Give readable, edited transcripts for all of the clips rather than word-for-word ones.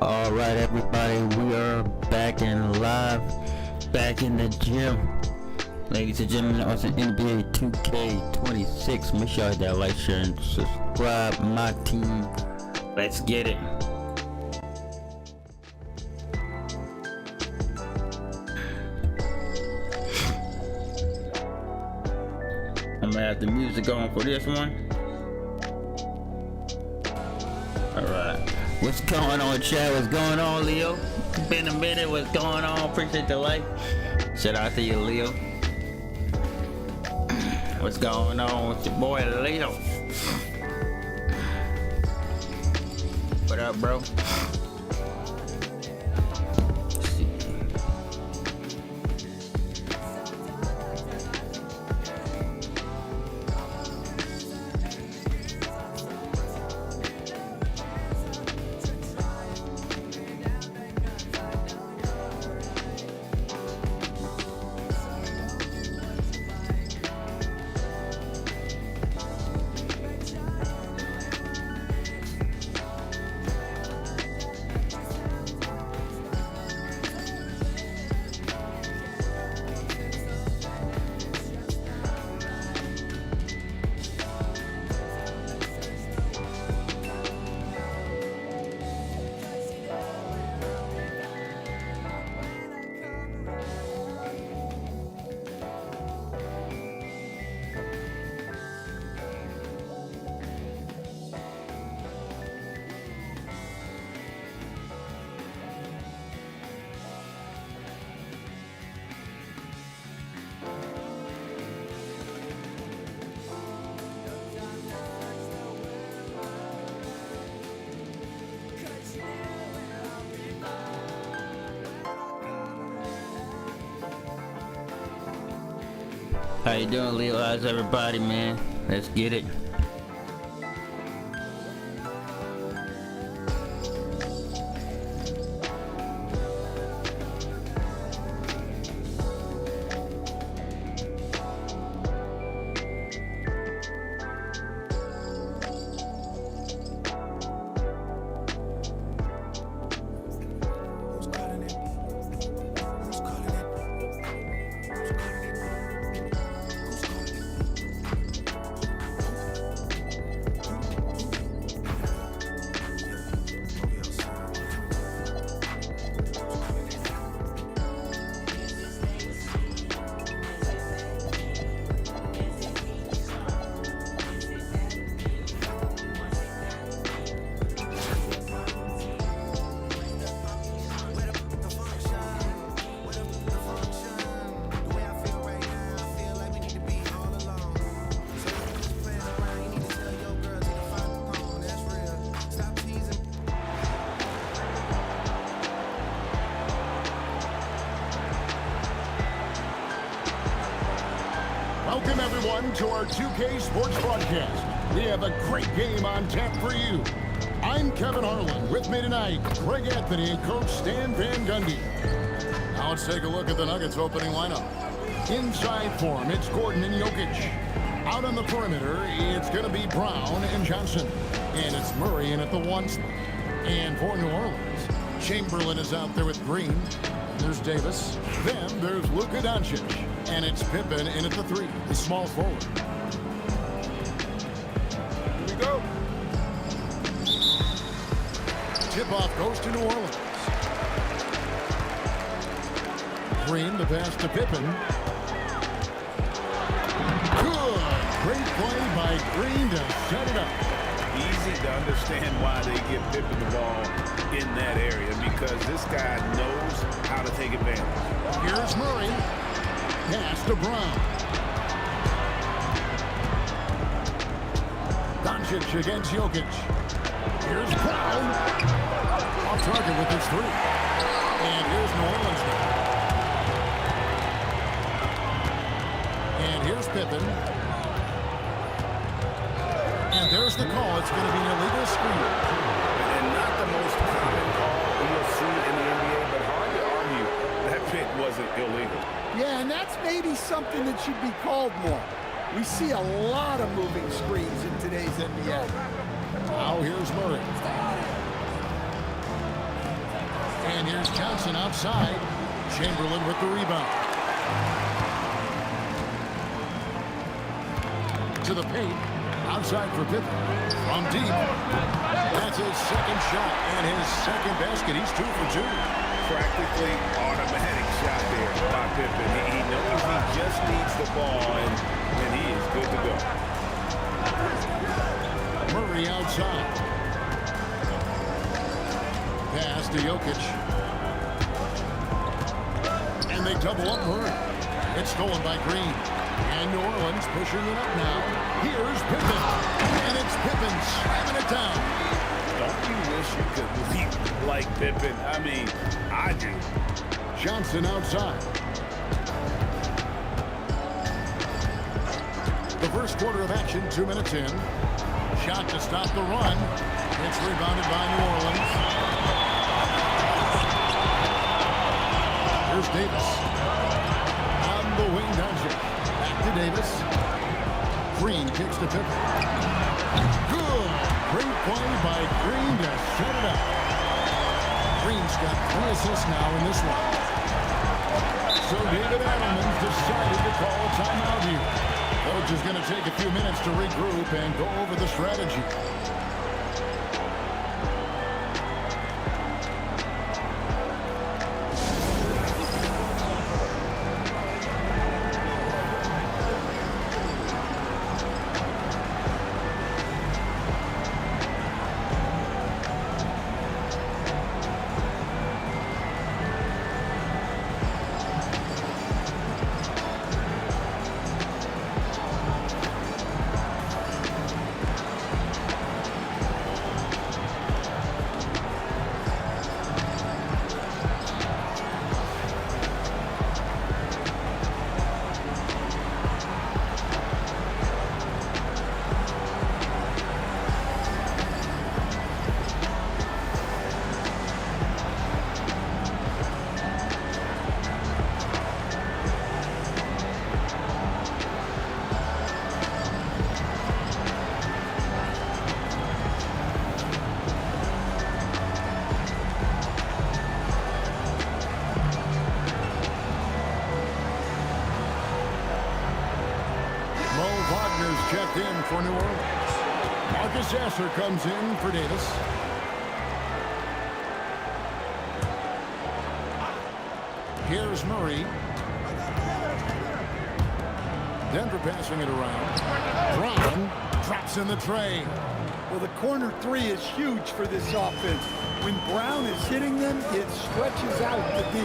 All right, everybody, we are back and live, back in the gym. Ladies and gentlemen, it's an NBA2K26. Make sure you hit that like, share, and subscribe. My team, let's get it. I'm gonna have the music on for this one. All right. What's going on, Chad? What's going on, Leo? Been a minute. What's going on? Appreciate the like. Shout out to you, Leo. What's going on with your boy, Leo? What up, bro? How you doing, Leo? How's everybody, man? Let's get it. Welcome everyone to our 2K Sports broadcast. We have a great game on tap for you. I'm Kevin Harlan. With me tonight, Greg Anthony and Coach Stan Van Gundy. Now let's take a look at the Nuggets opening lineup. Inside for him, it's Gordon and Jokic. Out on the perimeter, it's going to be Brown and Johnson. And it's Murray in at the 1 slot. And for New Orleans, Chamberlain is out there with Green. There's Davis. Then there's Luka Doncic. And it's Pippen in at the 3, the small forward. Here we go. Tip-off goes to New Orleans. Green, the pass to Pippen. Good. Great play by Green to set it up. Easy to understand why they give Pippen the ball in that area, because this guy knows how to take advantage. Here's Murray. Pass to Brown. Doncic against Jokic. Here's Brown. Off target with his 3. And here's New Orleans now. And here's Pippen. And there's the call. It's going to be an illegal screen. And not the most common call you'll see in the NBA, but hard to argue that pick wasn't illegal. Yeah, and that's maybe something that should be called more. We see a lot of moving screens in today's NBA. Now here's Murray. And here's Johnson outside. Chamberlain with the rebound. To the paint. Outside for Pippen. From deep. That's his second shot and his second basket. He's 2 for 2. Practically automatic shot there by Pippen. He knows he just needs the ball, and he is good to go. Murray outside. Pass to Jokic. And they double up Murray. It's stolen by Green. And New Orleans pushing it up now. Here's Pippen. And it's Pippen slamming it down. Don't you wish you could leap like Pippen? I mean, I do. Johnson outside. The first quarter of action, 2 minutes in. Shot to stop the run. It's rebounded by New Orleans. Here's Davis. On the wing, Doncic. Back to Davis. Green kicks to Pippen. Good. Great play by Green to set it up. Green's got 3 assists now in this one. So David Adelman's decided to call a timeout here. Coach is going to take a few minutes to regroup and go over the strategy. Checked in for New Orleans. Marcus Sasser comes in for Davis. Here's Murray. Denver passing it around. Brown drops in the tray. Well, the corner 3 is huge for this offense. When Brown is hitting them, it stretches out the D.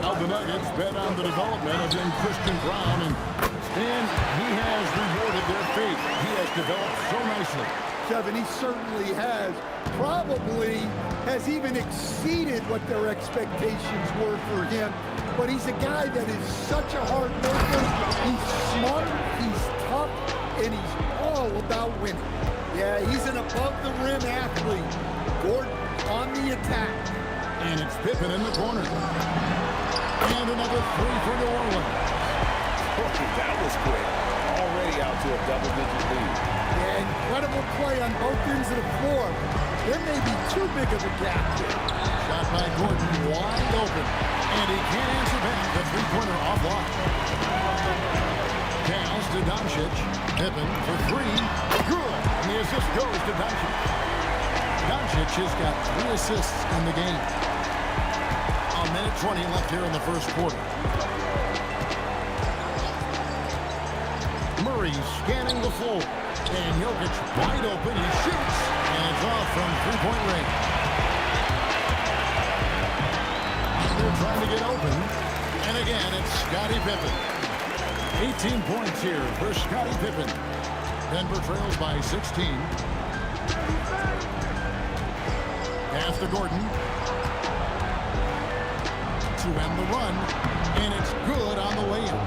Now the Nuggets bet on the development of young Christian Brown, and Stan, he has rewarded their faith. He has developed so nicely. Kevin, he certainly has. Probably has even exceeded what their expectations were for him. But he's a guy that is such a hard worker. He's smart, he's tough, and he's all about winning. Yeah, he's an above-the-rim athlete. Gordon on the attack. And it's Pippen in the corner. And another 3 for New Orleans. Okay, that was quick. Already out to a double-digit lead. Yeah, incredible play on both ends of the floor. There may be too big of a gap here. Shot by Gordon, wide open. And he can't answer back. The three-pointer offline. Pass to Doncic. Pippen for 3. Good. And the assist goes to Doncic. Doncic has got 3 assists in the game. A minute 20 left here in the first quarter. Murray scanning the floor. And Jokic wide open. He shoots. And it's off from three-point range. They're trying to get open. And again, it's Scottie Pippen. 18 points here for Scottie Pippen. Denver trails by 16. Pass to Gordon. To end the run. And it's good on the way in.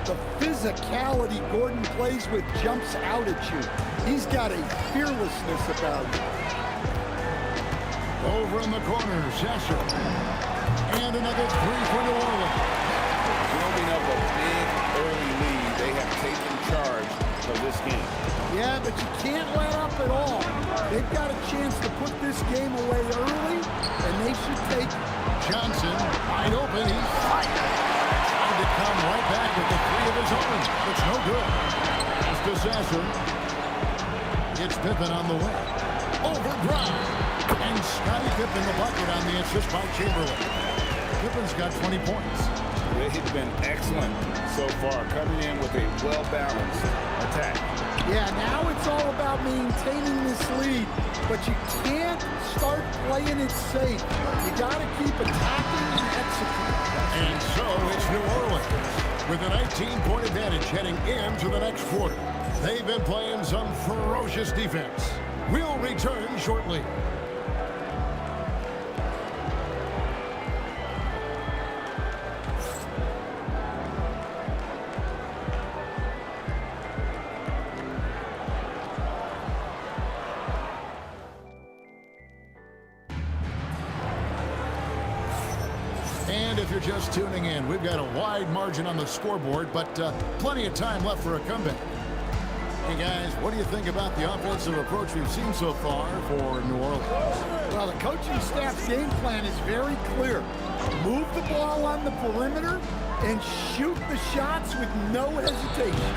The physicality Gordon plays with jumps out at you. He's got a fearlessness about him. Over in the corner, Sasser. And another 3 for New Orleans. Building up a big early lead. They have taken charge of this game. Yeah, but you can't let up at all. They've got a chance to put this game away early, and they should take Johnson, wide open. He's fired. Trying to come right back with the three of his own. It's no good. It's Disaster. It's Pippen on the wing. Over Brown. And Scottie Pippen the bucket on the assist by Chamberlain. Pippen's got 20 points. They've been excellent so far, coming in with a well-balanced attack. Yeah, now it's all about maintaining this lead, but you can't start playing it safe. You got to keep attacking and executing. And so it's New Orleans with a 19-point advantage heading into the next quarter. They've been playing some ferocious defense. We'll return shortly. And if you're just tuning in, we've got a wide margin on the scoreboard, but plenty of time left for a comeback. Hey guys, what do you think about the offensive approach we've seen so far for New Orleans? Well, the coaching staff's game plan is very clear. Move the ball on the perimeter and shoot the shots with no hesitation.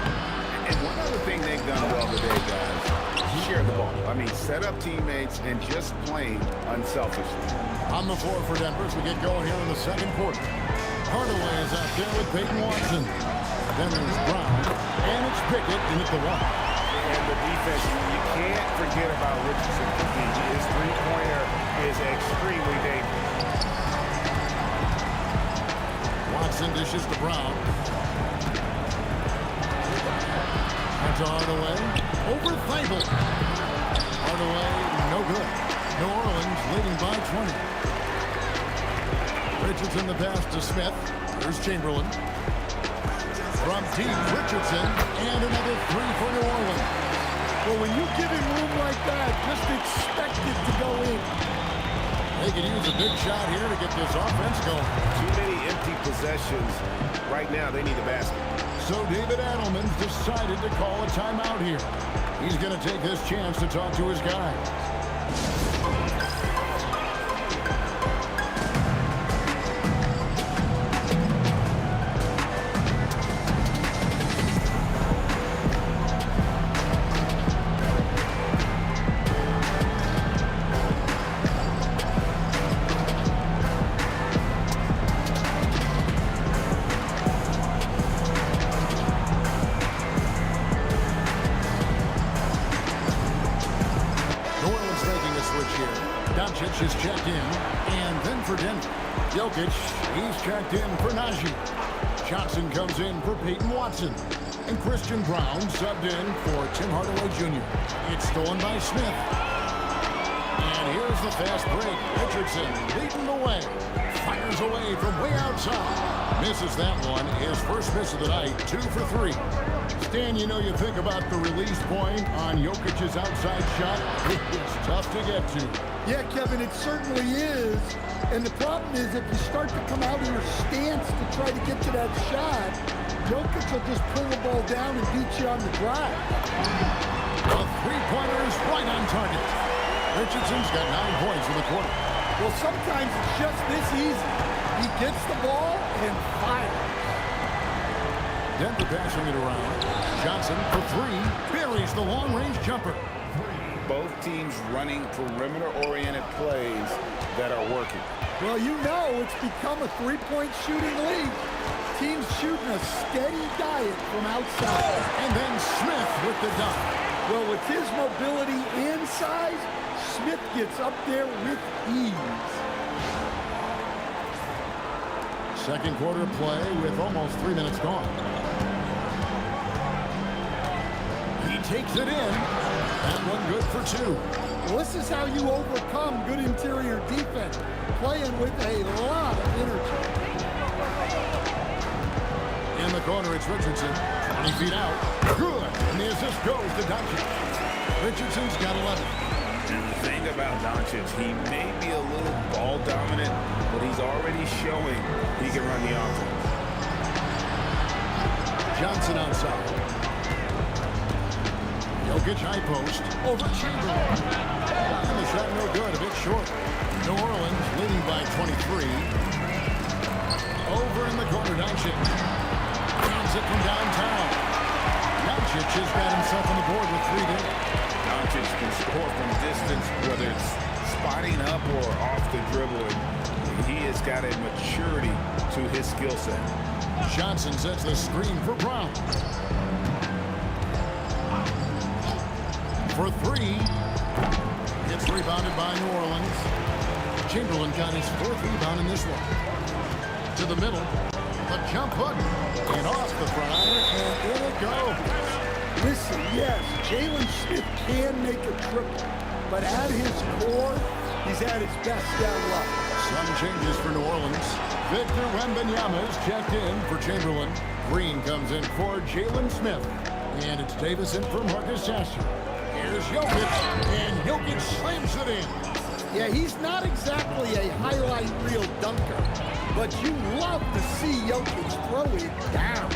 And one other thing they've done well today, guys, share the ball. I mean, set up teammates and just plain unselfishly. On the floor for Denver as we get going here in the second quarter. Hardaway is out there with Peyton Watson. Then there's Brown, and it's Pickett in at the one. And the defense, you can't forget about Richardson. His three-pointer is extremely dangerous. Watson dishes to Brown. Onto Hardaway. Over Thibault. Hardaway, no good. New Orleans leading by 20. Richardson the pass to Smith. There's Chamberlain. From deep, Richardson, and another three for New Orleans. Well, when you give him room like that, just expect it to go in. They can use a big shot here to get this offense going. Too many empty possessions. Right now, they need a basket. So David Adelman's decided to call a timeout here. He's going to take this chance to talk to his guys. Is checked in, and then for Denver. Jokic, he's checked in for Najee. Johnson comes in for Peyton Watson. And Christian Brown subbed in for Tim Hardaway Jr. It's stolen by Smith. And here's the fast break. Richardson leading the way. Fires away from way outside. Misses that one. His first miss of the night, 2 for 3. Stan, you know, you think about the release point on Jokic's outside shot. It's tough to get to. Yeah, Kevin, it certainly is. And the problem is if you start to come out of your stance to try to get to that shot, Jokic will just pull the ball down and beat you on the drive. The three-pointer is right on target. Richardson's got 9 points in the quarter. Well, sometimes it's just this easy. He gets the ball and fires. Denver passing it around. Johnson for 3. Buries the long-range jumper. Both teams running perimeter-oriented plays that are working. Well, you know it's become a three-point shooting league. Teams shooting a steady diet from outside. And then Smith with the dunk. Well, with his mobility and size, Smith gets up there with ease. Second quarter play with almost 3 minutes gone. He takes it in. That one good for 2. Well, this is how you overcome good interior defense, playing with a lot of energy. In the corner, it's Richardson. 20 feet out. Good. And the assist goes to Doncic. Richardson's got 11. And the thing about Doncic, he may be a little ball dominant, but he's already showing he can run the offense. Johnson outside. Jokic high post over Chamberlain. And the shot no good, a bit short. New Orleans leading by 23. Over in the corner, Doncic. Pounds it from downtown. Doncic has got himself on the board with 3 there. Doncic can score from distance, whether it's spotting up or off the dribble. And he has got a maturity to his skill set. Johnson sets the screen for Brown. For 3. It's rebounded by New Orleans. Chamberlain got his 4th rebound in this one. To the middle. The jump hook. And off the front iron. And in it goes. Listen, yes, Jalen Smith can make a triple, but at his core, he's at his best down low. Some changes for New Orleans. Victor Wembanyama is checked in for Chamberlain. Green comes in for Jalen Smith. And it's Davis in for Marcus Sasser. Here's Jokic, and Jokic slams it in. Yeah, he's not exactly a highlight reel dunker, but you love to see Jokic throw it down.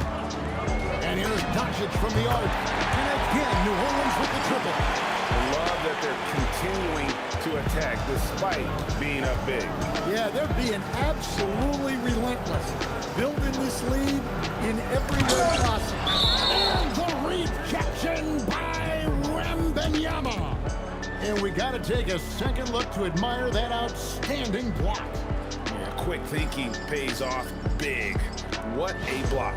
And here's Doncic from the arc. And again, New Orleans with the triple. I love that they're continuing to attack despite being up big. Yeah, they're being absolutely relentless, building this lead in every way possible. And the rejection by Wembanyama. And we got to take a second look to admire that outstanding block. Yeah, quick thinking pays off big. What a block.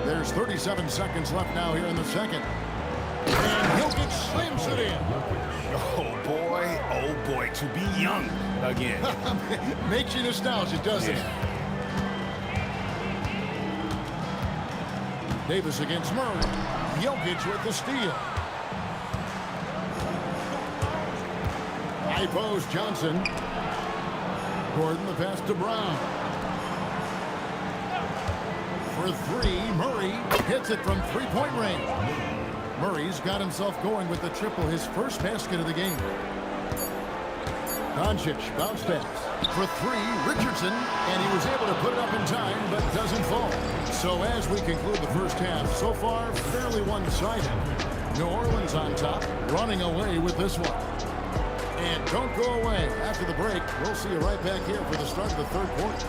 There's 37 seconds left now here in the second. And Jokic slams it in. Oh boy, to be young again. Makes you nostalgic, doesn't it? Davis against Murray. Jokic with the steal. High post, Johnson. Gordon the pass to Brown. For 3, Murray hits it from 3-point range. Murray's got himself going with the triple, his first basket of the game. Doncic bounce pass. For 3, Richardson, and he was able to put it up in time, but doesn't fall. So as we conclude the first half, so far, fairly one-sided. New Orleans on top, running away with this one. And don't go away. After the break, we'll see you right back here for the start of the third quarter.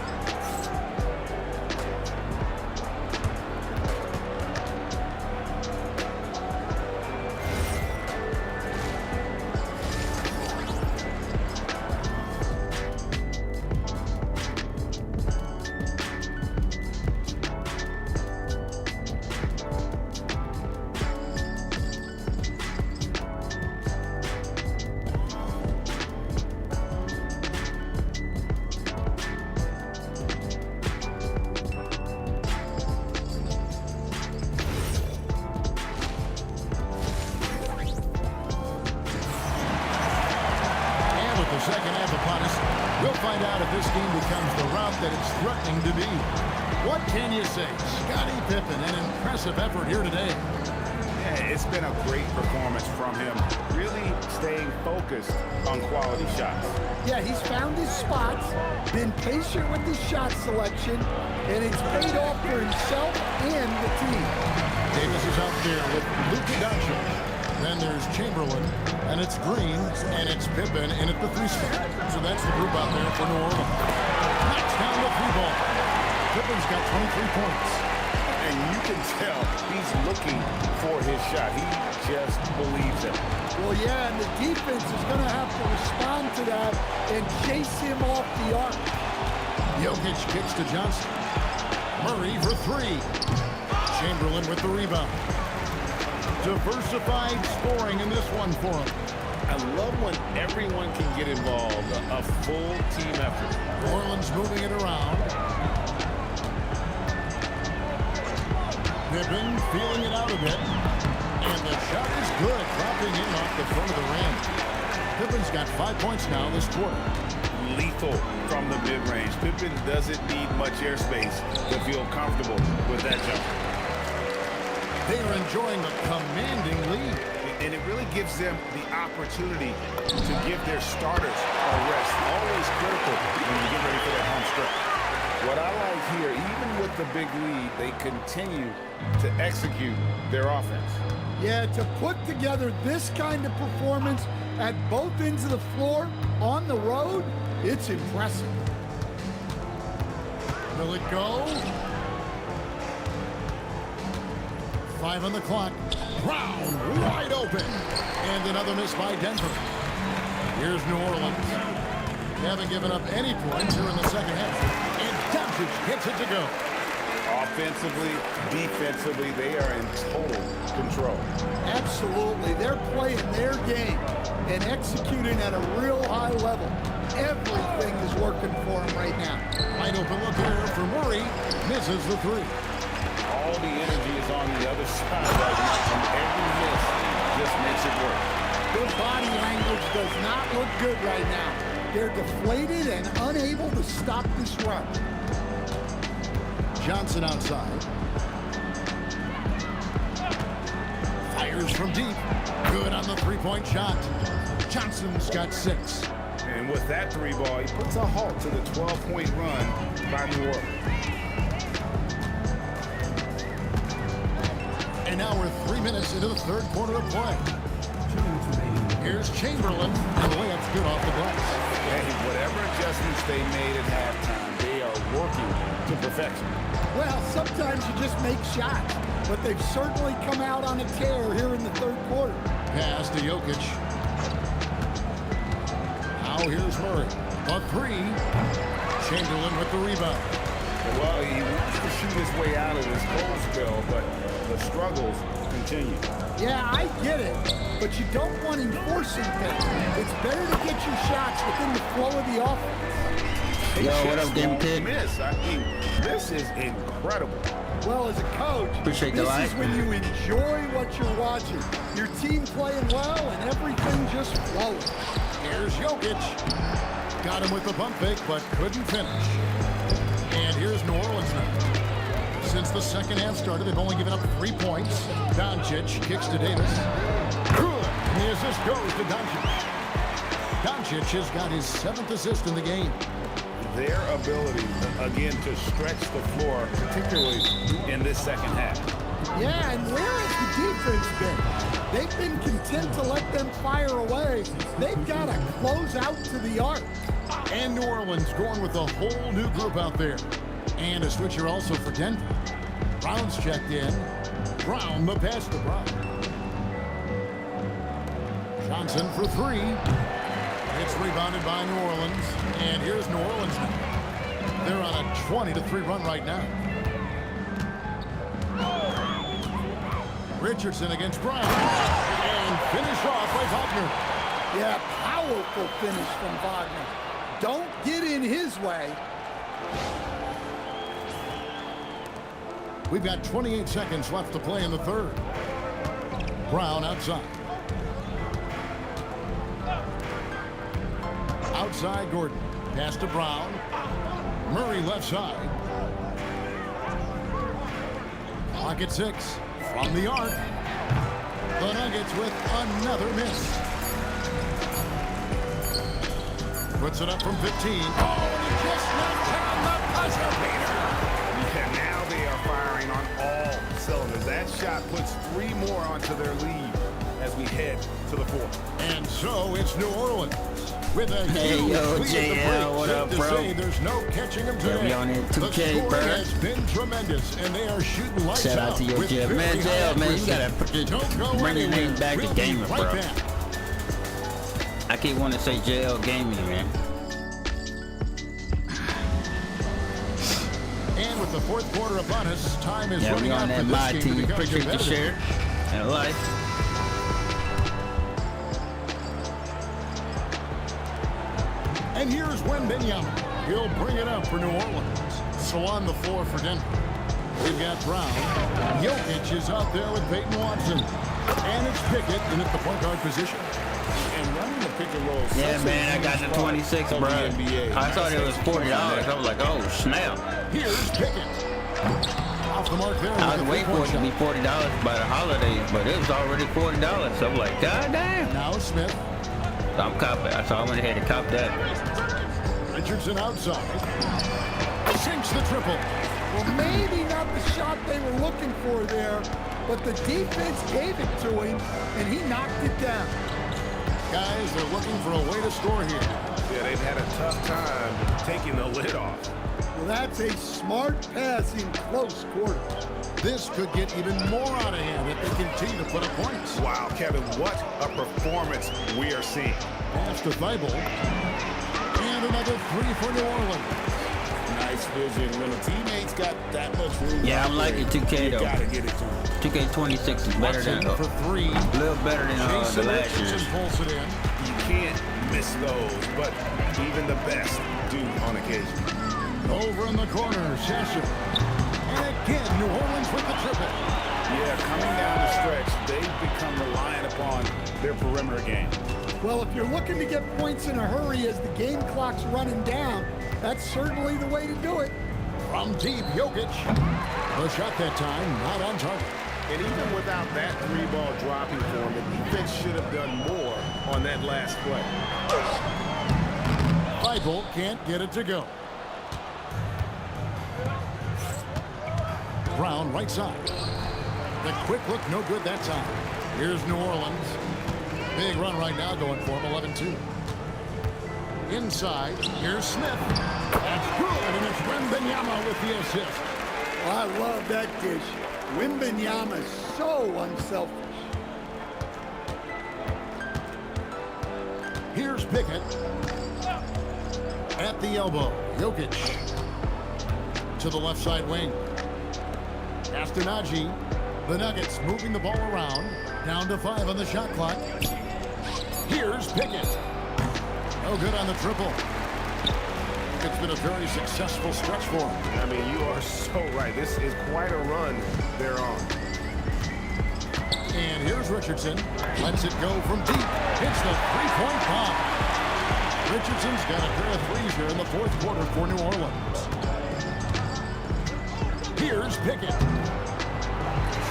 Second half upon us. We'll find out if this game becomes the route that it's threatening to be. What can you say? Scottie Pippen, an impressive effort here today. Yeah, it's been a great performance from him. Really staying focused on quality shots. Yeah, he's found his spots, been patient with his shot selection, and it's paid off for himself and the team. Davis is out there with Luka Doncic. Then there's Chamberlain, and it's Green, and it's Pippen in at the 3 spot. So that's the group out there for New Orleans. Knocks down the 3 ball. Pippen's got 23 points. And you can tell he's looking for his shot. He just believes it. Well, yeah, and the defense is going to have to respond to that and chase him off the arc. Jokic kicks to Johnson. Murray for 3. Chamberlain with the rebound. Diversified scoring in this one for him. I love when everyone can get involved, a full team effort. New Orleans moving it around. Pippen feeling it out a bit. And the shot is good, dropping in off the front of the rim. Pippen's got 5 points now this quarter. Lethal from the mid-range. Pippen doesn't need much airspace to feel comfortable with that jump. They are enjoying a commanding lead. and it really gives them the opportunity to give their starters a rest. Always critical when you get ready for that home stretch. What I like here, even with the big lead, they continue to execute their offense. Yeah, to put together this kind of performance at both ends of the floor on the road, it's impressive. Will it go? 5 on the clock. Brown wide open. And another miss by Denver. Here's New Orleans. They haven't given up any points here in the second half. And Doncic gets it to go. Offensively, defensively, they are in total control. Absolutely. They're playing their game and executing at a real high level. Everything is working for them right now. Wide open look here for Murray. Misses the three. All the energy is on the other side right now, and every miss just makes it work. Their body language does not look good right now. They're deflated and unable to stop this run. Johnson outside. Fires from deep. Good on the three-point shot. Johnson's got 6. And with that three ball, he puts a halt to the 12-point run by New Orleans. And now we're 3 minutes into the third quarter of play. Here's Chamberlain, and the layup's good off the glass. Hey, whatever adjustments they made at halftime, they are working to perfection. Well, sometimes you just make shots, but they've certainly come out on a tear here in the third quarter. Pass to Jokic. Now here's Murray. A 3. Chamberlain with the rebound. Well, he wants to shoot his way out of this cold spell, but the struggles continue. Yeah, I get it, but you don't want him forcing things. It's better to get your shots within the flow of the offense. Yo, what up, Game Kid? Miss. I mean, this is incredible. Well, as a coach, Appreciate the this light. is when you enjoy what you're watching. Your team playing well and everything just flowing. Here's Jokic. Got him with the pump fake, but couldn't finish. And here's New Orleans now. Since the second half started, they've only given up 3 points. Doncic kicks to Davis. Good. And the assist goes to Doncic. Doncic has got his 7th assist in the game. Their ability, again, to stretch the floor, particularly in this second half. Yeah, and where has the defense been? They've been content to let them fire away. They've got to close out to the arc. And New Orleans going with a whole new group out there. And a switcher also for Denver. Brown's checked in. Brown, the pass to Brown. Johnson for 3. It's rebounded by New Orleans. And here's New Orleans now. They're on a 20-3 run right now. Richardson against Brown. And finished off by Wagner. Yeah, powerful finish from Wagner. Don't get in his way. We've got 28 seconds left to play in the third. Brown outside. Outside Gordon. Pass to Brown. Murray left side. Clock at 6. From the arc. The Nuggets with another miss. Puts it up from 15. Oh, and he just knocked down the buzzer beater. And now they are firing on all cylinders. That shot puts 3 more onto their lead as we head to the fourth. And so it's New Orleans with a Hey, huge yo, lead at the JL, break. what Safe up, to bro? say there's no catching them Yeah, today. we on it, The 2K, scoring bro. has been tremendous, and they are shooting lights Shout out to your with Jeff. very Man, high JL, man, you accuracy. gotta put this, Don't go bring your anywhere. name back We'll to be gaming, right bro. back. I keep wanting to say JL Gaming, man. And with the fourth quarter upon us, time is Yeah, running we out on for that this live game to team. become Appreciate the competitive. share and like. And here's Wembanyama. He'll bring it up for New Orleans. So on the floor for Denver, we've got Brown. Jokic is out there with Peyton Watson. And it's Pickett in at the point guard position. And running the pick and roll. Yeah, such a man, I huge got the part 26, of bro. the NBA. I thought it was $40. I was like, oh, snap. Here's Pickett. off the mark there. I with was a waiting for it to three-point be $40 by the holidays, but it was already $40. So I'm like, God damn. shot. Now Smith. So I'm copping. So I went ahead and copped that. Richardson outside. Sinks the triple. Well, maybe not the shot they were looking for there, but the defense gave it to him, and he knocked it down. Guys, they're looking for a way to score here. Yeah, they've had a tough time taking the lid off. Well, that's a smart pass in close quarters. This could get even more out of hand if they continue to put up points. Wow, Kevin, what a performance we are seeing. Pass to Thibault. And another three for New Orleans. Nice vision. When a teammate's got that much room, Yeah, I'm liking 2K you though. gotta get it to him. 2K26 is better than Watson for three. a little better than the Jason last Richardson year's. pulls it in. You can't miss those, but even the best do on occasion. Over in the corner, Sasser. And again, New Orleans with the triple. Yeah, coming down the stretch, they've become reliant upon their perimeter game. Well, if you're looking to get points in a hurry as the game clock's running down, that's certainly the way to do it. From deep, Jokic. The shot that time, not on target. And even without that three-ball dropping for him, the defense should have done more on that last play. Thibault can't get it to go. Brown, right side. The quick look, no good that time. Here's New Orleans. Big run right now going for him, 11-2. Inside, here's Smith. That's good, and it's Wembanyama with the assist. Well, I love that dish. Wembanyama is so unselfish. Here's Pickett. At the elbow, Jokic. To the left side wing. Astronaji. The Nuggets moving the ball around. Down to 5 on the shot clock. Here's Pickett. No good on the triple. It's been a very successful stretch for him. I mean, you are so right. This is quite a run they're on. And here's Richardson. Lets it go from deep. Hits the three-point bomb. Richardson's got a pair of threes here in the fourth quarter for New Orleans. Here's Pickett.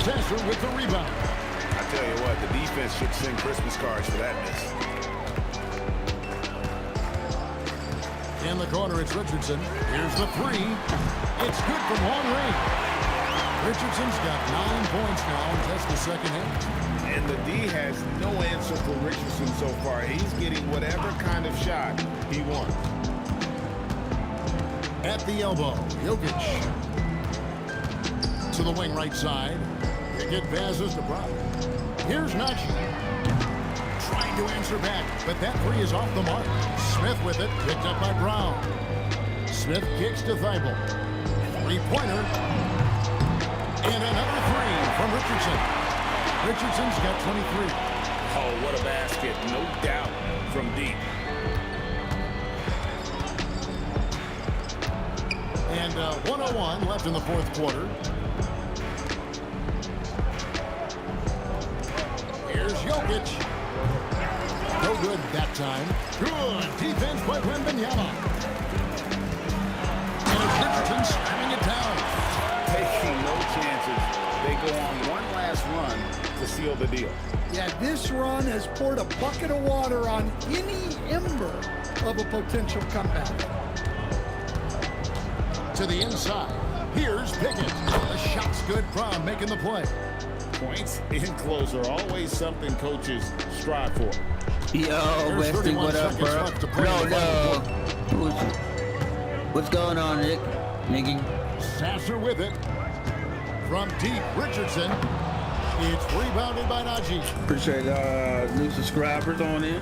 Sasser with the rebound. I tell you what, the defense should send Christmas cards for that miss. In the corner, it's Richardson. Here's the three. It's good from long range. Richardson's got 9 points now in just the second half. And the D has no answer for Richardson so far. He's getting whatever kind of shot he wants. At the elbow, Jokic. To the wing right side. Pickett passes to Brown. Here's Najee. Trying to answer back, but that three is off the mark. Smith with it, picked up by Brown. Smith kicks to Thibault. Three-pointer. And another three from Richardson. Richardson's got 23. Oh, what a basket. No doubt from deep. And 1:01 left in the fourth quarter. Here's Jokic. No good that time. Good defense by Wembanyama. And it's Richardson slamming it down. Taking no chances. They go on one last run to seal the deal. Yeah, this run has poured a bucket of water on any ember of a potential comeback. To the inside. Here's Pickett. The shot's good. Brown making the play. Points in close are always something coaches strive for. Yo, There's Westy, 31 what up, seconds bro? left to play in the final quarter. What's going on, Nick? Nicky? Sasser with it. From deep, Richardson. It's rebounded by Najee. Appreciate new subscribers on in.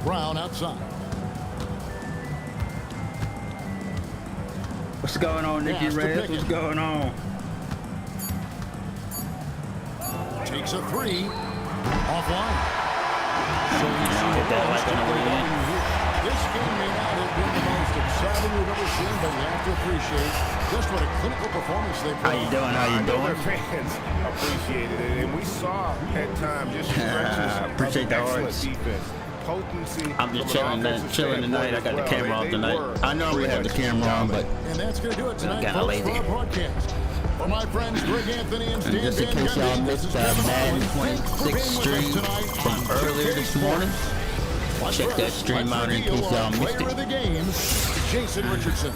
Brown outside. What's going on, Nicky Pass to Reds? Pickett. What's going on? Takes a three. Offline. So you see Hit that like on the way in. this game may not have been the most exciting we've ever seen, but you have to appreciate just what a clinical performance they How played. you doing? How you I know their doing? fans appreciated it, and we saw at times just stretches Appreciate of the excellent hearts. defense. Potency. I'm just from an offensive chilling tonight. I got the standpoint as camera well. off They tonight. were I normally have the pretty much camera on, but dominant. And that's going to do it tonight, Kinda folks, lazy. for our broadcast. For my friends Greg Anthony and Stan Just in Van case y'all Gundy, missed this is that Kevin Madden Harlan. Thanks for 26 being with us stream tonight from on earlier 2K this morning. Sports. Check that stream out in case y'all missed Player of the it. game, Jason Richardson.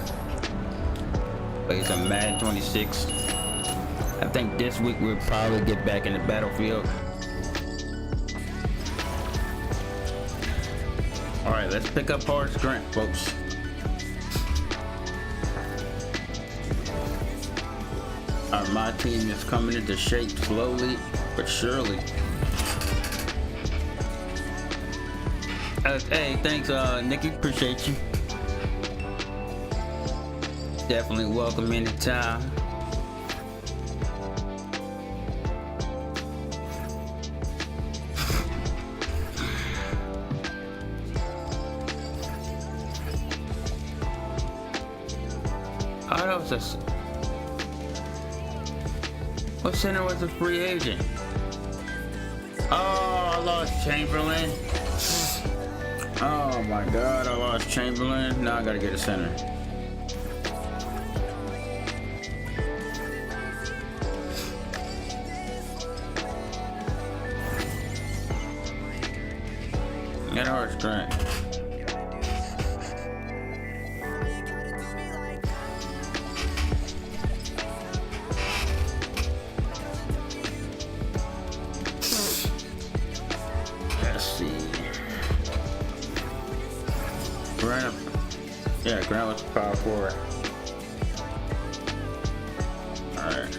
Play some Madden 26. I think this week we'll probably get back in the battlefield. All right, let's pick up Horace Grant, folks. My team is coming into shape slowly but surely. Hey, thanks, Nikki. Appreciate you. Definitely welcome anytime. Oh, that was a... What center was a free agent? Oh, I lost Chamberlain. Oh my God, I lost Chamberlain. Now I gotta get a center. Get Horace Grant. Grant was power forward. Alright.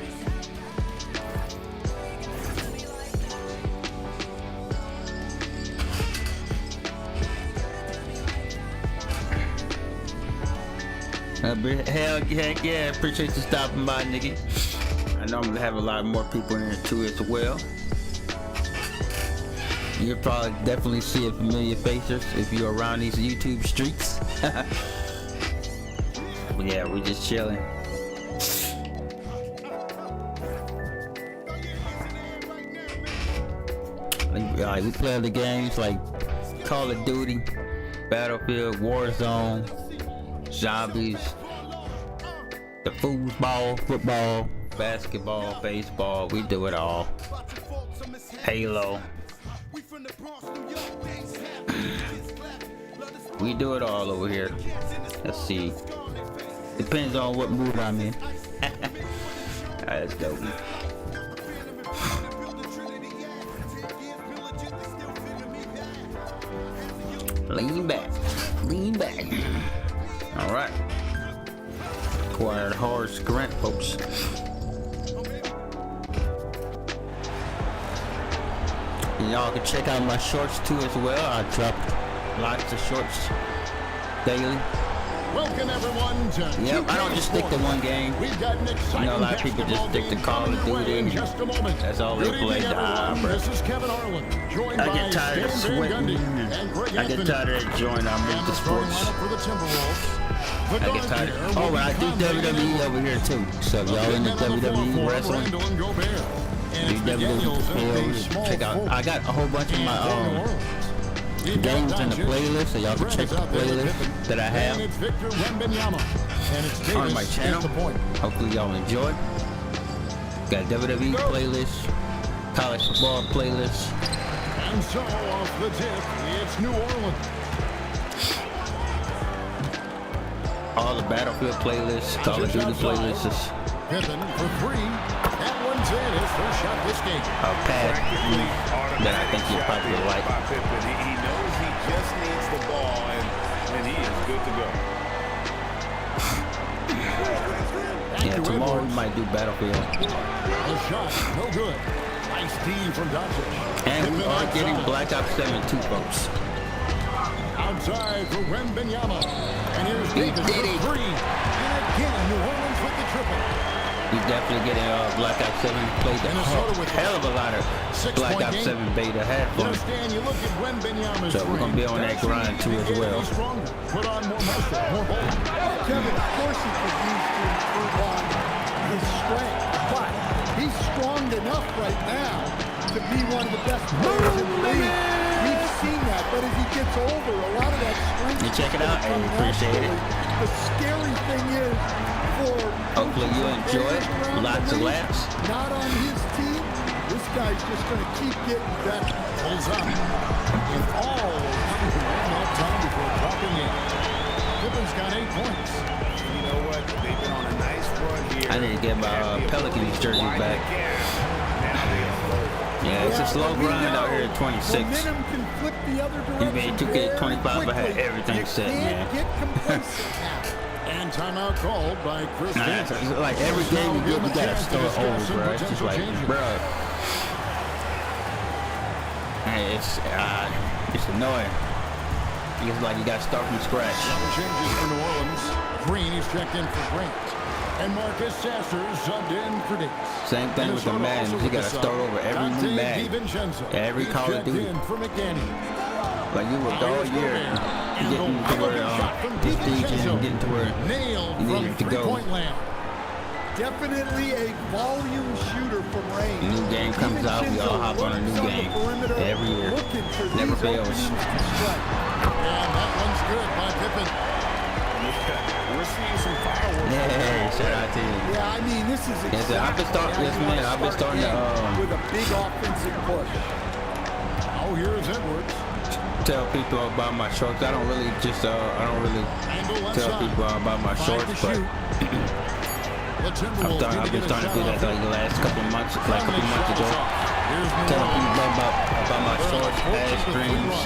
Heck yeah, appreciate you stopping by, Nikki. I know I'm gonna have a lot more people in here too as well. You'll probably definitely see a familiar faces if you're around these YouTube streets. Yeah, we're just chilling. Like we play the games like Call of Duty, Battlefield, Warzone, Zombies, the foosball, football, basketball, baseball. We do it all. Halo. We do it all over here. Let's see. Depends on what mood I'm in. That's dope. Lean back. Lean back. Alright. Acquired Horace Grant, folks. And y'all can check out my shorts too as well. I drop lots of shorts daily. Welcome everyone to Yep, I don't just stick to one game. We've got an exciting You know, a lot of people just stick to Call of Duty. That's all they play. This is Kevin Harlan, joined I by get tired of Stan Van sweating. Gundy and Greg I get Anthony. tired of enjoying our And major the starting sports. lineup for the Timberwolves. The I get guard tired here of. Oh, will but I be do commentating WWE over here too. So if y'all into WWE wrestling, Randall and Gobert. And it's McDaniels in the small check out. forward. I got a whole bunch of my New Orleans. We've got games in the Doncic. playlist, so y'all can Grant check is the out there with playlist Pippen. that I And have it's Victor Wembanyama. And it's Davis on my channel. at the point. Hopefully y'all enjoy. Got WWE playlist, college football playlist. And so off the tip, it's New Orleans. All the Battlefield playlists, Call of Duty playlists. Pippen for three. That one's in his first shot this game. A pad that I think you'll probably like. He knows he just needs the ball, and he is good to go. Yeah, tomorrow we might do Battlefield. The shot, no good. Nice D from Doncic. And we Pippen are getting outside. Black Ops 7 too, folks. Outside for Wembanyama. And here's He Davis did for it. three. And again, New Orleans with the triple. He's definitely getting Black Ops 7. Played the Minnesota with hell of a lot of Black Ops 7 beta. Had You fun. understand, you look at Wembanyama's So we're gonna be on that grind too as well. Stronger. Put on more muscle, more bulk. Kevin, of course he could use to improve on his strength, but he's strong enough right now to be one of the best players in the league. We've seen that, but but as he gets older, a lot of that strength. You check it out, and appreciate it. The scary thing is for hopefully you enjoy it. Lots of laughs. Not on his team. This guy's just going to keep getting better. Pulls up. With all enough time before dropping in. Pippen's got 8 points. You know what? They've been on a nice run here. I need to get my Pelicans jersey back. Yeah, it's a slow grind out here at 26. Momentum can flip the other direction. NBA2K26, I had everything set, man. Get complacent now. And timeout called by Chris Finch. It's like every game you get, you gotta start over, bro. It's just like, bro. Hey, it's annoying. It's like you gotta start from scratch. Some changes for New Orleans. Green is checked in for Grant. And Marcus Sasser subbed in for Diggs. Same thing with the Madden. You gotta start over every new Madden. Every Call of Duty. Like you worked all year getting to where prestige and getting to where you needed to go. Definitely a volume shooter from range. New game comes out, we all hop on a new game every year. Never fails. And that one's good by Pippen. We're seeing some fireworks. Yeah, shout out to you. Yeah, I mean, this is exactly I've been starting to with a big offensive push. Oh, here's Edwards. tell people about my shorts. I don't really tell people about my shorts, but I've been starting to do that like the last couple of months, ago. Telling people about my shorts, ass streams.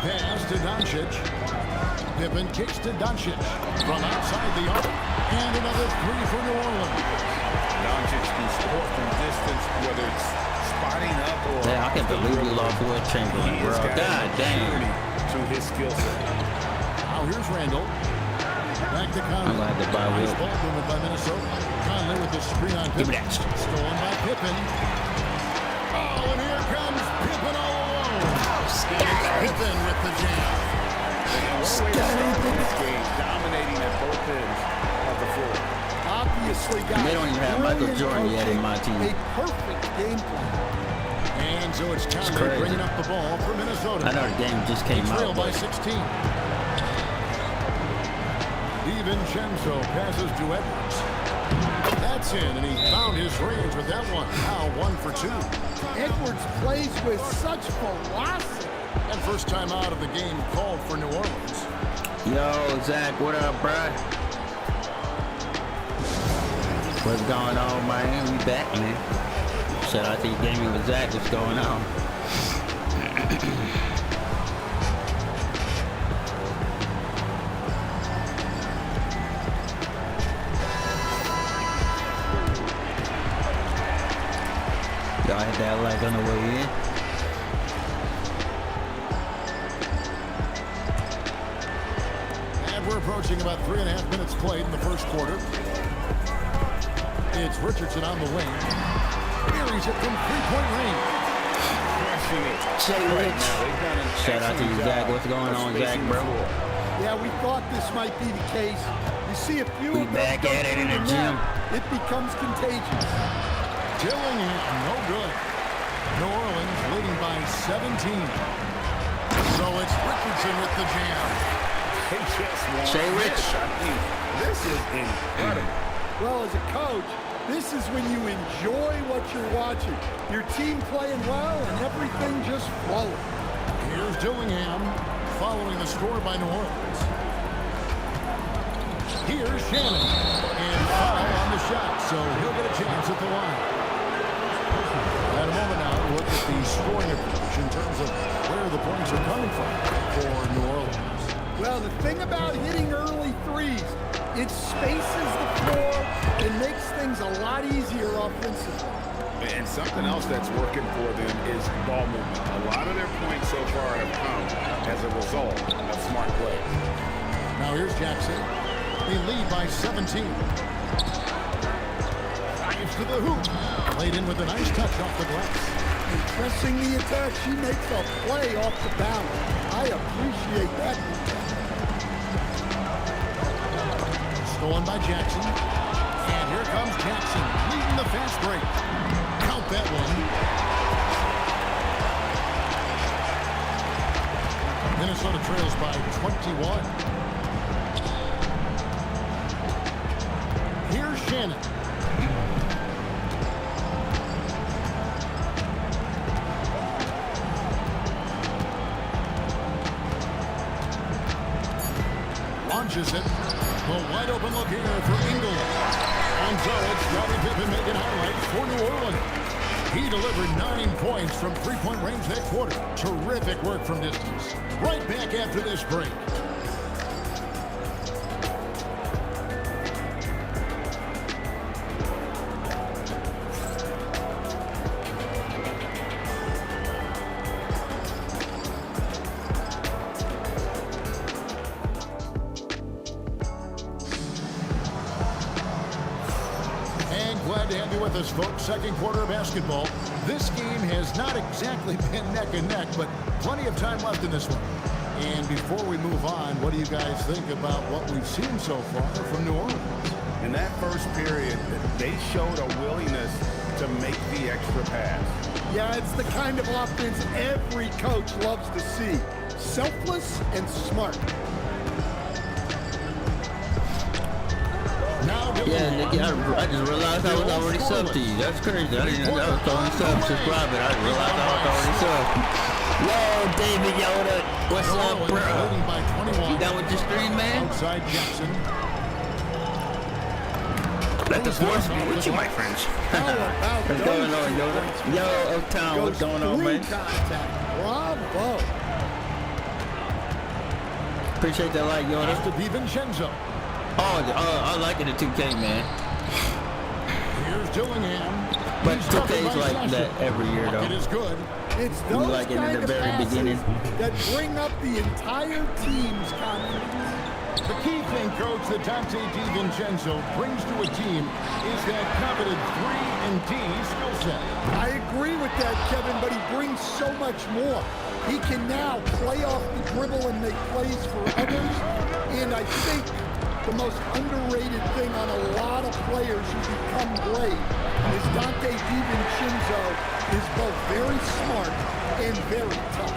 Pass to Doncic. Pippen kicks to Doncic from outside the arc. And another three for New Orleans. Doncic can score from distance, whether it's spotting up or... Yeah, I can't believe we lost Will Chamberlain, bro. God damn. To his skill set. Now here's Randall. Back to Conley. I'm going to have to buy Will. Ball movement by Minnesota. Conley with the screen on Give me Pippen. that. Stolen by Pippen. Oh, and here comes Pippen all alone. Pippen with the jam. Dominating at both ends of the floor. Obviously got They don't even have Michael Jordan yet in my team. A perfect game plan. And so it's Conley crazy. bringing up the ball for Minnesota. I know the game just came Trail out, by but 16. DiVincenzo passes to Edwards. That's in, and he found his range with that one. Now 1 for 2. Edwards plays with such velocity. And first time out of the game called for New Orleans. yo, Zach, what up, bruh? What's going on, man? We back, man. Shout out to you, gaming with Zach. What's going on? Y'all hit that like on the way in. And we're approaching about 3.5 minutes played in the first quarter. It's Richardson on the wing. Buries it from three-point range. Shout out to you, Zach. What's going on, Zach, bro? Yeah, we thought this might be the case. You see a few We of those back at it in the dunks gym. It becomes contagious. Dillingham, no good. New Orleans leading by 17. So it's Richardson with the jam. Shay Rich. This is incredible. Well, as a coach, this is when you enjoy what you're watching. Your team playing well and everything just flowing. Here's Dillingham following the score by New Orleans. Here's Shannon. And foul on the shot, so he'll get a chance at the line. At a moment now, we'll look at the scoring approach in terms of where the points are coming from for New Orleans. Well, the thing about hitting early threes, it spaces the floor and makes things a lot easier offensively. And something else that's working for them is ball movement. A lot of their points so far have come as a result of smart play. Now here's Jackson. They lead by 17. Drives to the hoop. Played in with a nice touch off the glass. And pressing the attack, she makes a play off the bounce. I appreciate that. Stolen by Jackson. And here comes Jackson leading the fast break. Count that one. Minnesota trails by 21. Here's Shannon. Launches it. A wide open look here for Ingle. And so it's Scottie Pippen making highlights for New Orleans. He delivered 9 points from three-point range that quarter. Terrific work from distance. Right back after this break. Glad to have you with us, folks. Second quarter of basketball. This game has not exactly been neck and neck, but plenty of time left in this one. And before we move on, what do you guys think about what we've seen so far from New Orleans? In that first period, they showed a willingness to make the extra pass. Yeah, it's the kind of offense every coach loves to see. Selfless and smart. Yeah, I just realized I was already subbed to you. That's crazy. I didn't know I was already subbed. Subscribe it. I realized I was already subbed. Yo, David Yoda. What's up, bro? You done with your stream, man? Outside Jackson. Let the force be with you, my friends. What's going on, Yoda? Yo, Uptown, what's going on, man? Bravo. Appreciate that like, Yoda. To DiVincenzo. I like it in 2K, man. Here's Dillingham. But 2K's like that every year, though. It is good. It's those like it kind in the of very passes beginning that bring up the entire team's confidence. The key thing, Coach, that Dante DiVincenzo brings to a team is that coveted 3-and-D skill set. I agree with that, Kevin, but he brings so much more. He can now play off the dribble and make plays for others, and I think the most underrated thing on a lot of players who become great is Dante DiVincenzo is both very smart and very tough.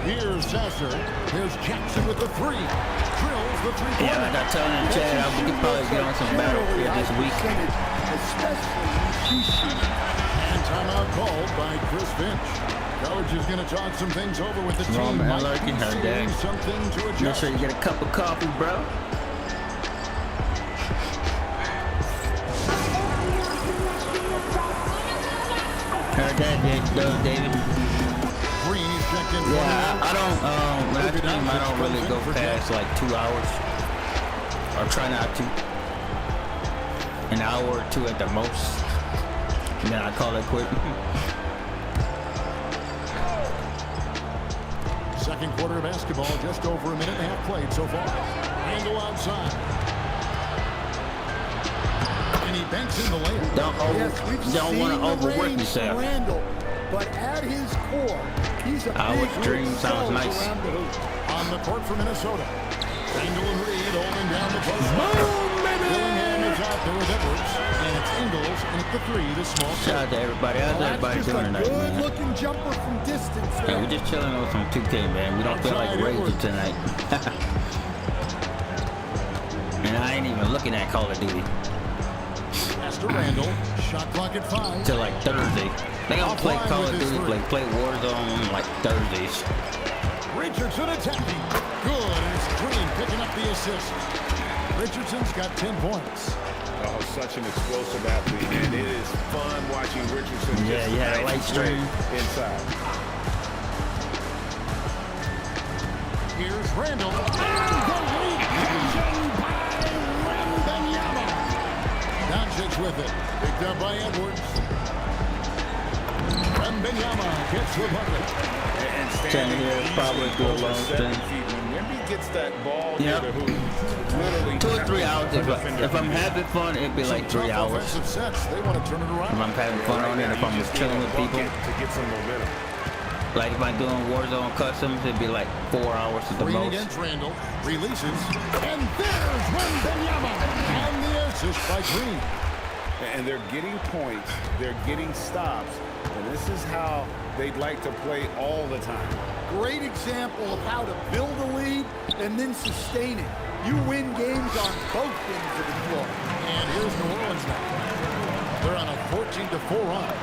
Here's Sasser. Here's Jackson with the three. Drills the three-pointer. Yeah, like I told him in the chat, I could probably get on some Battlefield this week. Especially when she shoots. And timeout called by Chris Finch. Coach is going to talk some things over with the team. Man, lurking her dad. Something to adjust. Make sure you get a cup of coffee, bro. Her dad, David. Green is checked in. Yeah, I don't. When I stream, I don't really go past like 2 hours, or try not to. An hour or two at the most. And then I call it quit. Second quarter of basketball, just over a minute and a half played so far. Randall outside. And he banks in the layup. Don't want to overwork yourself. Randall, but at his core, he's a Our big stream sounds nice. On the court for Minnesota. Randall and Reed holding down the post. Dillingham is out there with Edwards. And it's Ingles and it's the three, the small. Shout out to everybody. How's everybody doing tonight, man? Good-looking jumper from distance. Hey, we're just chilling on some 2K, man. We don't feel like raging tonight. And I ain't even looking at Call of Duty. To Randall, shot clock at 5. Till like Thursday. They gonna play Call of Duty, play Warzone like Thursdays. Richardson attacking. Good, and it's Green picking up the assist. Richardson's got 10 points. Oh, such an explosive athlete, and it is fun watching Richardson. Yeah, you had a light stream inside. Here's Randall. Doncic with it. Picked up by Edwards. Wembanyama gets the bucket. And standing here, probably do a long thing. When he gets that ball Yep. near the hoop, literally 2 or 3 hours. If I'm having fun, it'd be like 3 hours. Sets. They want to turn it around. If I'm having fun on it, if I'm just chilling with people. To get some momentum. Like if I'm doing Warzone customs, it'd be like 4 hours at the Green most. against Randall. Releases. And there's Wembanyama. And the assist by Green. And they're getting points. They're getting stops. And this is how they'd like to play all the time. Great example of how to build a lead and then sustain it. You win games on both ends of the floor. And here's New Orleans now. They're on a 14-4 run.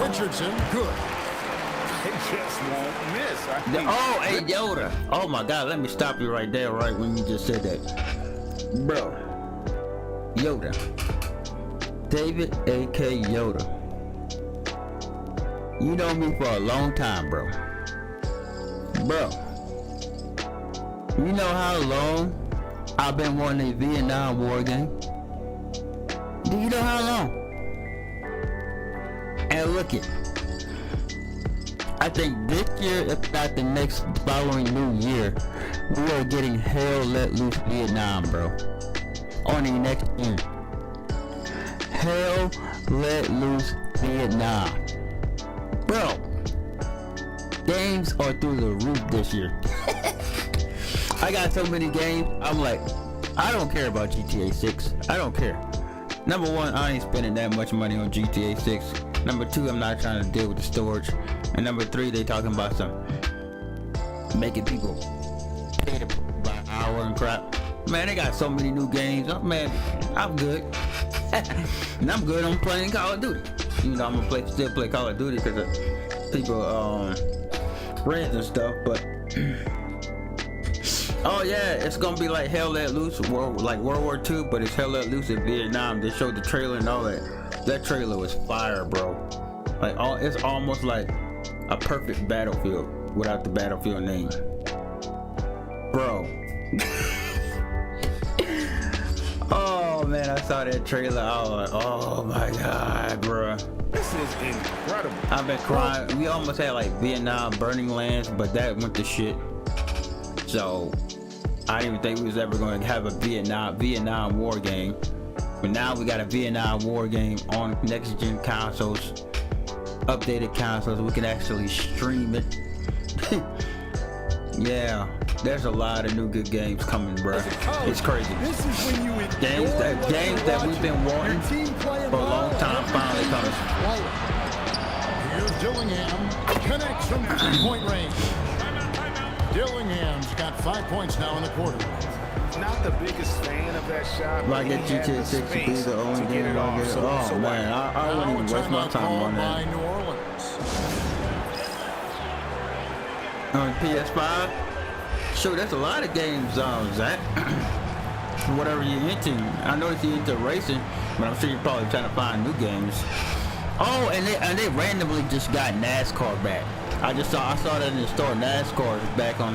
Richardson, good. They just won't miss. Oh, hey, Yoda. Oh, my God. Let me stop you right there, right when you just said that. Bro. Yoda. David A.K. Yoda. You know me for a long time, bro. Bro. You know how long I've been wanting a Vietnam War game? Do you know how long? And look it. I think this year, if not the next following new year, we are getting hell let loose Vietnam, bro. On the next year. Hell let loose Vietnam. Bro. Games are through the roof this year. I got so many games, I'm like, I don't care about GTA 6. I don't care. Number one, I ain't spending that much money on GTA 6. Number two, I'm not trying to deal with the storage. And number three, they talking about some making people pay by hour and crap. Man, they got so many new games. Oh, man, I'm good. And I'm good on playing Call of Duty. You know, I'm gonna still play Call of Duty because of people, friends and stuff, but oh yeah, it's gonna be like Hell Let Loose, like World War II, but it's Hell Let Loose in Vietnam. They showed the trailer and all that. That trailer was fire, bro. Like, it's almost like a perfect Battlefield without the Battlefield name, bro. Oh man, I saw that trailer. I was like, oh my God, bro. This is incredible. I've been crying. We almost had like Vietnam burning lands, but that went to shit. So I didn't even think we was ever going to have a Vietnam War game. But now we got a Vietnam War game on next gen consoles, updated consoles. We can actually stream it. Yeah, there's a lot of new good games coming, bro. It's crazy. This is when you Games that we've been wanting for a long time finally coming. Here's Dillingham. Connects from 3-point range. Dillingham's got 5 points now in the quarter. Not the biggest fan of that shot. If I get GTA 6 to be the only game I'll get it. Oh man, I wouldn't even waste my time on that. New Orleans. On PS5? Shoot, there's a lot of games, Zach. Whatever you're into. I noticed you're into racing, but I'm sure you're probably trying to find new games. Oh, and they randomly just got NASCAR back. I saw that in the store. NASCAR is back on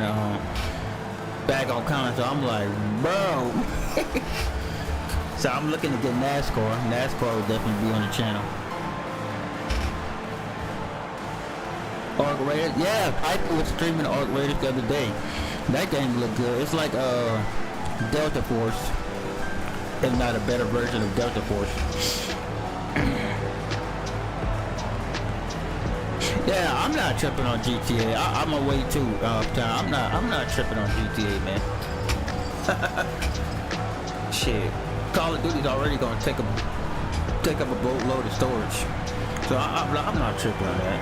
console. I'm like, bro. So I'm looking to get NASCAR. NASCAR will definitely be on the channel. Arc Raiders, yeah, Piper was streaming Arc Raiders the other day. That game looked good. It's like Delta Force, if not a better version of Delta Force. Yeah, I'm not tripping on GTA. I'm away too, Uptown. I'm not tripping on GTA, man. Shit, Call of Duty's already gonna take up a boatload of storage, so I'm not tripping on that.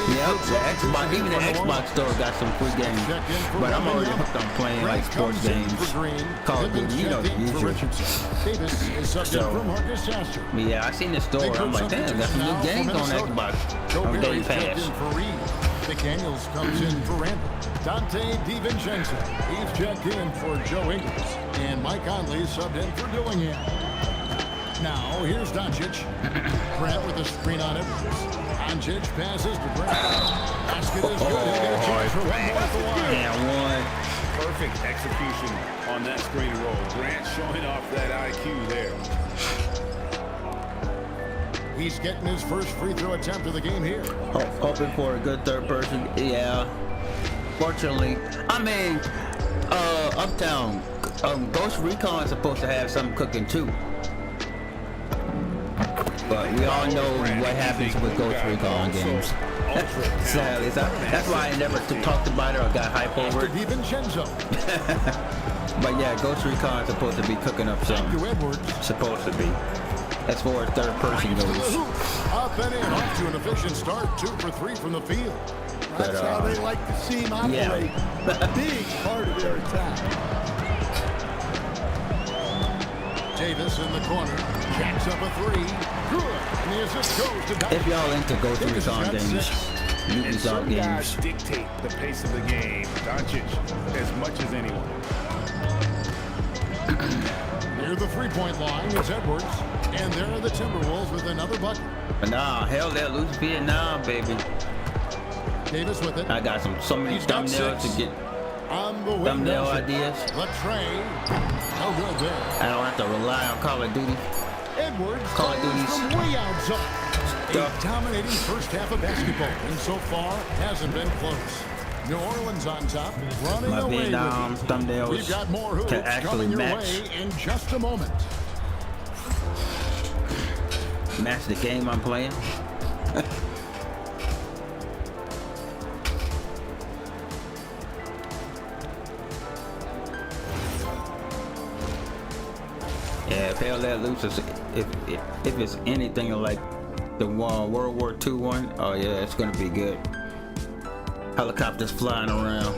Yep, the Xbox, even the Xbox store got some free games, but I'm already hooked on playing like sports games, Call of Duty, you know, the usual. So, yeah, I seen the store, I'm like, damn, got some new games on Xbox, on Game Pass. McDaniels comes in for Randall. Dante DiVincenzo, he's checked in for Joe Ingles, and Mike Conley subbed in for Dillingham. Now, here's Doncic. Grant with a screen on it. Doncic passes to Grant. Basket is good. He'll get a chance for one more at the line. And one. Perfect execution on that screen roll. Grant showing off that IQ there. He's getting his first free throw attempt of the game here. Hoping for a good third person. Yeah. Fortunately, I mean, Uptown, Ghost Recon is supposed to have something cooking too. But we all know what happens with Ghost Recon games. Sadly, that's why I never talked about it or got hype over it. But yeah, Ghost Recon supposed to be cooking up To something. Edwards. Supposed to be. As far as third person To the goes. hoop. Up and in. Off to an efficient start. 2 for 3 from the field. That's how they like to see him operate. Yeah. Big part of their attack. Davis in the corner. Jacks up a 3. Good. And the assist goes to Doncic. If y'all into Ghost Davis has Recon got games, 6. you And can some games. guys dictate the pace of the game. Doncic as much as anyone. Near the three-point line is Edwards. And there are the Timberwolves with another bucket. But nah, hell, that loose Vietnam, baby. Davis with it. I got so many He's got thumbnails 6. to get On the wing. thumbnail motion. ideas. Latrey. No good there. I don't have to rely on Call of Duty. Edwards Call of fires Duty's from way outside. A stuff. dominating first half of basketball, and so far hasn't been close. New Orleans on top, running My away Vietnam with it. thumbnails We've got more hoops can actually coming your match. way in just a moment. Match the game I'm playing. Yeah, if hell that loose is, if it's anything like the one World War II one, oh yeah, it's gonna be good. Helicopters flying around.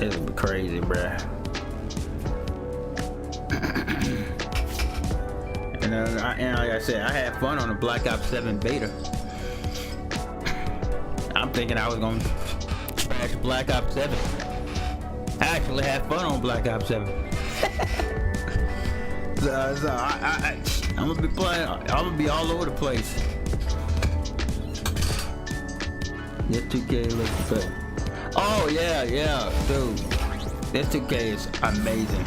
It'll be crazy, bruh. And like I said, I had fun on the Black Ops 7 beta. I'm thinking I was gonna trash Black Ops 7. I actually had fun on Black Ops 7. I'm gonna be playing. I'm gonna be all over the place. Yeah, 2K looks good. Oh yeah, dude. This 2K is amazing.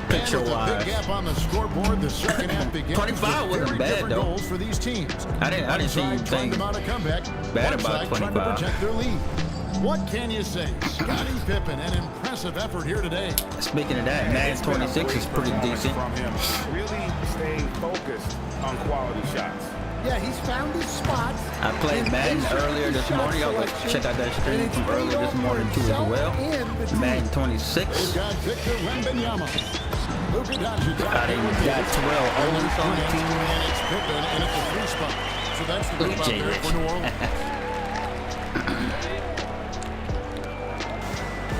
Picture And with a big wise. gap on the scoreboard, the second half begins 25 with wasn't very bad, different though. goals for these teams. I didn't see One side trying anything to mount a comeback, bad one about side trying to 25. protect their lead. What can you say? Scottie Pippen, an impressive effort here today. Speaking of that, Madden It's been a 26 is great pretty performance decent. From him, really staying focused on quality shots. Yeah, he's found his spots. I played and Madden patient earlier this shot morning. I'll go selection, check out that and stream it's from paid earlier off this morning for too as himself well. and the team. Madden They've 26. got Victor Wembanyama. Luka Doncic. I didn't got Terrell Owens on the team. And it's Pippen in at the 3 spot. So that's the Look group at out Jay there Rich. for New Orleans.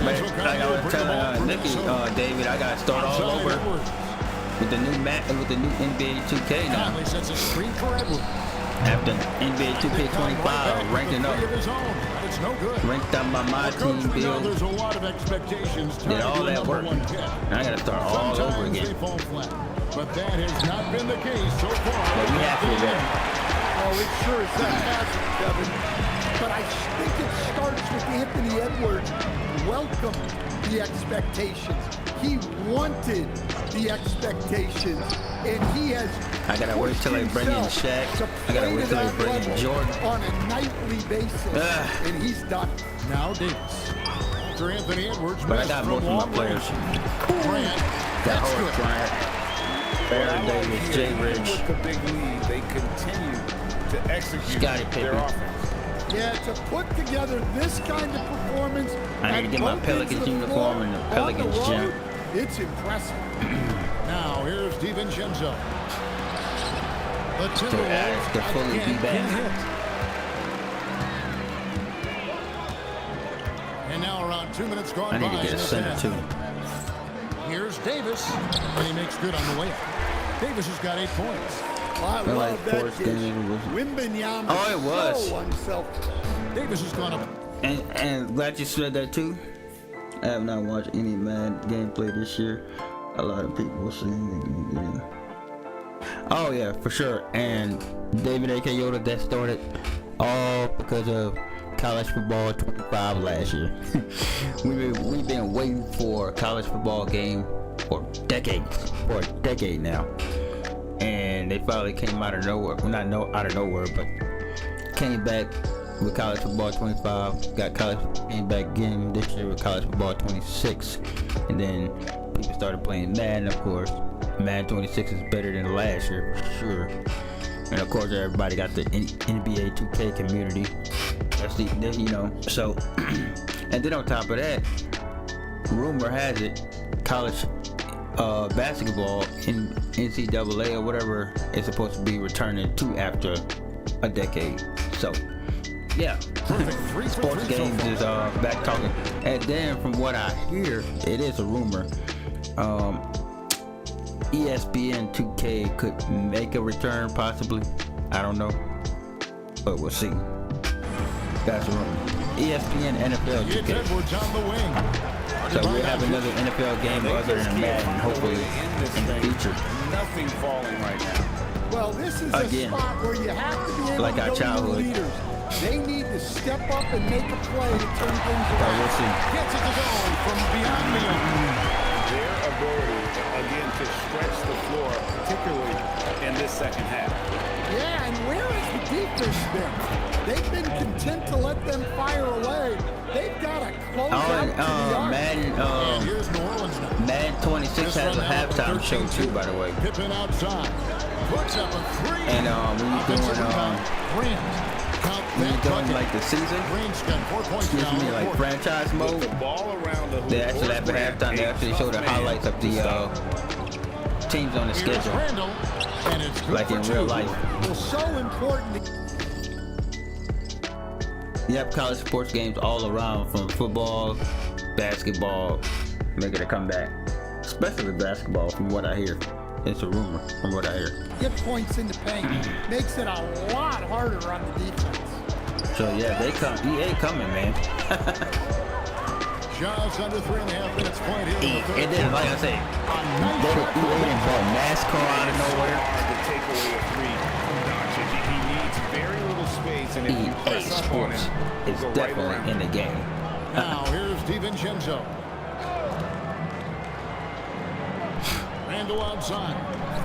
Like I was telling Nikki, David, I gotta start all Outside over Edwards. with the new NBA 2K now. Conley sets a screen for Edwards. After NBA 2K25 ranking up, It's no good. ranked up by my Well, Coach, team we know build, there's a lot of expectations did tied all to a that number work. 1 pick. And I gotta start all over Sometimes again. they fall flat, but that has not been the case so far. But we happy with that. Oh, it sure is that hasn't, Kevin. But I think it starts with Anthony Edwards. Welcome the expectations. He wanted the expectations, and he has. I gotta wait till they bring in pushed Shaq. himself to I gotta play wait to till they that bring in level Jordan. on a nightly basis, Ugh. and he's done. Now Davis. After Anthony Edwards But I missed got from most of my long players. range. Grant. Got That's Horace good. Bryant, What I Baron like Davis, here, Jay even Rich. with the big lead, they continue to execute Scottie their Pippen. offense. Yeah, to put together this kind of performance. I need to at get my both Pelicans ends of the uniform floor and the on Pelicans road, gym. It's impressive. Now here's DiVincenzo. The Alex Timberwolves to fully again be back. get hit. And now around 2 minutes gone I need by to get in a this center half. too. Here's Davis, and he makes good on the layup. Davis has got 8 points. I Feel love like that Forrest dish. Gump was- Wembanyama Oh, it was. so unselfish. Davis has gone up. And glad you said that too. I have not watched any Madden gameplay this year. A lot of people saying they're gonna get in. Oh yeah, for sure. And David A.K. Yoda, that started all because of college football 25 last year. we've been waiting for a college football game for decades, for a decade now. And they finally came out of nowhere. Well, not out of nowhere, but came back with college football 25. Came back again this year with college football 26. And then people started playing Madden, of course. Madden 26 is better than last year, for sure. And of course, everybody got the NBA 2K community. That's you know. So, and then on top of that, rumor has it, college basketball in NCAA or whatever is supposed to be returning to after a decade. So, yeah, sports games is back talking. And then from what I hear, it is a rumor. ESPN 2K could make a return possibly. I don't know, but we'll see. That's a rumor. ESPN NFL 2K. So we'll have another NFL game other than Madden, hopefully in the future. Nothing falling right now. Well, this is a spot where you have to be able like to our go childhood. to the leaders. They need to step up and make a play to turn things around. We'll see. Gets it to go from beyond the arc. Their ability, again, to stretch the floor, particularly in this second half. Yeah, and where has the defense been? They've been content to let them fire away. They've got to close out to the arc. Madden 26 has a halftime show too, by the way. Pippen outside. Puts up a three. And when you're doing like the season, excuse me, like franchise mode, they actually have a halftime. They actually show the highlights of the teams on the schedule, like in real life. It's so important. Yep, college sports games all around, from football, basketball, making a comeback. Especially basketball, from what I hear. It's a rumor, from what I hear. Get points in the paint makes it a lot harder on the defense. So yeah, they come. EA coming, man. Just under 3.5 minutes played here. And then, like I say, they were EA and bought NASCAR out of nowhere. To take away a three from Doncic. He needs very little space, and if you press up on him, is definitely in the game. Now here's DiVincenzo. Randall outside.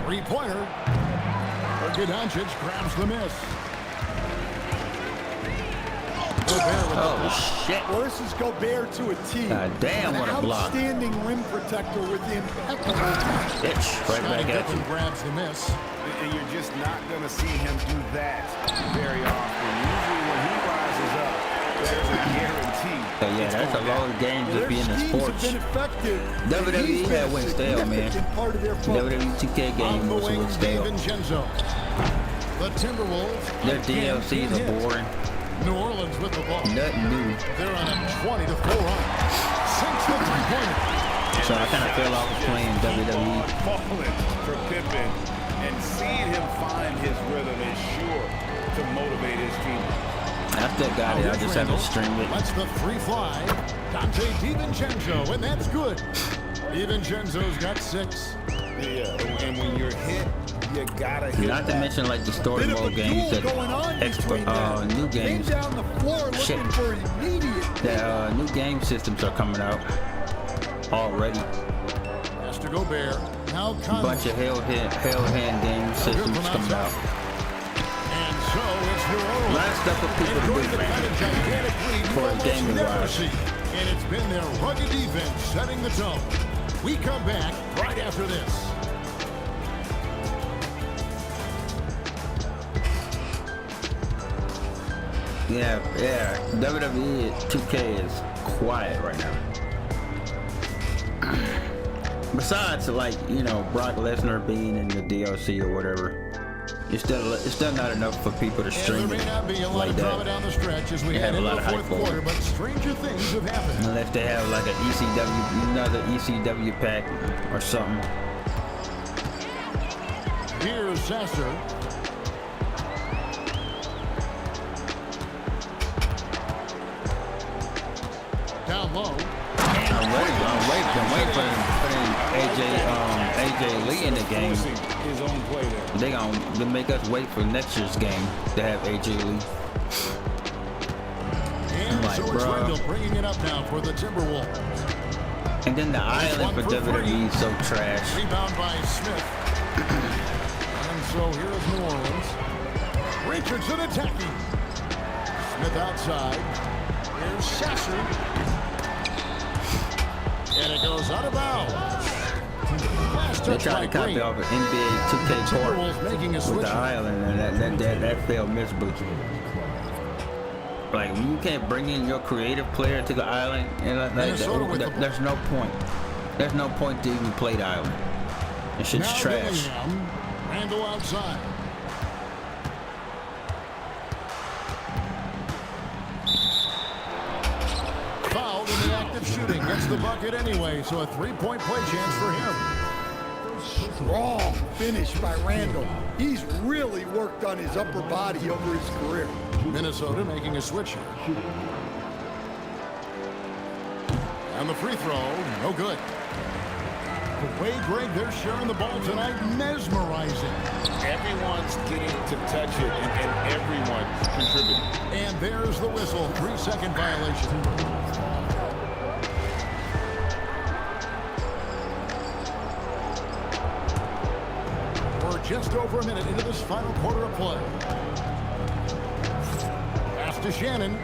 Three-pointer. Doncic grabs the miss. Oh shit! Well, this is Gobert to a T. God damn, what a block! Outstanding rim protector with impeccable touch. Bitch, right back at you. Grabs the miss. And you're just not going to see him do that very often. Usually when he rises up, there's a guarantee. So yeah, that's a lot of games to be in the sports. WWE had went stale, man. WWE 2K game was went stale. The Timberwolves. Their DLCs are boring. New Orleans with the ball. Nothing new. They're on a 20-4 run. Sinks the three-pointer. So I kind of fell off playing WWE. Falling for Pippen, and seeing him find his rhythm is sure to motivate his team. I still got it. I just haven't streamed it. Let's the free fly. Dante DiVincenzo, and that's good. DiVincenzo's got 6. Yeah, and when you're hit, you gotta hit. Not to mention like the story mode games that new games. Shit. The new game systems are coming out already. Has to go Bear. Now bunch of hell hand game systems coming out. And so it's New Orleans. A lot of stuff for people to do, man. For gaming wise. And it's been their rugged defense setting the tone. We come back right after this. Yeah, WWE 2K is quiet right now. Besides, like, you know, Brock Lesnar being in the DLC or whatever, it's still not enough for people to stream it like that. They have a lot of hype for it. But stranger things have happened. Unless they have like another ECW pack or something. Here's Sasser. Down low. I'm waiting for AJ Lee in the game. His own play there. They gonna make us wait for next year's game to have AJ Lee. And like, so it's Randall bringing it up now for the Timberwolves. And then the island for WWE is so trash. Rebound by Smith. And so here's New Orleans. Richardson attacking. Smith outside. Here's Sasser. And it goes out of bounds. They tried to copy off an NBA 2K court with the island, and that failed miserably. Like, when you can't bring in your creative player to the island, and there's no point. There's no point to even play the island. That shit's trash. Randall outside. Fouled in the act of shooting. Gets the bucket anyway, so a three-point play chance for him. Strong finish by Randall. He's really worked on his upper body over his career. Minnesota making a switch here. And the free throw, no good. The way, Greg, they're sharing the ball tonight, mesmerizing. Everyone's getting to touch it, and everyone's contributing. And there's the whistle, 3-second violation. We're just over a minute into this final quarter of play. Pass to Shannon.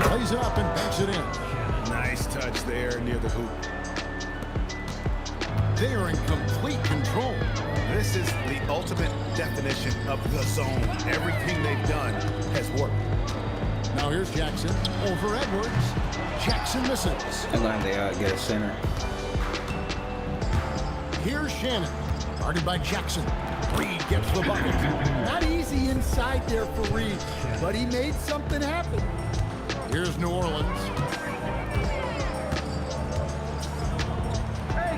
Plays it up and banks it in. Nice touch there near the hoop. They are in complete control. This is the ultimate definition of the zone. Everything they've done has worked. Now here's Jackson over Edwards. Jackson misses. And then they get a center. Here's Shannon, guarded by Jackson. Reed gets the bucket. Not easy inside there for Reed, but he made something happen. Here's New Orleans.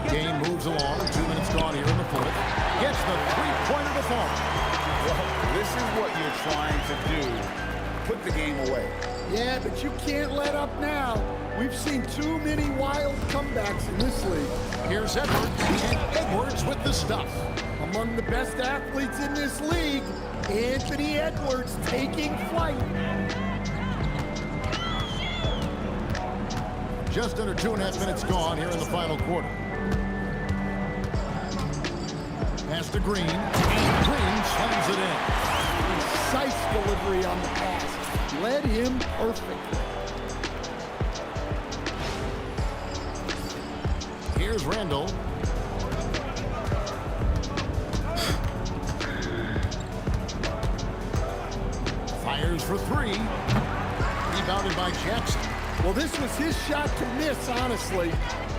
Game moves along. 2 minutes gone here in the fourth. Gets the three-pointer to fall. Well, this is what you're trying to do. Put the game away. Yeah, but you can't let up now. We've seen too many wild comebacks in this league. Here's Edwards, and Edwards with the stuff. Among the best athletes in this league, Anthony Edwards taking flight. Just under 2.5 minutes gone here in the final quarter. Pass to Green, and Green slams it in. Precise delivery on the pass. Led him perfectly. Here's Randall. Fires for three. Rebounded by Jackson. Well, this was his shot to miss, honestly.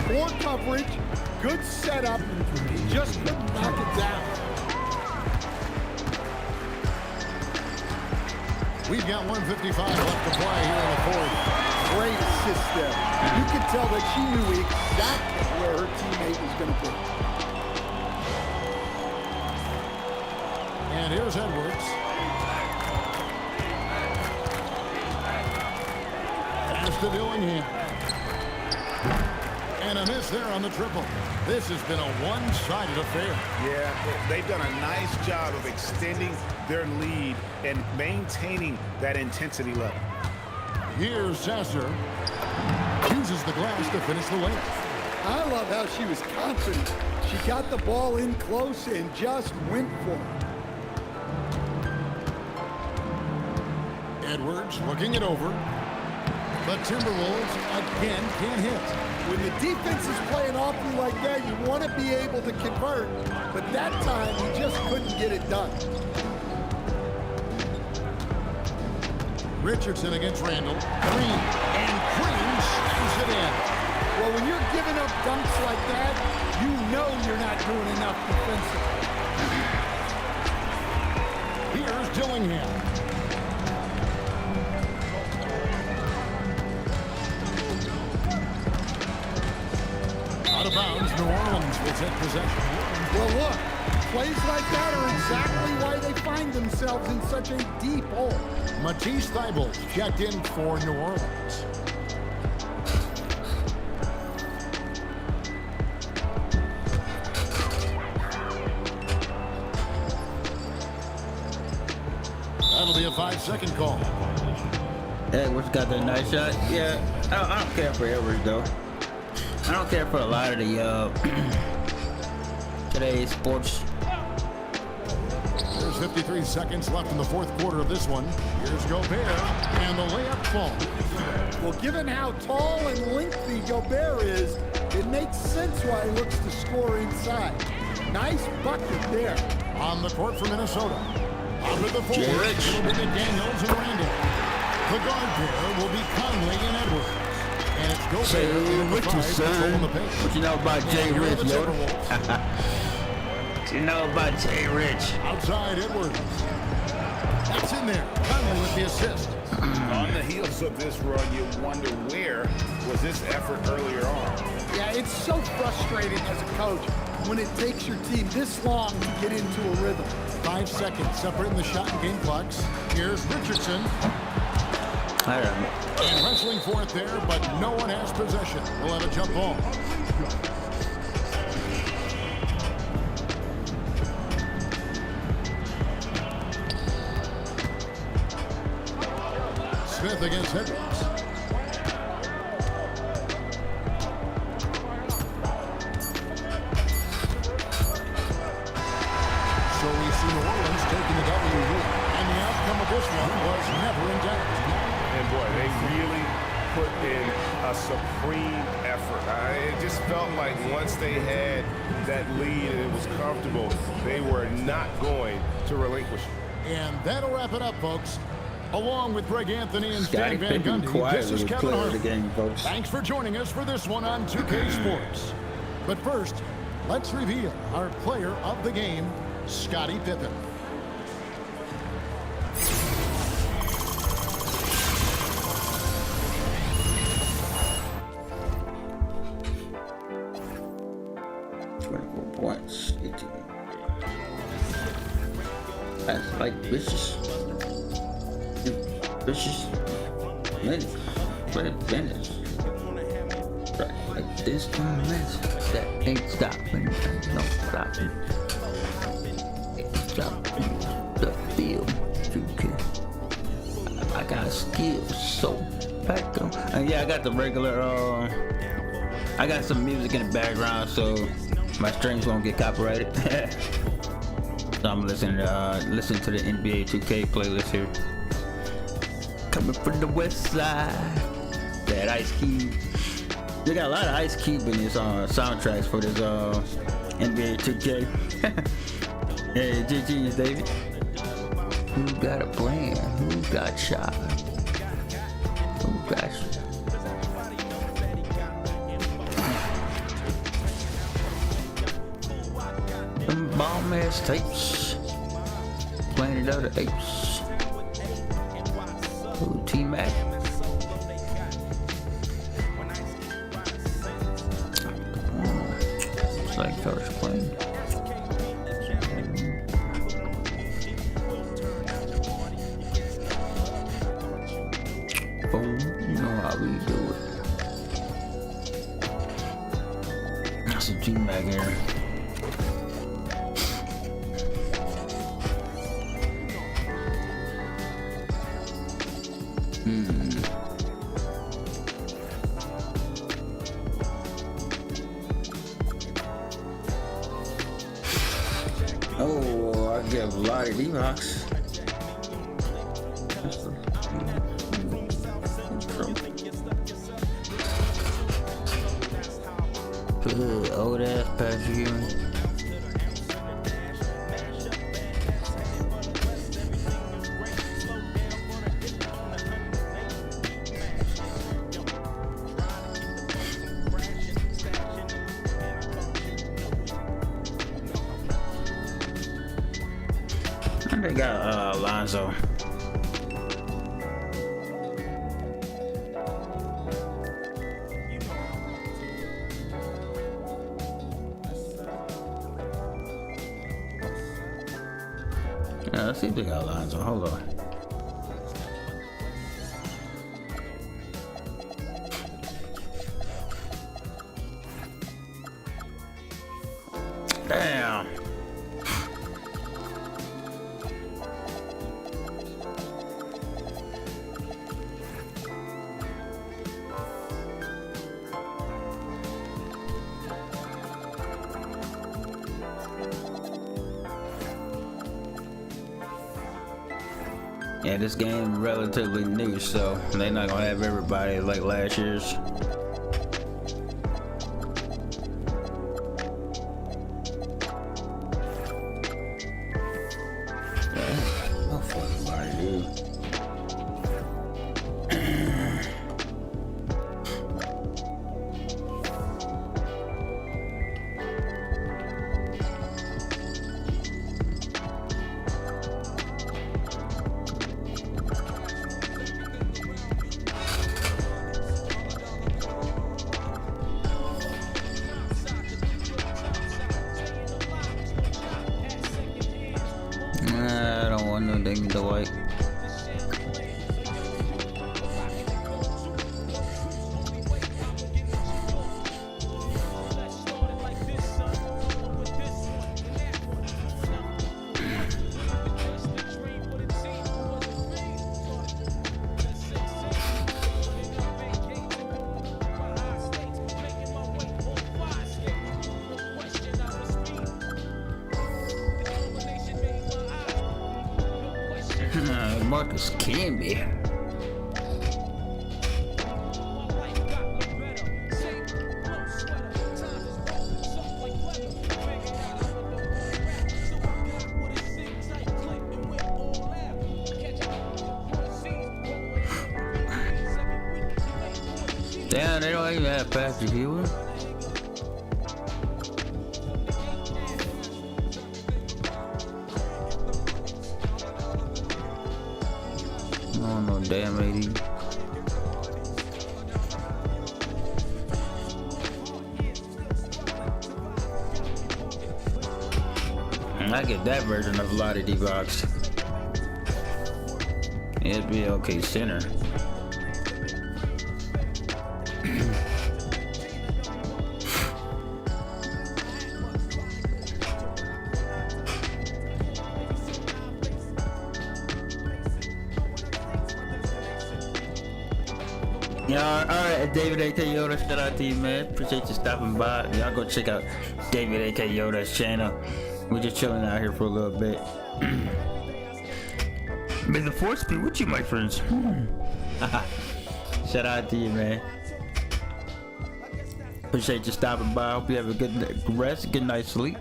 Poor coverage, good setup. He just couldn't knock it down. We've got 1:55 left to play here in the fourth. Great assist there. You could tell that she knew exactly where her teammate was going to be. And here's Edwards. Pass to Dillingham. And a miss there on the triple. This has been a one-sided affair. Yeah, they've done a nice job of extending their lead and maintaining that intensity level. Here's Sasser. Uses the glass to finish the layup. I love how she was confident. She got the ball in close and just went for it. Edwards looking it over. The Timberwolves again can't hit. When the defense is playing off you like that, you want to be able to convert, but that time he just couldn't get it done. Richardson against Randall. Green, and Green slams it in. Well, when you're giving up dunks like that, you know you're not doing enough defensively. Here's Dillingham. Out of bounds, New Orleans will take possession. Well, look, plays like that are exactly why they find themselves in such a deep hole. Matisse Thybulle checked in for New Orleans. That'll be a 5-second call. Edwards got that nice shot. Yeah, I don't care for Edwards, though. I don't care for a lot of the today's sports. There's 53 seconds left in the fourth quarter of this one. Here's Gobert, and the layup falls. Well, given how tall and lengthy Gobert is, it makes sense why he looks to score inside. Nice bucket there. On the court for Minnesota. Out of the forwards, it'll be McDaniels and Randall. The guard pair will be Conley and Edwards. And it's Gobert Jay in the 5 controlling the pace. What you know about Jay And here are Rich, the yo? Timberwolves. What you know about Jay Rich? Outside Edwards. That's in there. Conley with the assist. On the heels of this run, you wonder where was this effort earlier on. Yeah, it's so frustrating as a coach when it takes your team this long to get into a rhythm. 5 seconds separating the shot and game clocks. Here's Richardson. I don't know. And wrestling for it there, but no one has possession. We'll have a jump ball. Smith against Edwards. So we see New Orleans taking the W here. And the outcome of this one was never in doubt. And boy, they really put in a supreme effort. It just felt like once they had that lead and it was comfortable, they were not going to relinquish it. And that'll wrap it up, folks. Along with Greg Anthony and Scottie Stan Van Pippen Gundy, quiet this was is the Kevin player of Harlan. the game, folks. Thanks for joining us for this one on 2K Sports. But first, let's reveal our player of the game, Scottie Pippen. Points. 18. That's like vicious minutes. Minutes. Right, like this kind of mess that ain't stopping. No stopping. Ain't stopping the field. I got skills so back on. And yeah, I got the regular. I got some music in the background, so my streams won't get copyrighted. So I'm listening to the NBA2K playlist here. Coming from the west side. That Ice Cube. They got a lot of Ice Cube in this soundtracks for this NBA2K. Hey, GG's, David. Who got a plan? Who got shot? Who got shot? Bomb ass tapes. Planet of the Apes. Ooh, T-Mac. It's like first plane. Oh, you know how we do it. That's a T-Mac here. Oh, I get a lot of D-Box. Old ass Patrick Ewing. They got Alonzo. Yeah, let's see if they got Alonzo. Hold on. Damn. Yeah, this game relatively new, so they're not gonna have everybody like last year's. Yeah. Dame Dwight. Marcus Camby. Damn, they don't even have Patrick Ewing. No damn AD. I get that version of Lottie D-Box. It'd be okay center. Yeah, alright, David A.K. Yoda, shout out to you, man. Appreciate you stopping by. Y'all go check out David A.K. Yoda's channel. We're just chilling out here for a little bit. May the force be with you, my friends. Shout out to you, man. Appreciate you stopping by. Hope you have a good rest, good night's sleep.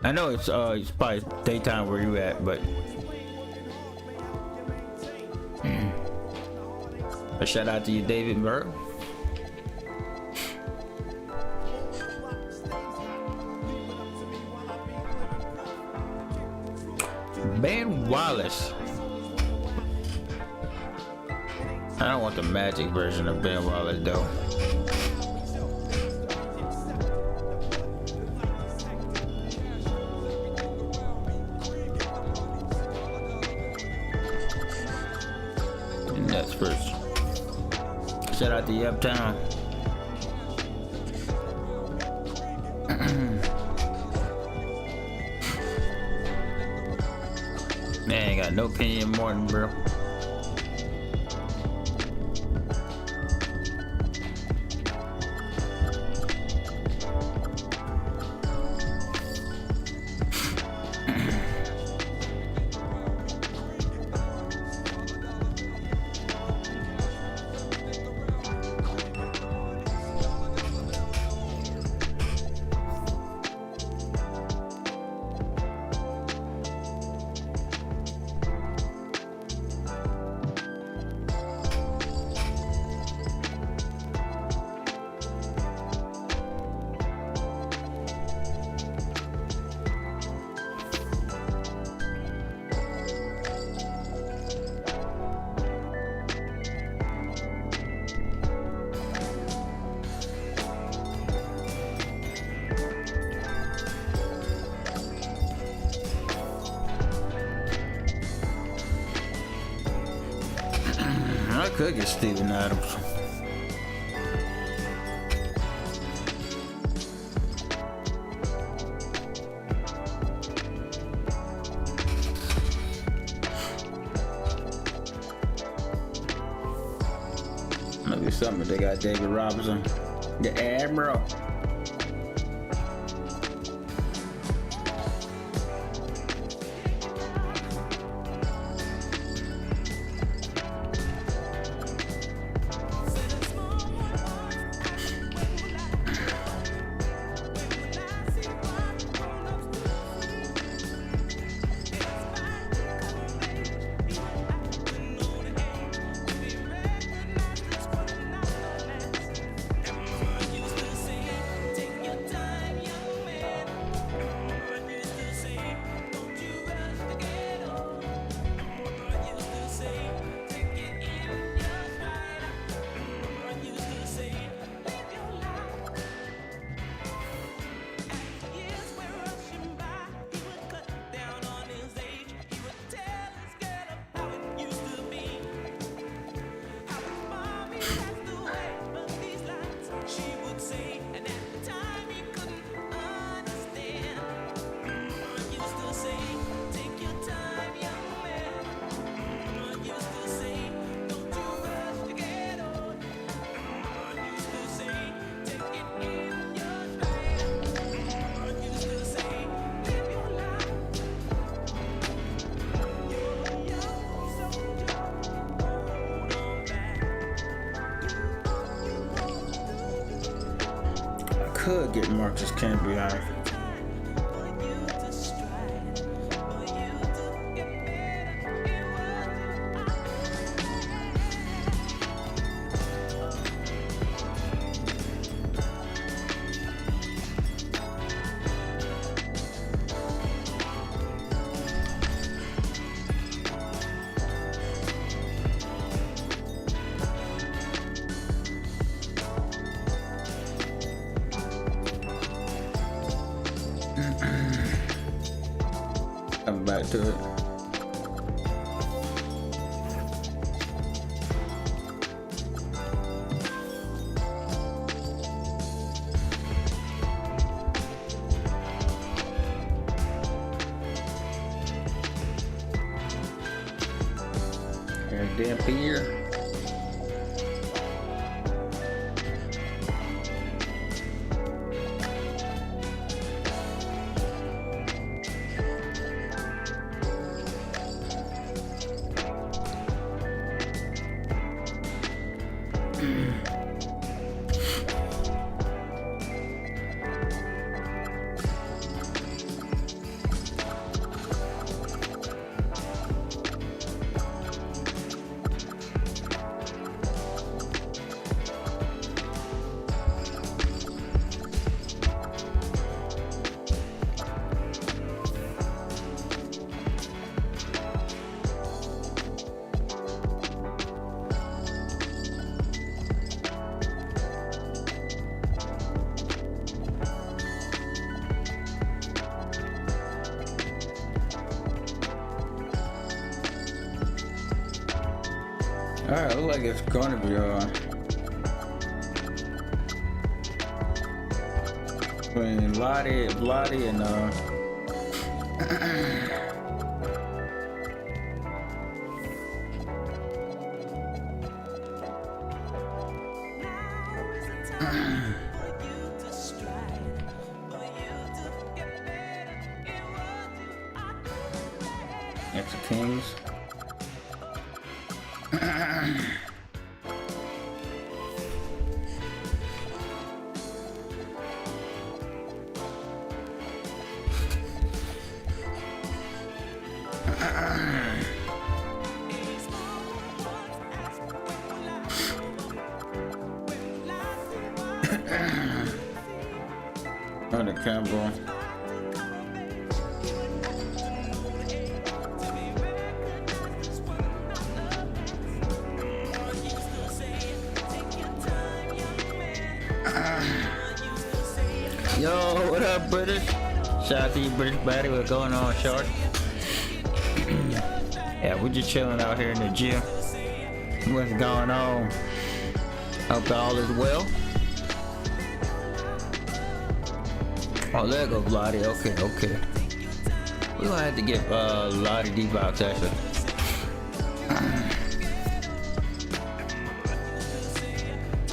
I know it's probably daytime where you at, but a shout out to you, David Burke. Ben Wallace. I don't want the Magic version of Ben Wallace though. And that's first. Shout out to you Uptown. Man, ain't got no Kenyon Martin, bro. I could get Steven Adams. Maybe something if they got David Robinson, the Admiral. could get Marcus Camby out. I'm back to it. Damn here. Alright, looks like it's gonna be between Vladdy and extra Kings. Oh, the Campbell. Yo, what up, British? Shout out to you, British Batty. What's going on, short? Yeah, we're just chilling out here in the gym. What's going on? Hope all is well. Oh, there go Vladdy. Okay. We're gonna have to get Vladdy D-Box actually.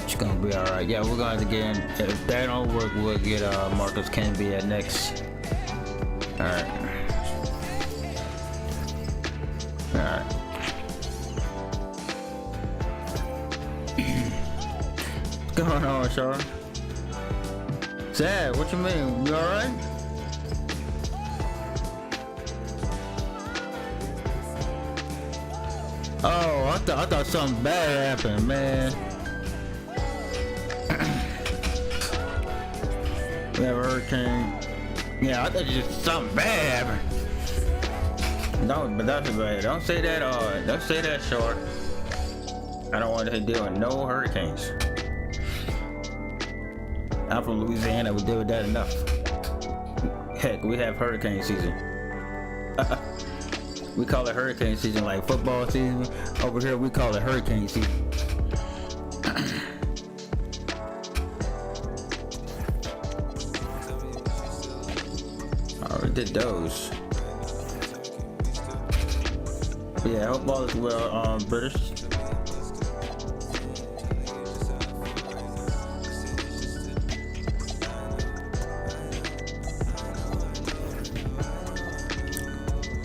It's gonna be alright. Yeah, we're gonna have to get in. If that don't work, we'll get Marcus Camby at next. Alright. What's going on, Char? Sad, what you mean? You alright? Oh, I thought something bad happened, man. We have a hurricane. Yeah, I thought just something bad happened. No, but that's bad. Don't say that, don't say that, short. I don't want to deal with no hurricanes. I'm from Louisiana, we deal with that enough. Heck, we have hurricane season. We call it hurricane season like football season. Over here, we call it hurricane season. Already did those. Yeah, hope all is well, British.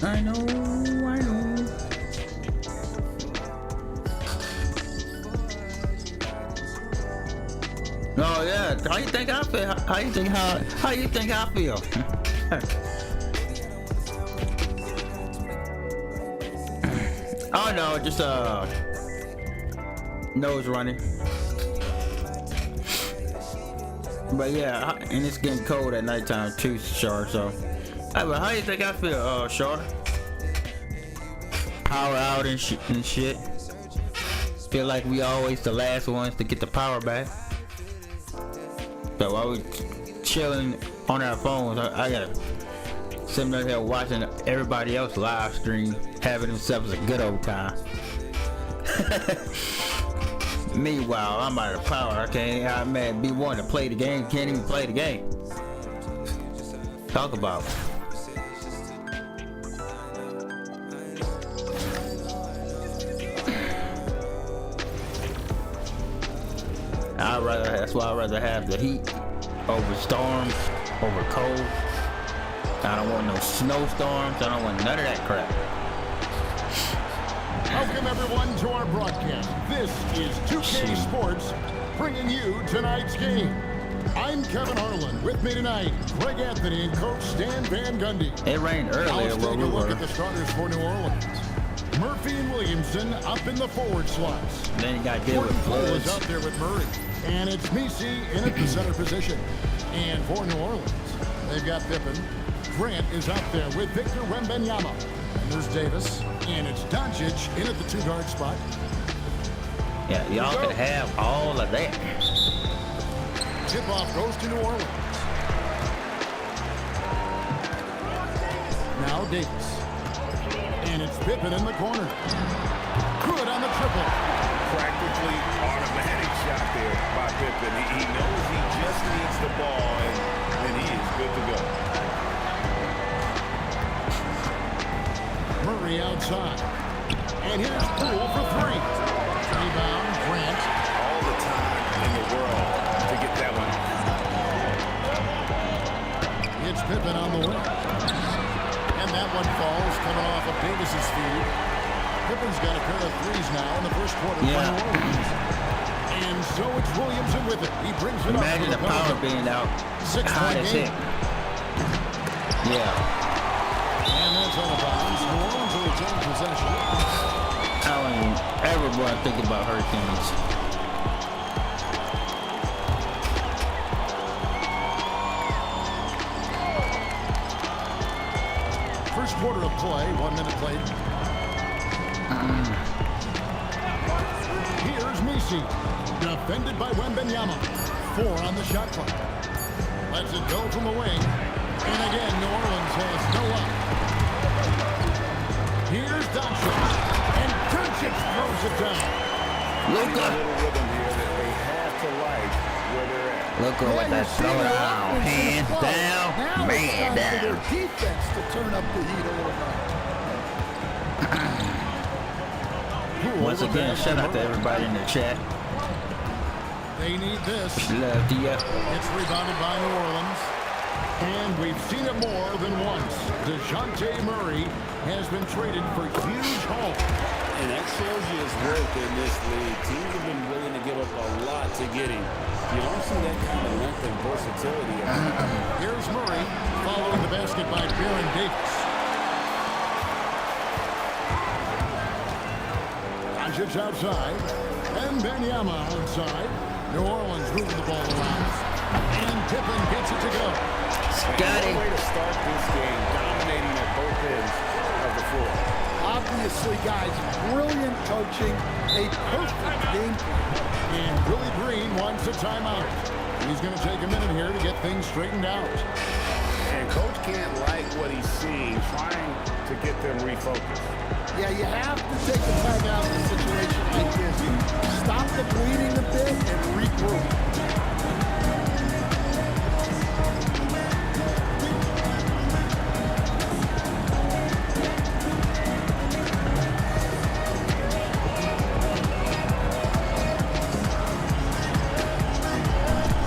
I know. Oh yeah, how you think I feel? How you think I feel? Oh no, just nose running. But yeah, and it's getting cold at nighttime too, Shar. So, but how you think I feel, Shar? Power out and shit. Feel like we always the last ones to get the power back. So while we chilling on our phones, I gotta sitting right here watching everybody else live stream, having themselves a good old time. Meanwhile, I'm out of power. I'm mad. Be wanting to play the game, can't even play the game. Talk about. That's why I'd rather have the heat over storms, over cold. I don't want no snowstorms. I don't want none of that crap. Welcome everyone to our broadcast. This is 2K Sports bringing you tonight's game. I'm Kevin Harlan. With me tonight, Greg Anthony and Coach Stan Van Gundy. It rained earlier. Let's take a look at the starters for New Orleans. Murphy and Williamson up in the forward slots. Then you got to deal with floods. Is out there with Murray. And it's Misi in at the center position. And for New Orleans, they've got Pippen. Grant is out there with Victor Wembanyama. And there's Davis. And it's Doncic in at the 2-guard spot. Yeah, y'all can have all of that. Tip-off goes to New Orleans. Now Davis. And it's Pippen in the corner. Good on the triple. Practically automatic shot there by Pippen. He knows he just needs the ball, and he is good to go. Murray outside. And here's Poole for 3. Rebound, Grant. All the time in the world to get that one. It's Pippen on the wing. And that one falls, coming off of Davis's feed. Pippen's got a pair of threes now in the first quarter. Yeah. And so it's Williamson with it. He brings it Imagine up. the power being out. 6-point game. Yeah. And that's out of bounds. New Orleans will retain possession. I don't even ever want to think about Hurricanes. First quarter of play, 1 minute played. Here's Misi, defended by Wembanyama. 4 on the shot clock. Lets it go from the wing. And again, New Orleans has no up. Here's Doncic. And Doncic throws it down. Luka. A little rhythm here that they have to like where they're at. Luka with that throwdown. Hands down, man down. Their defense to turn up the heat a little bit. Once again, shout out to everybody in the chat. They need this. Love to you. It's rebounded by New Orleans. And we've seen it more than once. DeJounte Murray has been traded for huge haul. And that shows you his worth in this league. Teams have been willing to give up a lot to get him. You don't see that kind of length and versatility. Here's Murray following the basket by Baron Davis. Doncic outside. And Wembanyama outside. New Orleans moving the ball around. And Pippen gets it to go. Got it. Way to start this game, dominating at both ends of the floor. Obviously, guys, brilliant coaching, a perfect game plan. And Willie Green wants a timeout. He's going to take a minute here to get things straightened out. And Coach can't like what he's seeing, trying to get them refocused. Yeah, you have to take the time out in a situation like this. Stop the bleeding a bit and regroup.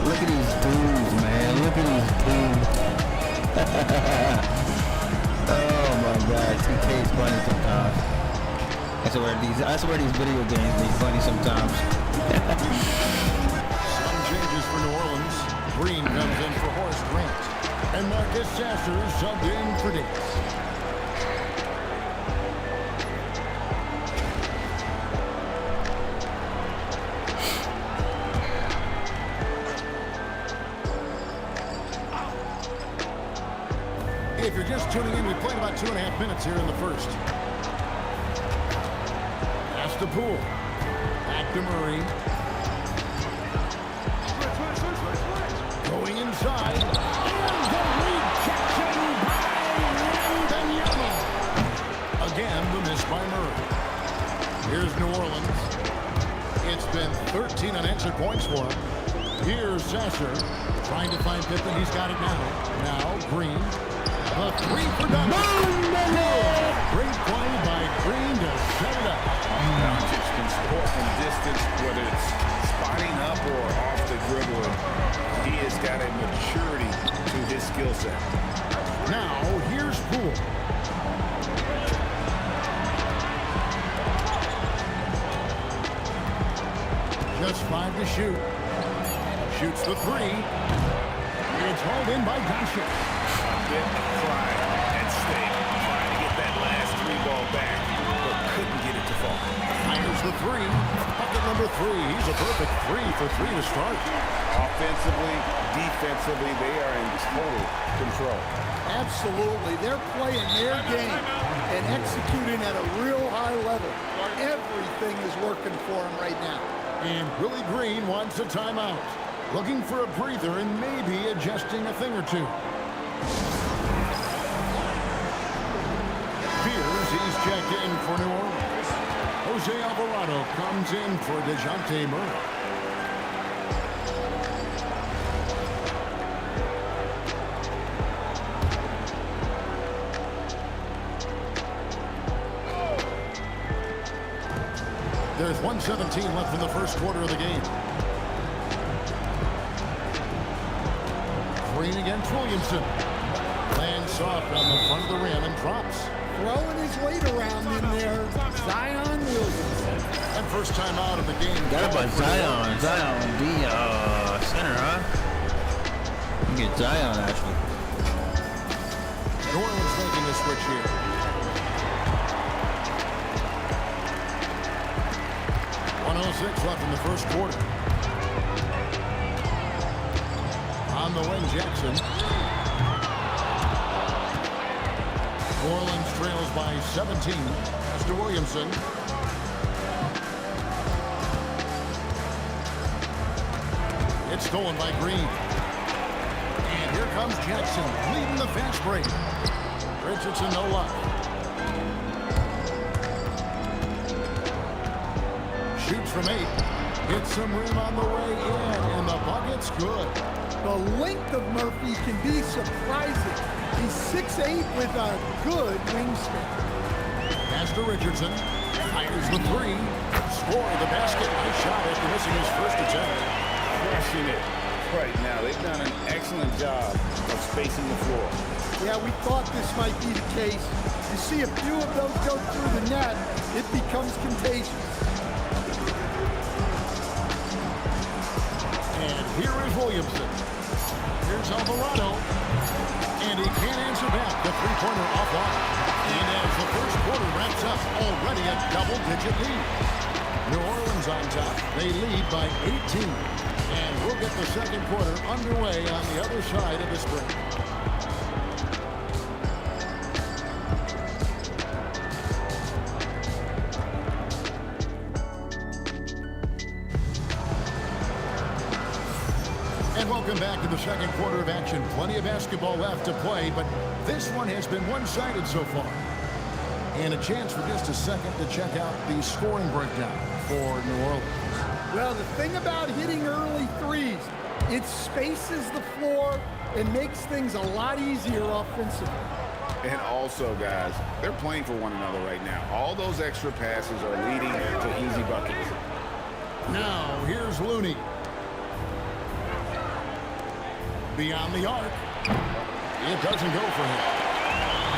Look at these dudes, man. Look at these dudes. Oh my God, 2K is funny sometimes. That's where these video games be funny sometimes. Some changes for New Green comes in for Horace Grant. And Marcus Sasser subbed in for Davis. If you're just tuning in, we played about 2.5 minutes here in the first. Pass to Poole. Back to Murray. Going inside. And the rejection by Wembanyama. Again, the miss by Murray. Here's New Orleans. It's been 13 unanswered points for him. Here's Sasser trying to find Pippen. He's got it now. Now Green. The three for Duncan. Great play by Green to set it up. Doncic can score from distance, whether it's spotting up or off the dribbler. He has got a maturity to his skill set. Now, here's Poole. Just 5 to shoot. Shoots the three. It's hauled in by Doncic. Try and stay. Trying to get that last three ball back, but couldn't get it to fall. Fires the three. Bucket number 3. He's a perfect 3 for 3 to start. Offensively, defensively, they are in total control. Absolutely. They're playing their game and executing at a real high level. Everything is working for them right now. And Willie Green wants a timeout. Looking for a breather and maybe adjusting a thing or two. He's checked in for New Orleans. Jose Alvarado comes in for DeJounte Murray. There's 1:17 left in the first quarter of the game. Green against Williamson. Lands soft on the front of the rim and drops. Throwing his weight around in there, Zion Williamson. And first time out of the game. Got about Zion. Zion, the center, huh? You get Zion, actually. New Orleans making the switch here. .106 left in the first quarter. On the wing, Jackson. New Orleans trails by 17. Pass to Williamson. It's stolen by Green. And here comes Jackson leading the fast break. Richardson no luck. Shoots from 8. Hits some rim on the way in. And the bucket's good. The length of Murphy can be surprising. He's 6'8" with a good wingspan. Pass to Richardson. Fires the three. Score the basket. Nice shot after missing his first attempt. Crushing it right now. They've done an excellent job of spacing the floor. Yeah, we thought this might be the case. You see a few of those go through the net, it becomes contagious. And here is Williamson. Here's Alvarado. And he can't answer back. The three-pointer offline. And as the first quarter wraps up, already a double-digit lead. New Orleans on top. They lead by 18. And we'll get the second quarter underway on the other side of this break. And welcome back to the second quarter of action. Plenty of basketball left to play, but this one has been one-sided so far. And a chance for just a second to check out the scoring breakdown for New Orleans. Well, the thing about hitting early threes, it spaces the floor and makes things a lot easier offensively. And also, guys, they're playing for one another right now. All those extra passes are leading to easy buckets. Now, here's Looney. Beyond the arc. It doesn't go for him.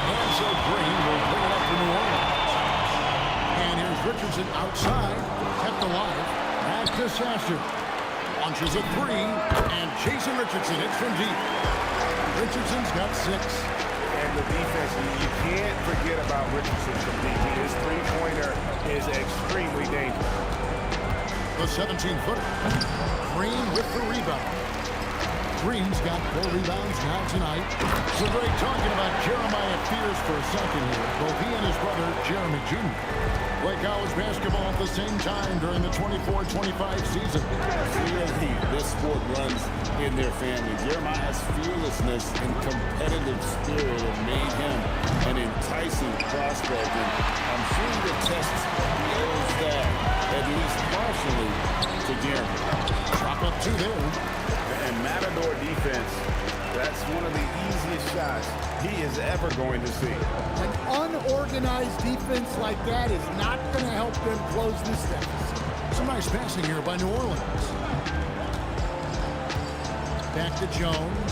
And so Green will bring it up for New Orleans. And here's Richardson outside. Kept alive. Pass to Sasser. Launches a three, and Jason Richardson hits from deep. Richardson's got 6. And the defense, you can't forget about Richardson from deep. His three-pointer is extremely dangerous. The 17-footer. Green with the rebound. Green's got 4 rebounds now tonight. So Greg, talking about Jeremiah Fears for a second here. Both he and his brother, Jeremy Jr., play college basketball at the same time during the 24-25 season. Clearly, this sport runs in their family. Jeremiah's fearlessness and competitive spirit have made him an enticing prospect. And I'm sure the test owes that, at least partially, to Jeremy. Drop up 2 there. And Matador defense, that's one of the easiest shots he is ever going to see. An unorganized defense like that is not going to help them close this deficit. Some nice passing here by New Orleans. Back to Jones.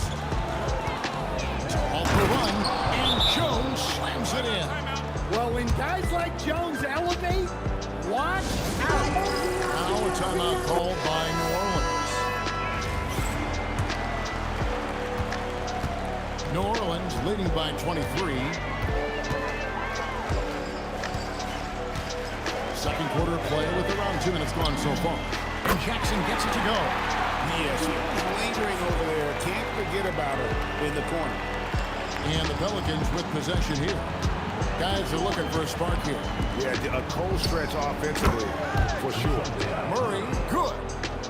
Off the run, and Jones slams it in. Well, when guys like Jones elevate, watch out. Now a timeout called by New Orleans. New Orleans leading by 23. Second quarter play with around 2 minutes gone so far. And Jackson gets it to go. Yeah, she was lingering over there. Can't forget about her in the corner. And the Pelicans with possession here. Guys are looking for a spark here. Yeah, a cold stretch offensively, for sure. Murray, good.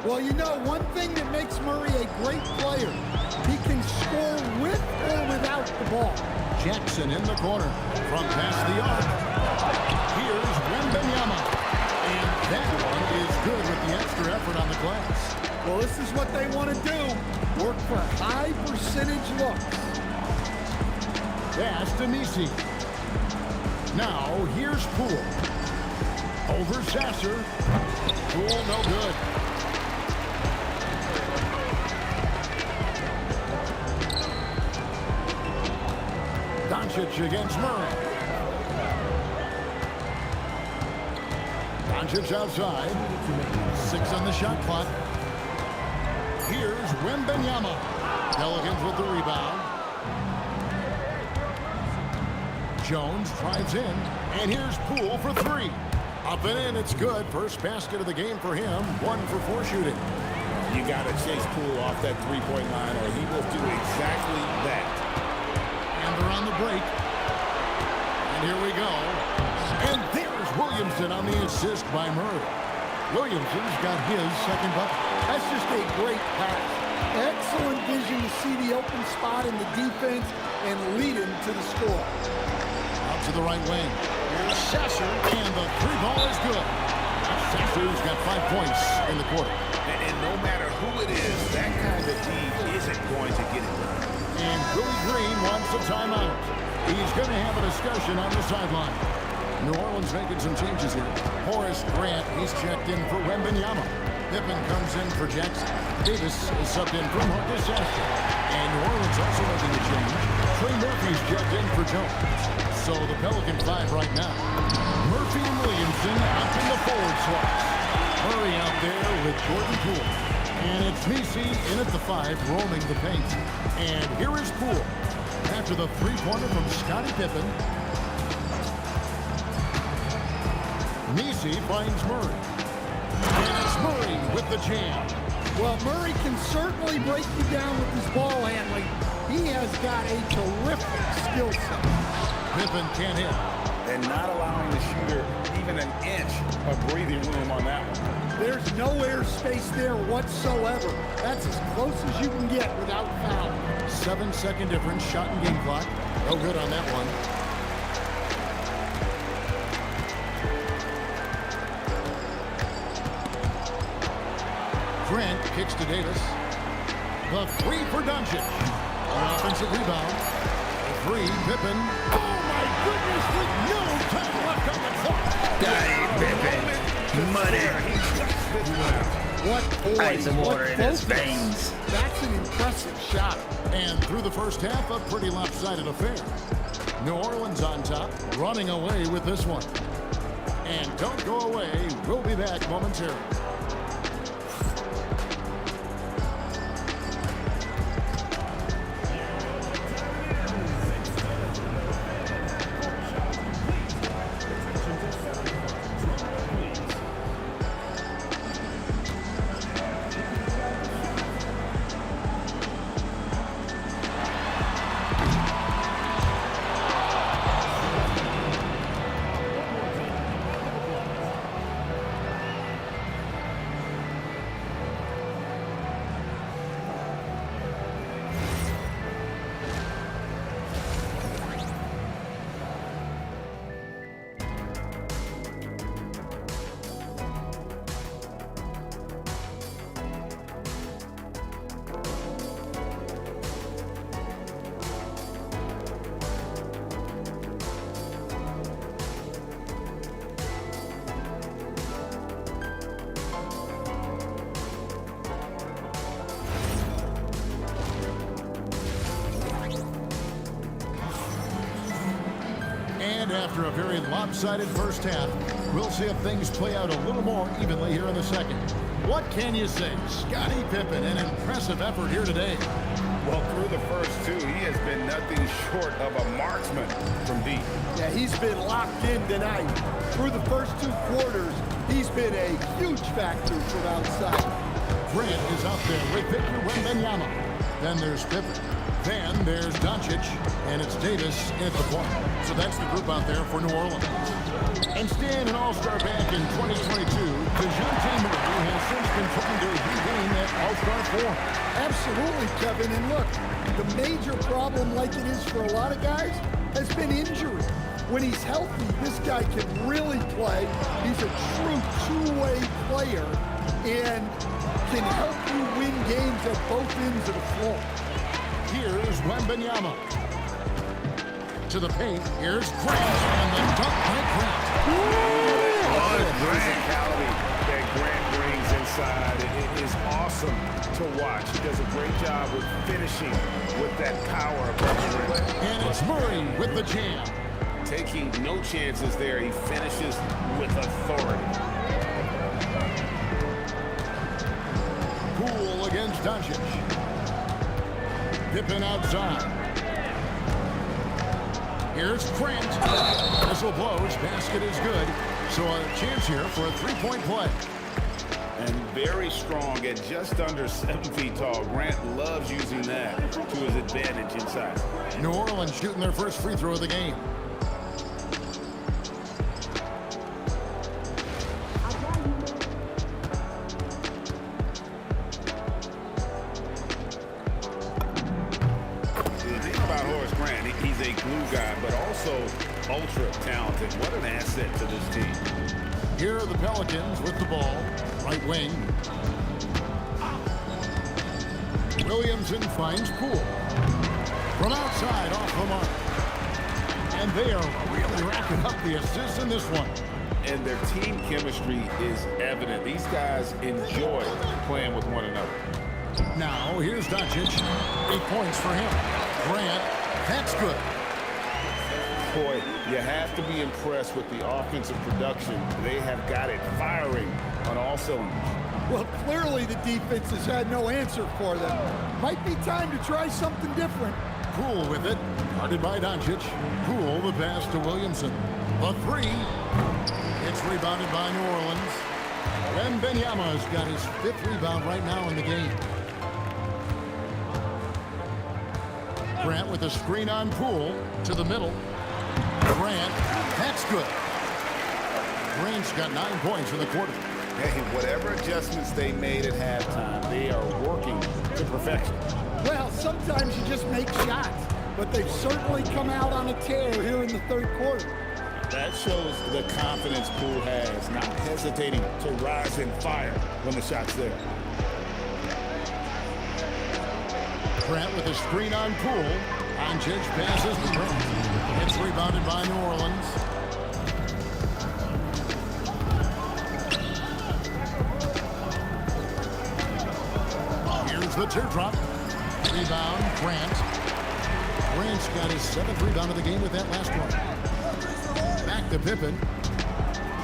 Well, you know, one thing that makes Murray a great player, he can score with or without the ball. Jackson in the corner from past the arc. Here's Wembanyama. And that one is good with the extra effort on the glass. Well, this is what they want to do. Work for high percentage looks. Pass to Nisi. Now, here's Poole. Over Sasser. Poole, no good. Doncic against Murray. Doncic outside. 6 on the shot clock. Here's Wembanyama. Pelicans with the rebound. Jones drives in, and here's Poole for 3. Up and in, it's good. First basket of the game for him. 1 for 4 shooting. You got to chase Poole off that three-point line, or he will do exactly that. And they're on the break. And here we go. And there's Williamson on the assist by Murray. Williamson's got his second bucket. That's just a great pass. Excellent vision to see the open spot in the defense and lead him to the score. Out to the right wing. Here's Sasser, and the 3 ball is good. Sasser's got 5 points in the quarter. And no matter who it is, that kind of team isn't going to get it done. And Billy Green wants a timeout. He's going to have a discussion on the sideline. New Orleans making some changes here. Horace Grant, he's checked in for Wembanyama. Pippen comes in for Jackson. Davis is subbed in for Marcus Sasser. And New Orleans also making a change. Trey Murphy's checked in for Jones. So the Pelican 5 right now. Murphy and Williamson out in the forward slots. Murray out there with Jordan Poole. And it's Nisi in at the 5, roaming the paint. And here is Poole. After the 3-pointer from Scottie Pippen. Nisi finds Murray. And it's Murray with the jam. Well, Murray can certainly break you down with his ball handling. He has got a terrific skill set. Pippen can't hit. And not allowing the shooter even an inch of breathing room on that one. There's no airspace there whatsoever. That's as close as you can get without foul. 7-second difference, shot and game clock. No good on that one. Grant kicks to Davis. The 3 for Doncic. An offensive rebound. The 3, Pippen. Oh my goodness, with no time left on the clock. Got it, Pippen. Money. What Ice and water in his veins. That's an impressive shot. And through the first half, a pretty lopsided affair. New Orleans on top, running away with this one. And don't go away. We'll be back momentarily. And after a very lopsided first half, we'll see if things play out a little more evenly here in the second. What can you say? Scottie Pippen, an impressive effort here today. Well, through the first two, he has been nothing short of a marksman from deep. Yeah, he's been locked in tonight. Through the first 2 quarters, he's been a huge factor from outside. Grant is out there with Victor Wembanyama. Then there's Pippen. Then there's Doncic, and it's Davis at the point. So that's the group out there for New Orleans. And staying an all-star back in 2022, DeJounte Murray has since been trying to regain that all-star form. Absolutely, Kevin. And look, the major problem, like it is for a lot of guys, has been injury. When he's healthy, this guy can really play. He's a true two-way player and can help you win games at both ends of the floor. Here's Wembanyama. To the paint, here's Grant, and the dunk by Grant. The physicality that Grant brings inside it is awesome to watch. He does a great job with finishing with that power above the rim. And it's Murray with the jam. Taking no chances there. He finishes with authority. Poole against Doncic. Pippen outside. Here's Grant. Whistle blows. Basket is good. So a chance here for a three-point play. And very strong at just under 7 feet tall. Grant loves using that to his advantage inside. New Orleans shooting their first free throw of the game. He's a glue guy, but also ultra talented. What an asset to this team. Here are the Pelicans with the ball. Right wing. Williamson finds Poole. From outside, off the mark. And they are really racking up the assists in this one. And their team chemistry is evident. These guys enjoy playing with one another. Now, here's Doncic. 8 points for him. Grant, that's good. Boy, you have to be impressed with the offensive production. They have got it firing on all cylinders. Well, clearly the defense has had no answer for them. Might be time to try something different. Poole with it. Guarded by Doncic. Poole the pass to Williamson. The three. It's rebounded by New Orleans. Wembanyama's got his 5th rebound right now in the game. Grant with a screen on Poole to the middle. Grant, that's good. Grant's got 9 points in the quarter. Hey, whatever adjustments they made at halftime, they are working to perfection. Well, sometimes you just make shots, but they've certainly come out on a tear here in the 3rd quarter. That shows the confidence Poole has, not hesitating to rise and fire when the shot's there. Grant with a screen on Poole. Doncic passes to Grant. It's rebounded by New Orleans. Here's the teardrop. Rebound, Grant. Grant's got his 7th rebound of the game with that last one. Back to Pippen.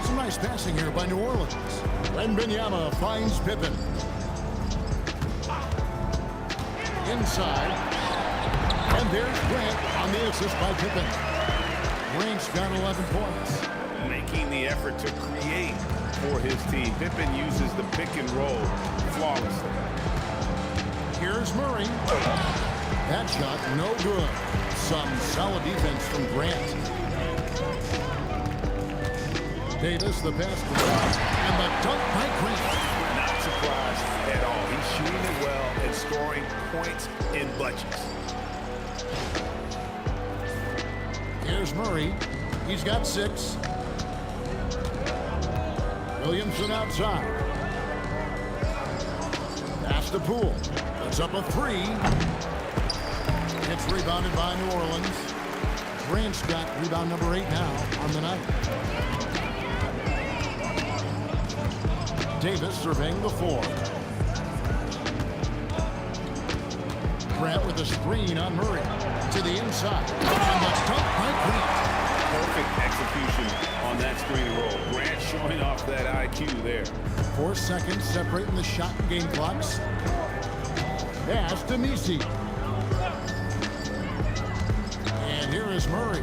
Some nice passing here by New Orleans. Wembanyama finds Pippen. Inside. And there's Grant on the assist by Pippen. Grant's got 11 points. Making the effort to create for his team. Pippen uses the pick and roll flawlessly. Here's Murray. That shot no good. Some solid defense from Grant. Davis the pass to Grant. And the dunk by Grant. Not surprised at all. He's shooting it well and scoring points in bunches. Here's Murray. He's got 6. Williamson outside. Pass to Poole. Puts up a 3. It's rebounded by New Orleans. Grant's got rebound number 8 now on the night. Davis surveying the floor. Grant with a screen on Murray. To the inside. And the dunk by Grant. perfect execution on that screen and roll. Grant showing off that IQ there. 4 seconds separating the shot and game clocks. Pass to Misi. And here is Murray.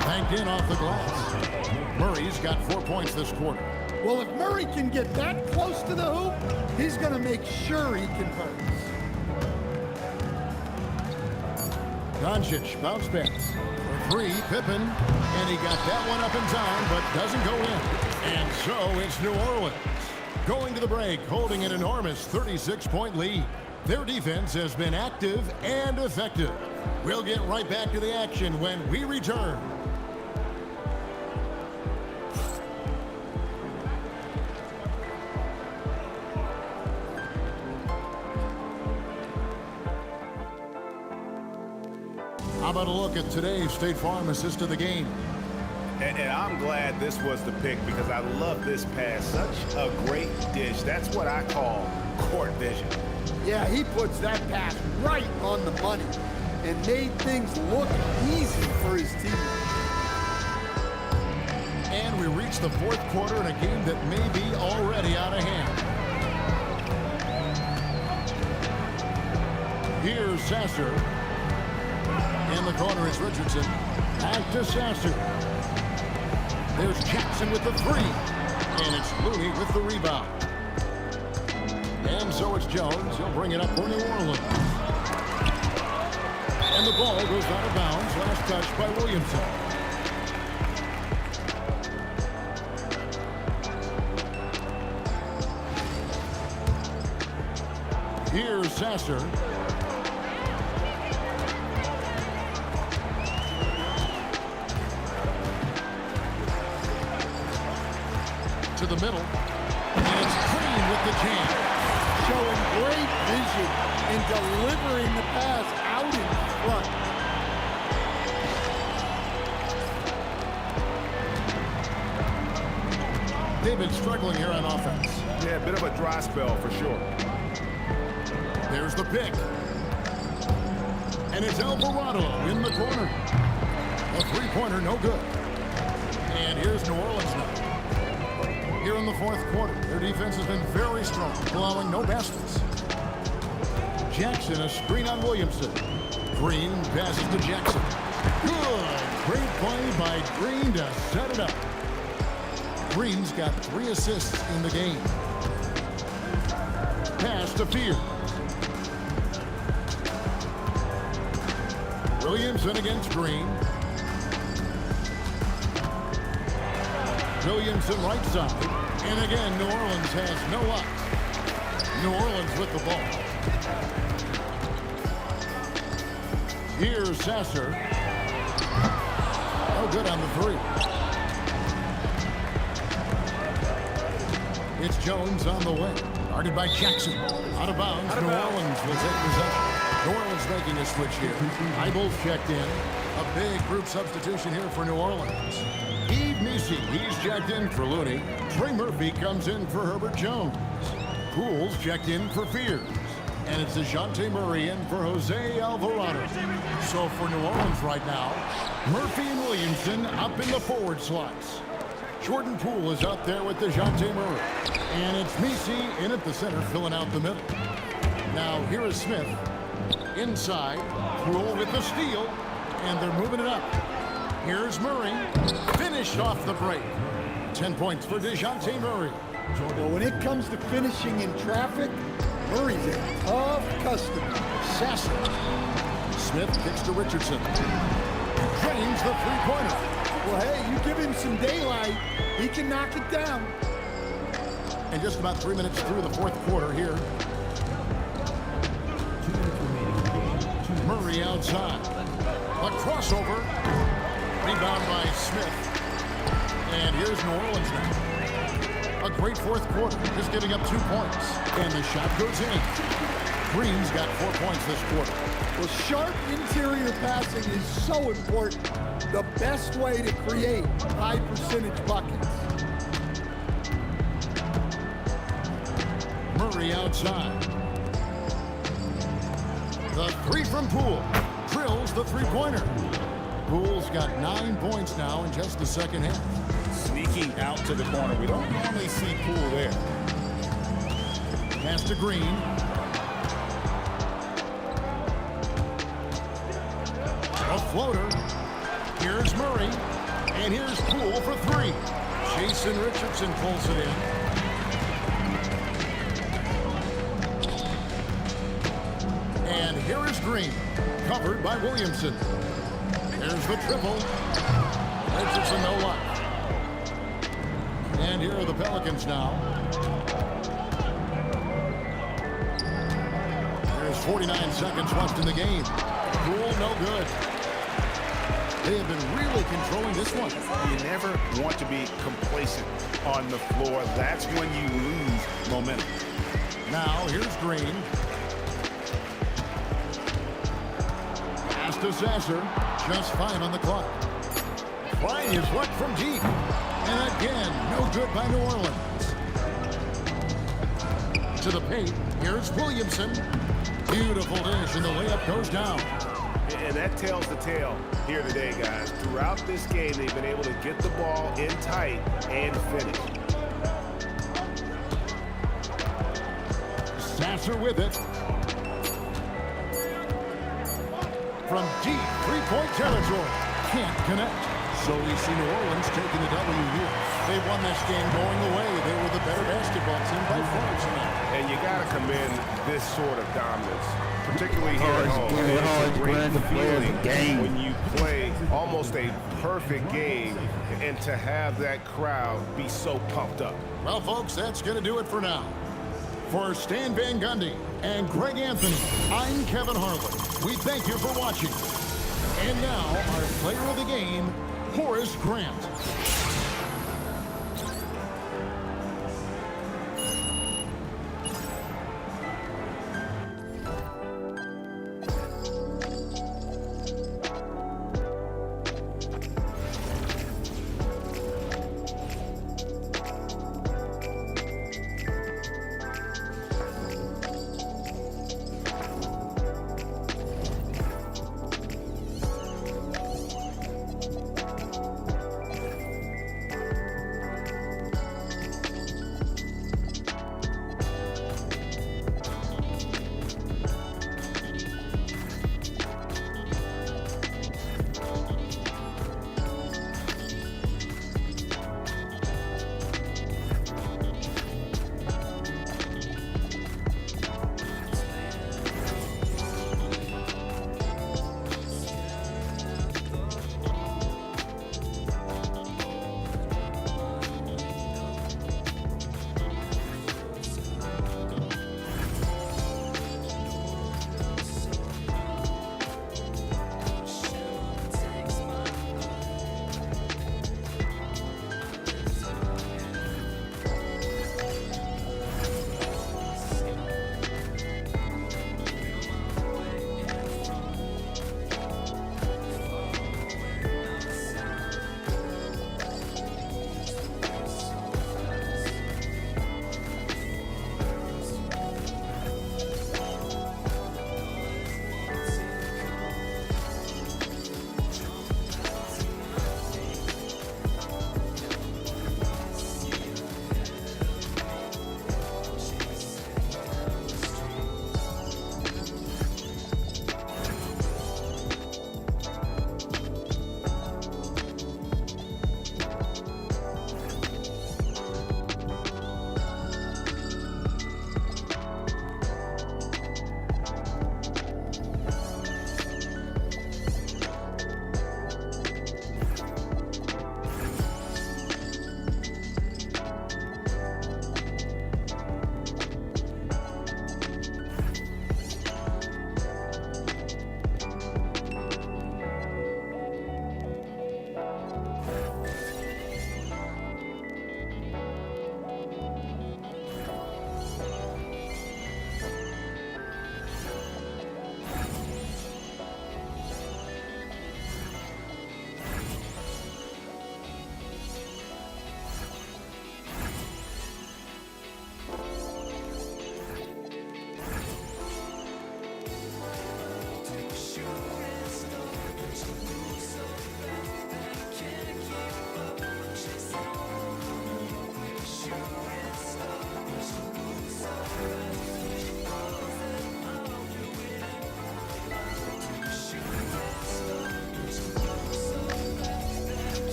Banked in off the glass. Murray's got 4 points this quarter. Well, if Murray can get that close to the hoop, he's going to make sure he converts. Doncic bounce pass. For 3, Pippen. And he got that one up in time, but doesn't go in. And so it's New Orleans going to the break, holding an enormous 36-point lead. Their defense has been active and effective. We'll get right back to the action when we return. How about a look at today's State Farm assist of the game? And I'm glad this was the pick because I love this pass. Such a great dish. That's what I call court vision. Yeah, he puts that pass right on the money and made things look easy for his team. And we reach the fourth quarter in a game that may be already out of hand. Here's Sasser. In the corner is Richardson. Back to Sasser. There's Jackson with the 3. And it's Looney with the rebound. And so it's Jones. He'll bring it up for New Orleans. And the ball goes out of bounds. Last touch by Williamson. Here's Sasser. To the middle. And it's Green with the jam. Showing great vision and delivering the pass out in front. They've been struggling here on offense. Yeah, a bit of a dry spell for sure. There's the pick. And it's Alvarado in the corner. A three-pointer, no good. And here's New Orleans now. Here in the fourth quarter, their defense has been very strong, allowing no baskets. Jackson, a screen on Williamson. Green passes to Jackson. Good. Great play by Green to set it up. Green's got 3 assists in the game. Pass to Fear. Williamson against Green. Williamson right side. And again, New Orleans has no luck. New Orleans with the ball. Here's Sasser. No good on the 3. It's Jones on the way. Guarded by Jackson. Out of bounds. New Orleans will take possession. New Orleans making a switch here. Eibel's checked in. A big group substitution here for New Orleans. Misi, he's checked in for Looney. Trey Murphy comes in for Herbert Jones. Poole's checked in for Fears. And it's DeJounte Murray in for Jose Alvarado. So for New Orleans right now, Murphy and Williamson up in the forward slots. Jordan Poole is out there with DeJounte Murray. And it's Misi in at the center, filling out the middle. Now here is Smith. Inside, Poole with the steal. And they're moving it up. Here's Murray, finished off the break. 10 points for DeJounte Murray. Well, when it comes to finishing in traffic, Murray's a tough customer. Sasser. Smith kicks to Richardson. Drains the three-pointer. Well, hey, you give him some daylight, he can knock it down. And just about 3 minutes through the fourth quarter here. Murray outside. A crossover. Rebound by Smith. And here's New Orleans now. A great fourth quarter, just giving up 2 points. And the shot goes in. Green's got 4 points this quarter. Well, sharp interior passing is so important. The best way to create high percentage buckets. Murray outside. The 3 from Poole. drills the three-pointer. Poole's got 9 points now in just the second half. Sneaking out to the corner. We don't normally see Poole there. Pass to Green. A floater. Here's Murray. And here's Poole for three. Jason Richardson pulls it in. And here is Green. Covered by Williamson. There's the triple. Richardson no luck. And here are the Pelicans now. There's 49 seconds left in the game. Poole no good. They have been really controlling this one. You never want to be complacent on the floor. That's when you lose momentum. Now here's Green. Pass to Sasser. Just 5 on the clock. Flying his luck from deep. And again, no good by New Orleans. To the paint. Here's Williamson. Beautiful dish, and the layup goes down. And that tells the tale here today, guys. Throughout this game, they've been able to get the ball in tight and finish. Sasser with it. From deep three-point territory. Can't connect. So we see New Orleans taking the W here. They won this game going away. They were the better basketball team by far tonight. And you got to commend this sort of dominance, particularly here at home. It's a great feeling when you play almost a perfect game and to have that crowd be so pumped up. Well, folks, that's going to do it for now. For Stan Van Gundy and Greg Anthony, I'm Kevin Harlan. We thank you for watching. And now, our player of the game, Horace Grant.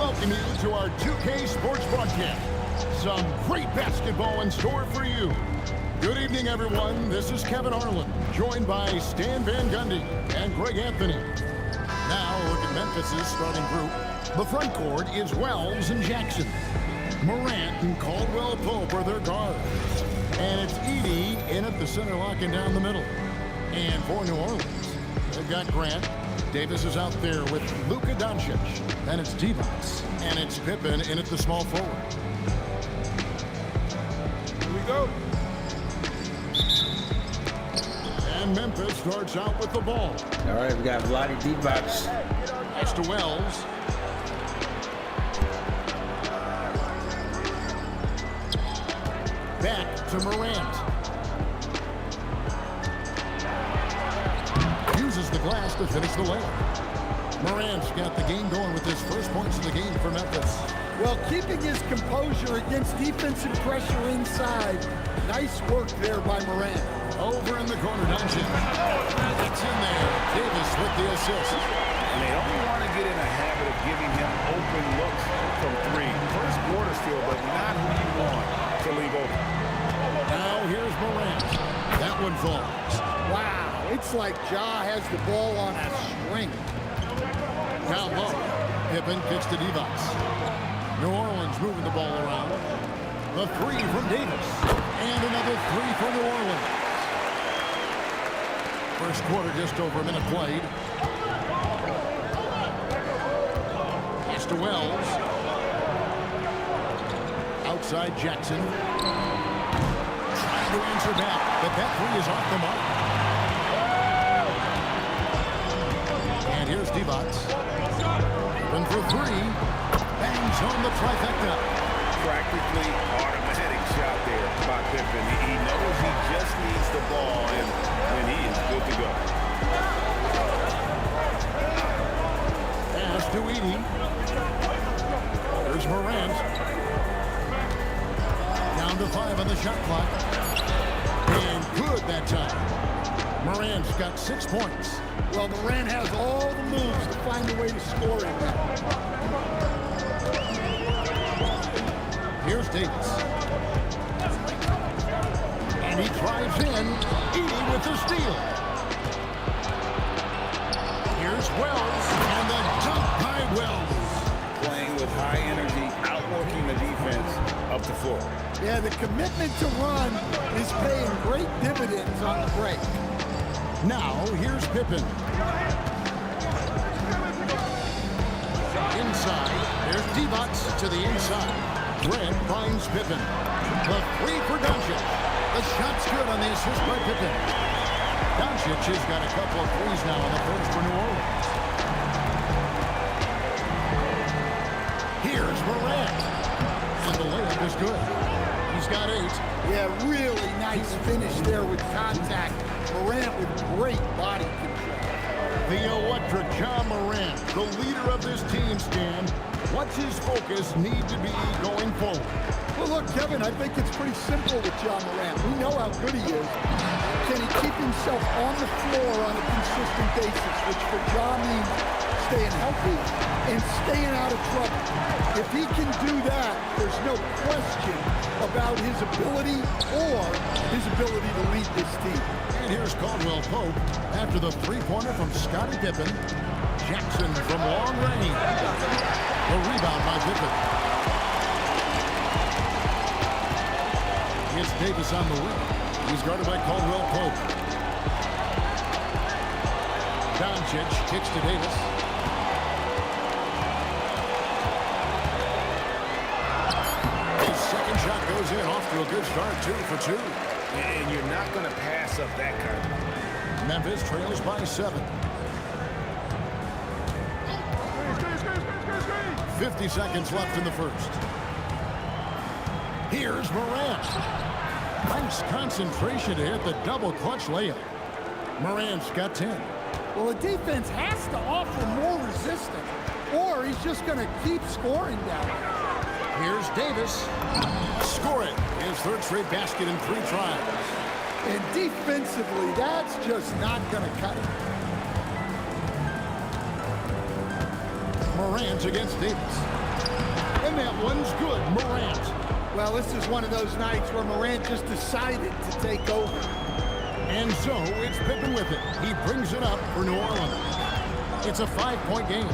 welcome you to our 2K Sports broadcast. Some great basketball in store for you. Good evening, everyone. This is Kevin Harlan, joined by Stan Van Gundy and Greg Anthony. Now, look at Memphis' starting group. The front court is Wells and Jackson. Morant and Caldwell Pope are their guards. And it's Edey in at the center, locking down the middle. And for New Orleans, they've got Grant. Davis is out there with Luka Doncic. Then it's Divac. And it's Pippen in at the small forward. Here we go. And Memphis starts out with the ball. All right, we got Vlade Divac. Pass to Wells. Back to Morant. Uses the glass to finish the layup. Morant's got the game going with his first points of the game for Memphis. Well, keeping his composure against defensive pressure inside. Nice work there by Morant. Over in the corner, Doncic. It's in there. Davis with the assist. And they only want to get in a habit of giving him open looks from three. First quarter still, but not who you want to leave open. Now here's Morant. That one falls. Wow, it's like Ja has the ball on a string. Down low. Pippen kicks to Divac. New Orleans moving the ball around. The three from Davis. And another three for New Orleans. First quarter just over a minute played. Pass to Wells. Outside Jackson. Trying to answer back, but that three is off the mark. And here's Divac. Open for three. Bangs on the trifecta. Practically automatic shot there by Pippen. He knows he just needs the ball, and he is good to go. Pass to Edey. There's Morant. Down to 5 on the shot clock. And good that time. Morant's got 6 points. Well, Morant has all the moves to find a way to score in that. Here's Davis. And he drives in. Edey with the steal. Here's Wells. And the dunk by Wells. Playing with high energy, outworking the defense up the floor. Yeah, the commitment to run is paying great dividends on the break. Now, here's Pippen. Inside. There's Divac to the inside. Grant finds Pippen. The three for Doncic. The shot's good on the assist by Pippen. Doncic has got a couple of threes now on the first for New Orleans. Here's Morant. And the layup is good. He's got 8. Yeah, really nice finish there with contact. Morant with great body control. The electric Ja Morant, the leader of this team, Stan. What's his focus need to be going forward? Well, look, Kevin, I think it's pretty simple with Ja Morant. We know how good he is. Can he keep himself on the floor on a consistent basis, which for Ja means staying healthy and staying out of trouble. If he can do that, there's no question about his ability to lead this team. And here's Caldwell Pope after the three-pointer from Scottie Pippen. Jackson from long range. The rebound by Pippen. It's Davis on the wing. He's guarded by Caldwell Pope. Doncic kicks to Davis. His second shot goes in, off to a good start, 2 for 2. And you're not going to pass up that kind of. Memphis trails by 7. 50 seconds left in the first. Here's Morant. Nice concentration to hit the double clutch layup. Morant's got 10. Well, the defense has to offer more resistance, or he's just going to keep scoring down there. Here's Davis. Score it. His third straight basket in 3 tries. And defensively, that's just not going to cut it. Morant against Davis. And that one's good. Morant. Well, this is one of those nights where Morant just decided to take over. And so it's Pippen with it. He brings it up for New Orleans. It's a 5-point game.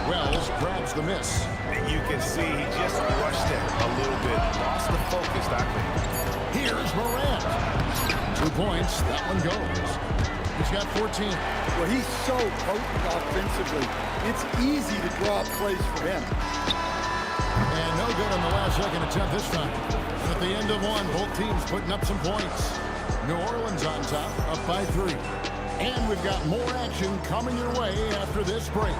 Wells grabs the miss. And you can see he just rushed it a little bit. Lost the focus, I think. Here's Morant. 2 points. That one goes. He's got 14. Well, he's so potent offensively. It's easy to draw up plays for him. And no good on the last second attempt this time. At the end of one, both teams putting up some points. New Orleans on top, up by 3. And we've got more action coming your way after this break.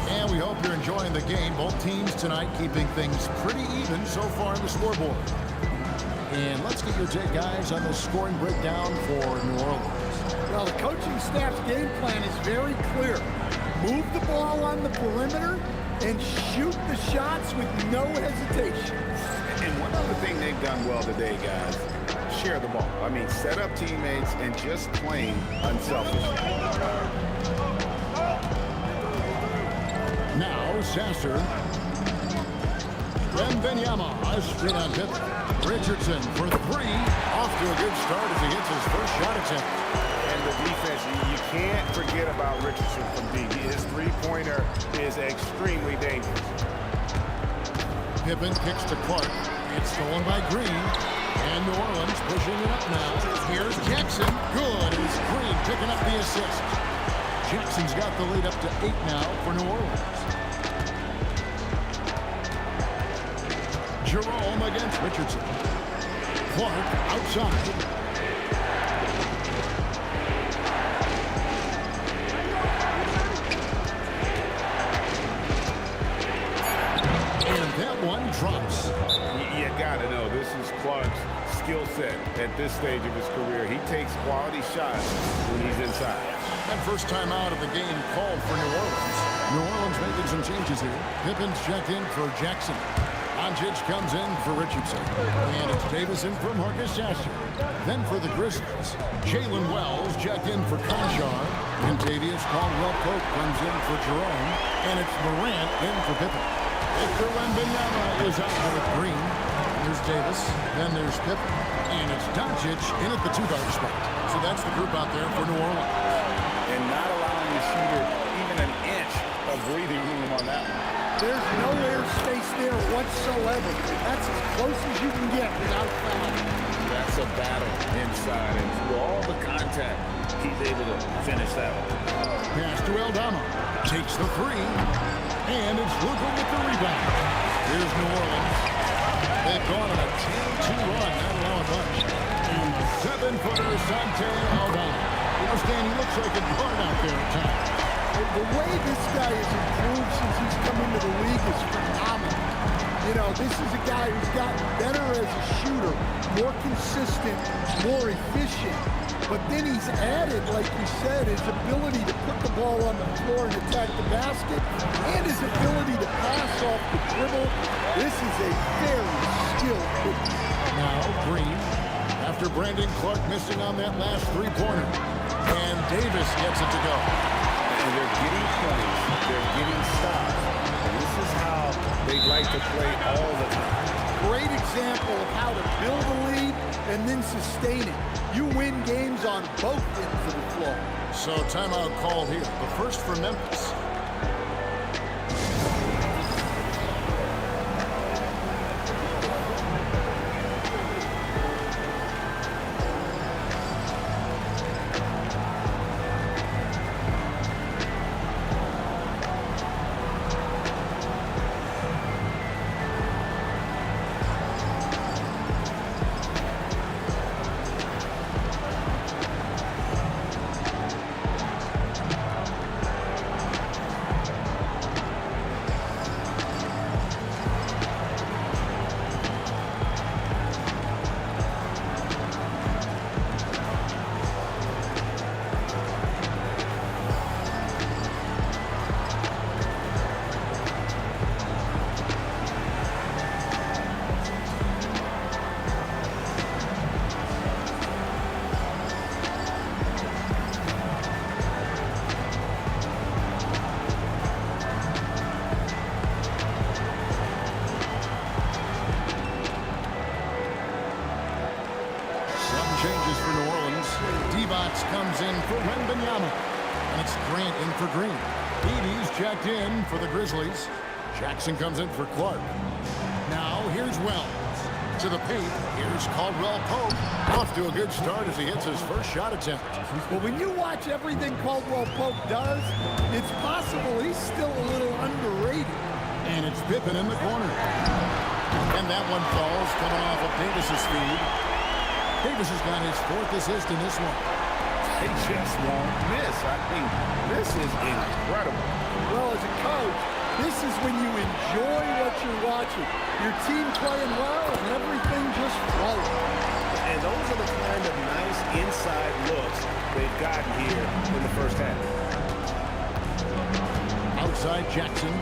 And we hope you're enjoying the game. Both teams tonight keeping things pretty even so far on the scoreboard. And let's get your take, guys, on the scoring breakdown for New Orleans. Well, the coaching staff's game plan is very clear. Move the ball on the perimeter and shoot the shots with no hesitation. And one other thing they've done well today, guys, share the ball. I mean, set up teammates and just plain unselfish. Now, Sasser. Wembanyama, straight on tip. Richardson for 3. Off to a good start as he hits his first shot attempt. And the defense, you can't forget about Richardson from deep. His three-pointer is extremely dangerous. Pippen kicks to Clark. It's stolen by Green. And New Orleans pushing it up now. Here's Jackson. Good. It's Green picking up the assist. Jackson's got the lead up to 8 now for New Orleans. Jerome against Richardson. Clark outside. And that one drops. You got to know, this is Clark's skill set at this stage of his career. He takes quality shots when he's inside. And first time out of the game called for New Orleans. New Orleans making some changes here. Pippen's checked in for Jackson. Doncic comes in for Richardson. And it's Davison for Marcus Sasser. Then for the Grizzlies, Jalen Wells checked in for Conchar. Contavious Caldwell-Pope comes in for Jerome. And it's Morant in for Pippen. Victor Wembanyama is out there with Green. There's Davis. Then there's Pippen. And it's Doncic in at the 2-guard spot. So that's the group out there for New Orleans. And not allowing the shooter even an inch of breathing room on that one. There's no air space there whatsoever. That's as close as you can get without fouling. That's a battle inside, and through all the contact, he's able to finish that one. Pass to Aldama. Takes the 3. And it's Luka with the rebound. Here's New Orleans. They've gone on a 10-2 run, not allowing much. And 7-footer Sante Aldama. You know, Stan, he looks like a guard out there at times. The way this guy has improved since he's come into the league is phenomenal. You know, this is a guy who's gotten better as a shooter, more consistent, more efficient. But then he's added, like you said, his ability to put the ball on the floor and attack the basket, and his ability to pass off the dribble. This is a very skilled player. Now Green, after Brandon Clark missing on that last 3-pointer. And Davis gets it to go. And they're getting points, they're getting stops. And this is how they like to play all the time. Great example of how to build a lead and then sustain it. You win games on both ends of the floor. So timeout called here. The first for Memphis. checked in for the Grizzlies. Jackson comes in for Clark. Now here's Wells. To the paint. Here's Caldwell Pope. Off to a good start as he hits his first shot attempt. Well, when you watch everything Caldwell Pope does, it's possible he's still a little underrated. And it's Pippen in the corner. And that one falls, coming off of Davis's feed. Davis has got his 4th assist in this one. They just won't miss. I mean, this is incredible. Well, as a coach, this is when you enjoy what you're watching. Your team playing well and everything just flows. And those are the kind of nice inside looks they've gotten here in the first half. Outside Jackson.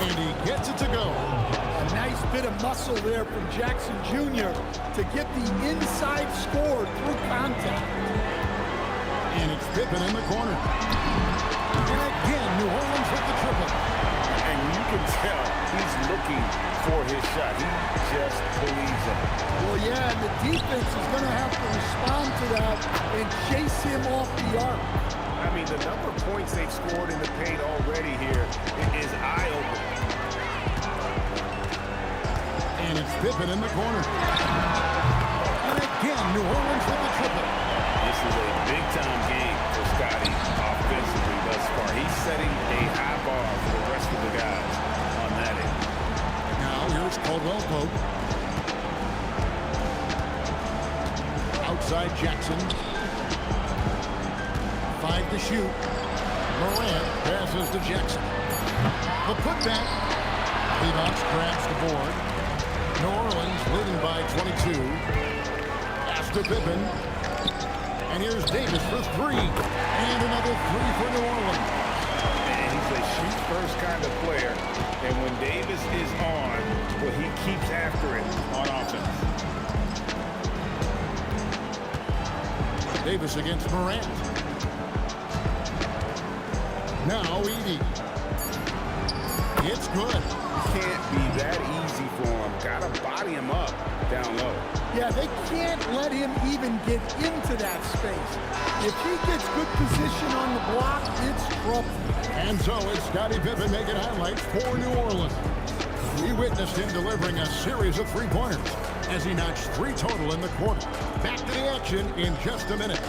And he gets it to go. A nice bit of muscle there from Jackson Jr. to get the inside score through contact. And it's Pippen in the corner. And again, New Orleans with the triple. And you can tell he's looking for his shot. He just believes in it. Well, yeah, and the defense is going to have to respond to that and chase him off the arc. I mean, the number of points they've scored in the paint already here is eye-opening. And it's Pippen in the corner. And again, New Orleans with the triple. This is a big-time game for Scotty offensively thus far. He's setting a high bar for the rest of the guys on that end. Now here's Caldwell Pope. Outside Jackson. 5 to shoot. Morant passes to Jackson. The putback. Levox grabs the board. New Orleans leading by 22. Pass to Pippen. And here's Davis for 3. And another 3 for New Orleans. And he's a shoot-first kind of player. And when Davis is on, well, he keeps after it on offense. Davis against Morant. Now Edey. It's good. Can't be that easy for him. Gotta body him up down low. Yeah, they can't let him even get into that space. If he gets good position on the block, it's trouble. And so it's Scottie Pippen making highlights for New Orleans. We witnessed him delivering a series of three-pointers as he notched 3 total in the quarter. Back to the action in just a minute.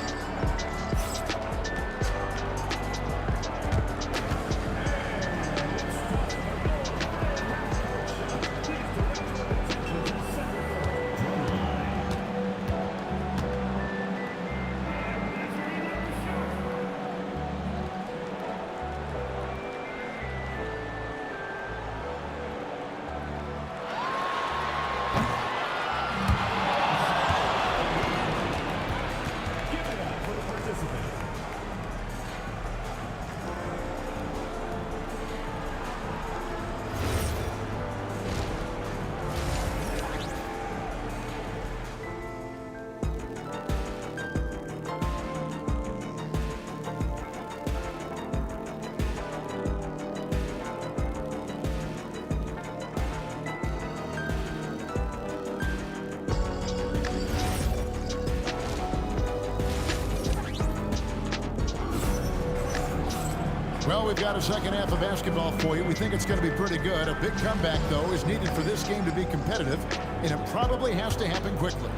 Well, we've got a second half of basketball for you. We think it's going to be pretty good. A big comeback, though, is needed for this game to be competitive, and it probably has to happen quickly.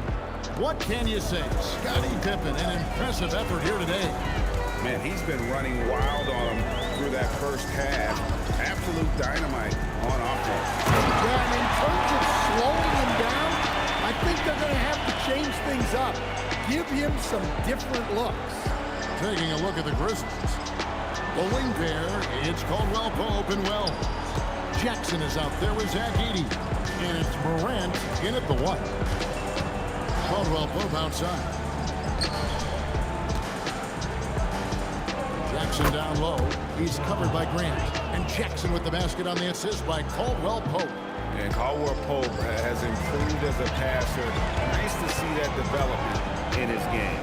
What can you say? Scottie Pippen, an impressive effort here today. Man, he's been running wild on him through that first half. Absolute dynamite on offense. Yeah, and in terms of slowing him down, I think they're going to have to change things up. Give him some different looks. Taking a look at the Grizzlies. The wing pair, it's Caldwell Pope and Wells. Jackson is out there with Zach Edey. And it's Morant in at the 1. Caldwell Pope outside. Jackson down low. He's covered by Grant. And Jackson with the basket on the assist by Caldwell Pope. And Caldwell Pope has improved as a passer. Nice to see that development in his game.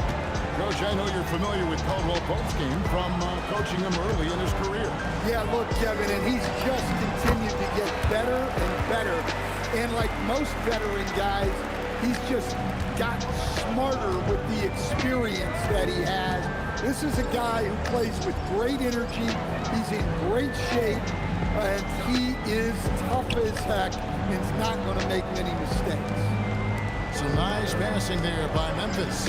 Coach, I know you're familiar with Caldwell Pope's game from coaching him early in his career. Yeah, look, Kevin, and he's just continued to get better and better. And like most veteran guys, he's just gotten smarter with the experience that he has This is a guy who plays with great energy. He's in great shape, and he is tough as heck and is not going to make many mistakes. Some nice passing there by Memphis.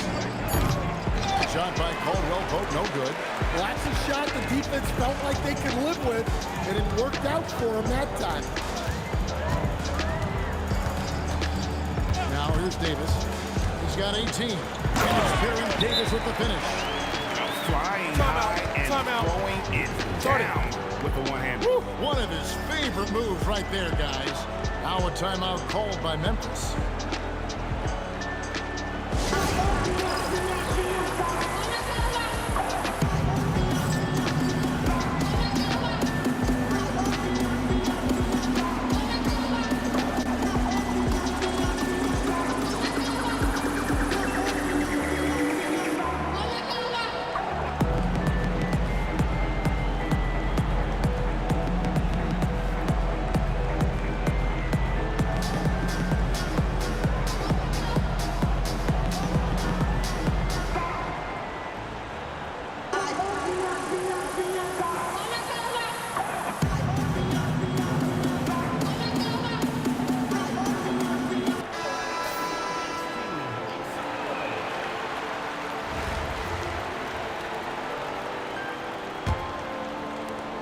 Shot by Caldwell Pope, no good. Well, that's a shot the defense felt like they could live with, and it worked out for him that time. Now here's Davis. He's got 18. And it's Baron Davis with the finish. Flying high and throwing it down with the one-hand. One of his favorite moves right there, guys. Now a timeout called by Memphis.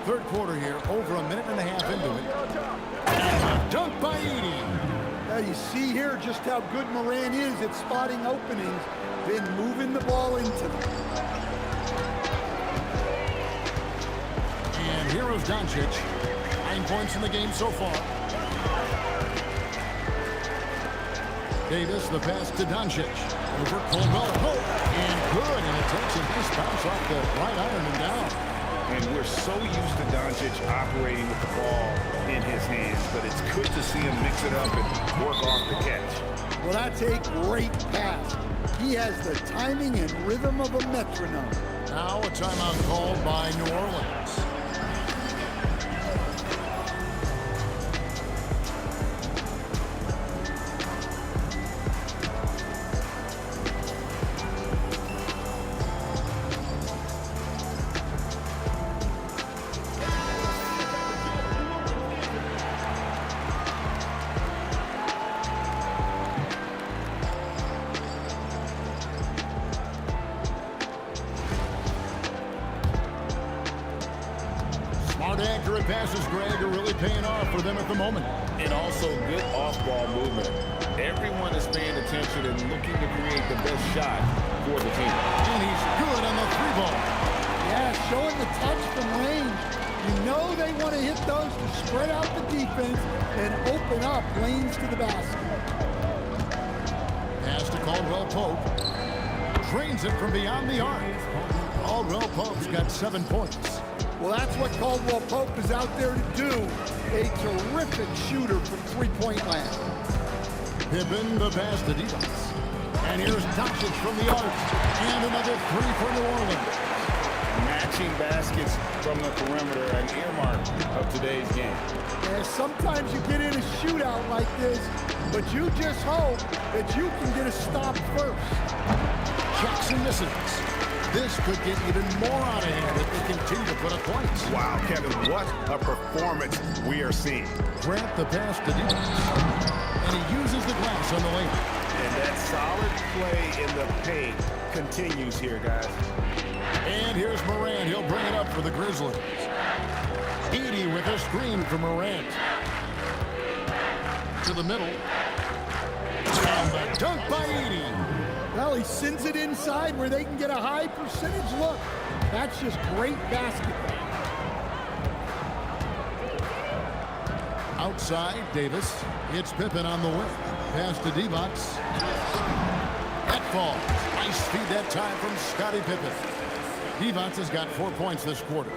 Third quarter here, over a minute and a half into it. And a dunk by Edey. Now you see here just how good Moran is at spotting openings, then moving the ball into them. And here is Doncic. 9 points in the game so far. Davis, the pass to Doncic. Over Caldwell Pope. And good. And it takes a nice bounce off the right iron and down. And we're so used to Doncic operating with the ball in his hands, but it's good to see him mix it up and work off the catch. Well, that's a great pass. He has the timing and rhythm of a metronome. Now a timeout called by New Orleans. Accurate passes, Greg, are really paying off for them at the moment. And also good off-ball movement. Everyone is paying attention and looking to create the best shot for the team. And he's good on the three ball. Yeah, showing the touch from range. You know they want to hit those to spread out the defense and open up lanes to the basket. Pass to Caldwell Pope. Drains it from beyond the arc. Caldwell Pope's got 7 points. Well, that's what Caldwell Pope is out there to do. A terrific shooter from three-point land. Pippen, the pass to Davis. And here's Doncic from the arc. And another three for New Orleans. Matching baskets from the perimeter, an earmark of today's game. Yeah, sometimes you get in a shootout like this, but you just hope that you can get a stop first. Jackson misses. This could get even more out of hand if they continue to put up points. Wow, Kevin, what a performance we are seeing. Grant the pass to Davis. And he uses the glass on the layup. And that solid play in the paint continues here, guys. And here's Morant. He'll bring it up for the Grizzlies. Edey with a screen from Morant. To the middle. And the dunk by Edey. Well, he sends it inside where they can get a high percentage look. That's just great basketball. Outside, Davis. It's Pippen on the wing. Pass to Divac. That falls. Nice feed that time from Scottie Pippen. Divac has got 4 points this quarter.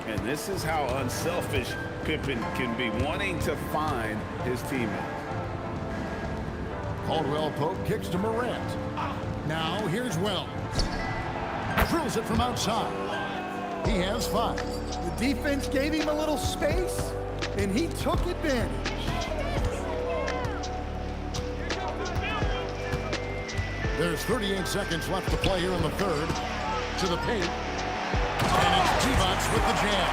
And this is how unselfish Pippen can be, wanting to find his teammates. Caldwell Pope kicks to Morant. Now here's Wells. Drills it from outside. He has 5. The defense gave him a little space, and he took advantage. There's 38 seconds left to play here in the third. To the paint. with the jam.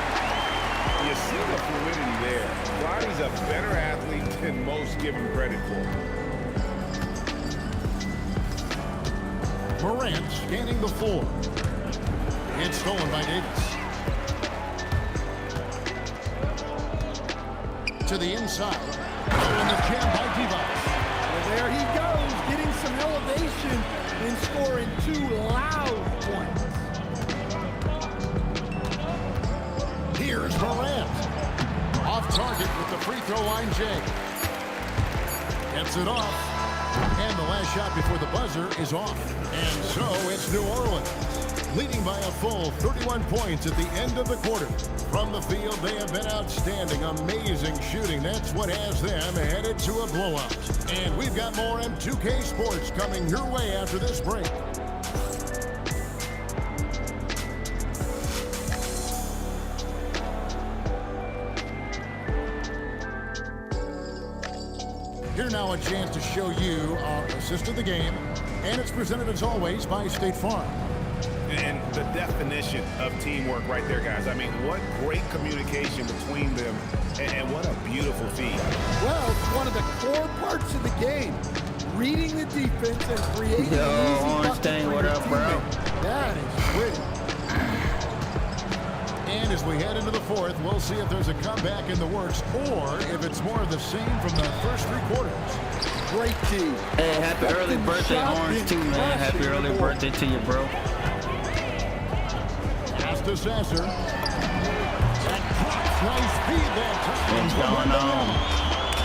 You see the fluidity there. Roddy's a better athlete than most give him credit for. Morant scanning the floor. It's stolen by Davis. To the inside. Oh, and the jam by Divac. Well, there he goes, getting some elevation and scoring 2 loud points. Here's Morant. Off target with the free throw line, Jay. Gets it off. And the last shot before the buzzer is off. And so it's New Orleans, leading by a full 31 points at the end of the quarter. From the field, they have been outstanding. Amazing shooting. That's what has them headed to a blowout. And we've got more M2K Sports coming your way after this break. Here now a chance to show you our assist of the game. And it's presented as always by State Farm. And the definition of teamwork right there, guys. I mean, what great communication between them, and what a beautiful feed. Well, it's one of the core parts of the game. Reading the defense and creating Yo, an easy Orange bucket Stain, for what your up, bro? teammate. That is pretty. And as we head into the fourth, we'll see if there's a comeback in the works or if it's more of the same from the first 3 quarters. Great team. Hey, happy early Effective birthday, shot, Orange, too, man. big Happy rushing early board. birthday to you, bro. Pass to Sasser. That drops. Nice feed that time. What's going on?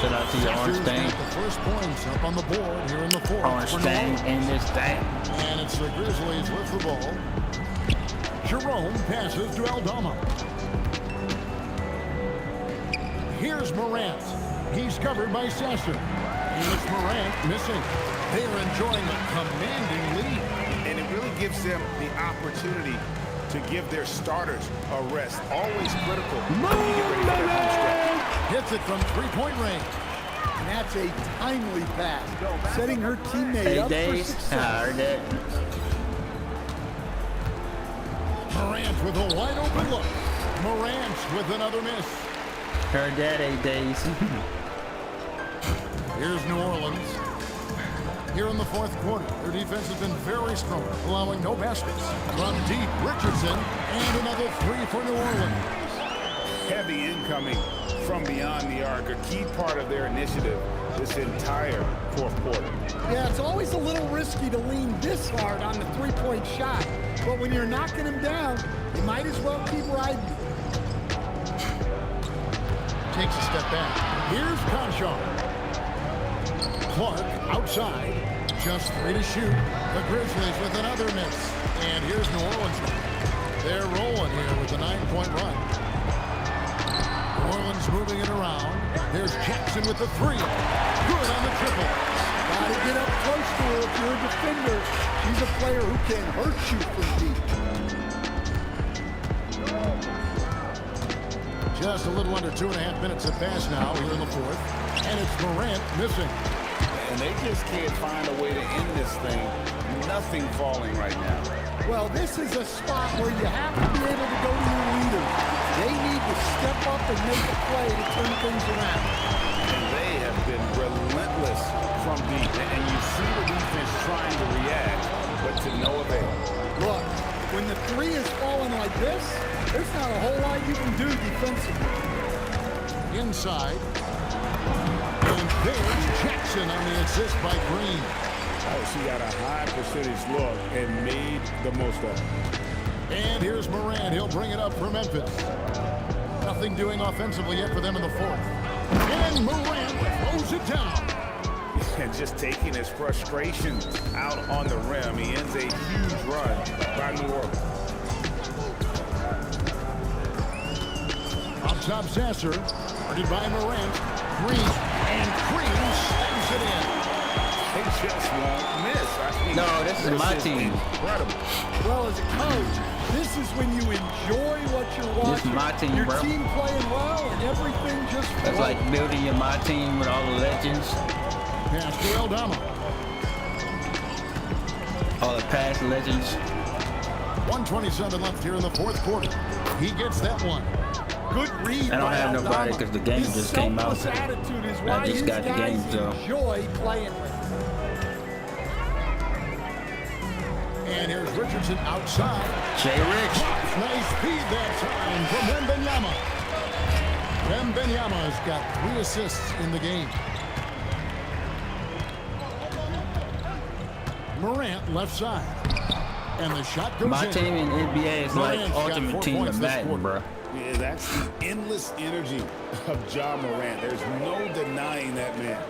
Shout out to you, Orange Sasser's Stain. got the first points up on the board here in the fourth. Orange for New Stain Orleans. in this thing. And it's the Grizzlies with the ball. Jerome passes to Aldama. Here's Morant. He's covered by Sasser. Here's Morant missing. They are enjoying a commanding lead. And it really gives them the opportunity to give their starters a rest. Always critical when you get ready for their home stretch. Hits it from 3-point range. And that's a timely pass, setting her teammate Hey, up for Days. success. I heard that. Morant with a wide open look. Morant with another miss. Heard that, 8 days. Here's New Orleans. Here in the fourth quarter, their defense has been very strong, allowing no baskets. From deep, Richardson, and another 3 for New Orleans. Heavy incoming from beyond the arc, a key part of their initiative this entire fourth quarter. Yeah, it's always a little risky to lean this hard on the 3-point shot. But when you're knocking him down, you might as well keep riding. Takes a step back. Here's Conchar. Clark outside. Just 3 to shoot. The Grizzlies with another miss. And here's New Orleans. They're rolling here with a 9-point run. New Orleans moving it around. There's Jackson with the 3. Good on the triple. Gotta get up close to her if you're a defender. She's a player who can hurt you from deep. Just a little under 2.5 minutes have passed now here in the fourth. And it's Morant missing. And they just can't find a way to end this thing. Nothing falling right now. Well, this is a spot where you have to be able to go to your leaders. They need to step up and make a play to turn things around. And they have been relentless from deep. And you see the defense trying to react, but to no avail. Look, when the 3 is falling like this, there's not a whole lot you can do defensively. Inside. And there's Jackson on the assist by Green. Oh, she got a high percentage look and made the most of it. And here's Morant. He'll bring it up for Memphis. Nothing doing offensively yet for them in the fourth. And Morant throws it down. And just taking his frustration out on the rim. He ends a huge run by New Orleans. Up top, Sasser. Guarded by Morant. Green. And Green slams it in. They just won't miss. I mean, No, this is my team. Incredible. Well, as a coach, this is when you enjoy what you're watching. This is my team, your bro. team playing well and everything just That's like building your my team with all the legends, Pass to Aldama. all the past legends. 1:27 left here in the fourth quarter. He gets that one. Good read. I don't have nobody because the game just came out. Attitude is I why just his got the guys game, so. enjoy playing with him. And here's Richardson outside. Jay Rich. Nice feed that time from Wembanyama. Wembanyama's got 3 assists in the game. Morant left side. And the shot goes My in. team in NBA is like Morant's got 4 Ultimate Team points of this Madden, quarter. bro. Yeah, that's the endless energy of John Morant. There's no denying that man.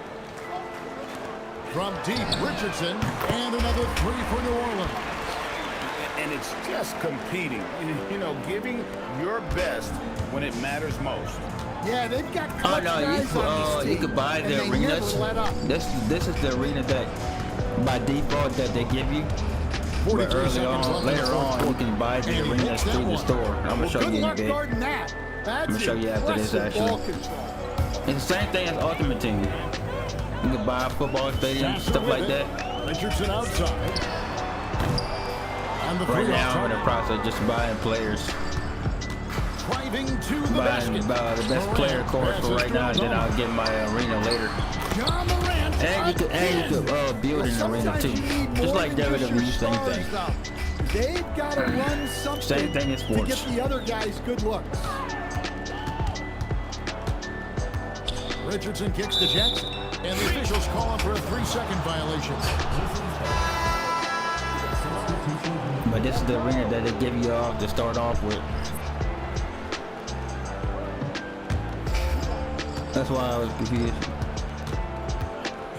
From deep, Richardson. And another 3 for New Orleans. And it's just competing, you know, giving your best when it matters most. Yeah, they've got Oh clutch no, guys on this you team, could buy and the they arenas. never let up. This is the arena that by default that they give you. But 43 early seconds left on, in the later fourth on, you quarter. can buy the And he arenas hits that through the one. store. I'm gonna show Good you in a luck bit. guarding that. That's I'ma show you after this, impressive ball actually. control. It's the same thing as Ultimate Team. You can buy a football stadium, Faster stuff with like it. that. Richardson outside. And the Right three now, I'm in the off process of just buying players. driving to the Buying basket. the best player course for right now, and then I'll get my arena later. John Morant And you could build an arena too. Just like WWE, same thing. They've got to run something Same thing in to sports. get the other guys good looks. Richardson kicks to Jackson. And the officials call him for a 3-second violation. But this is the arena that they give you off to start off with. That's why I was confused.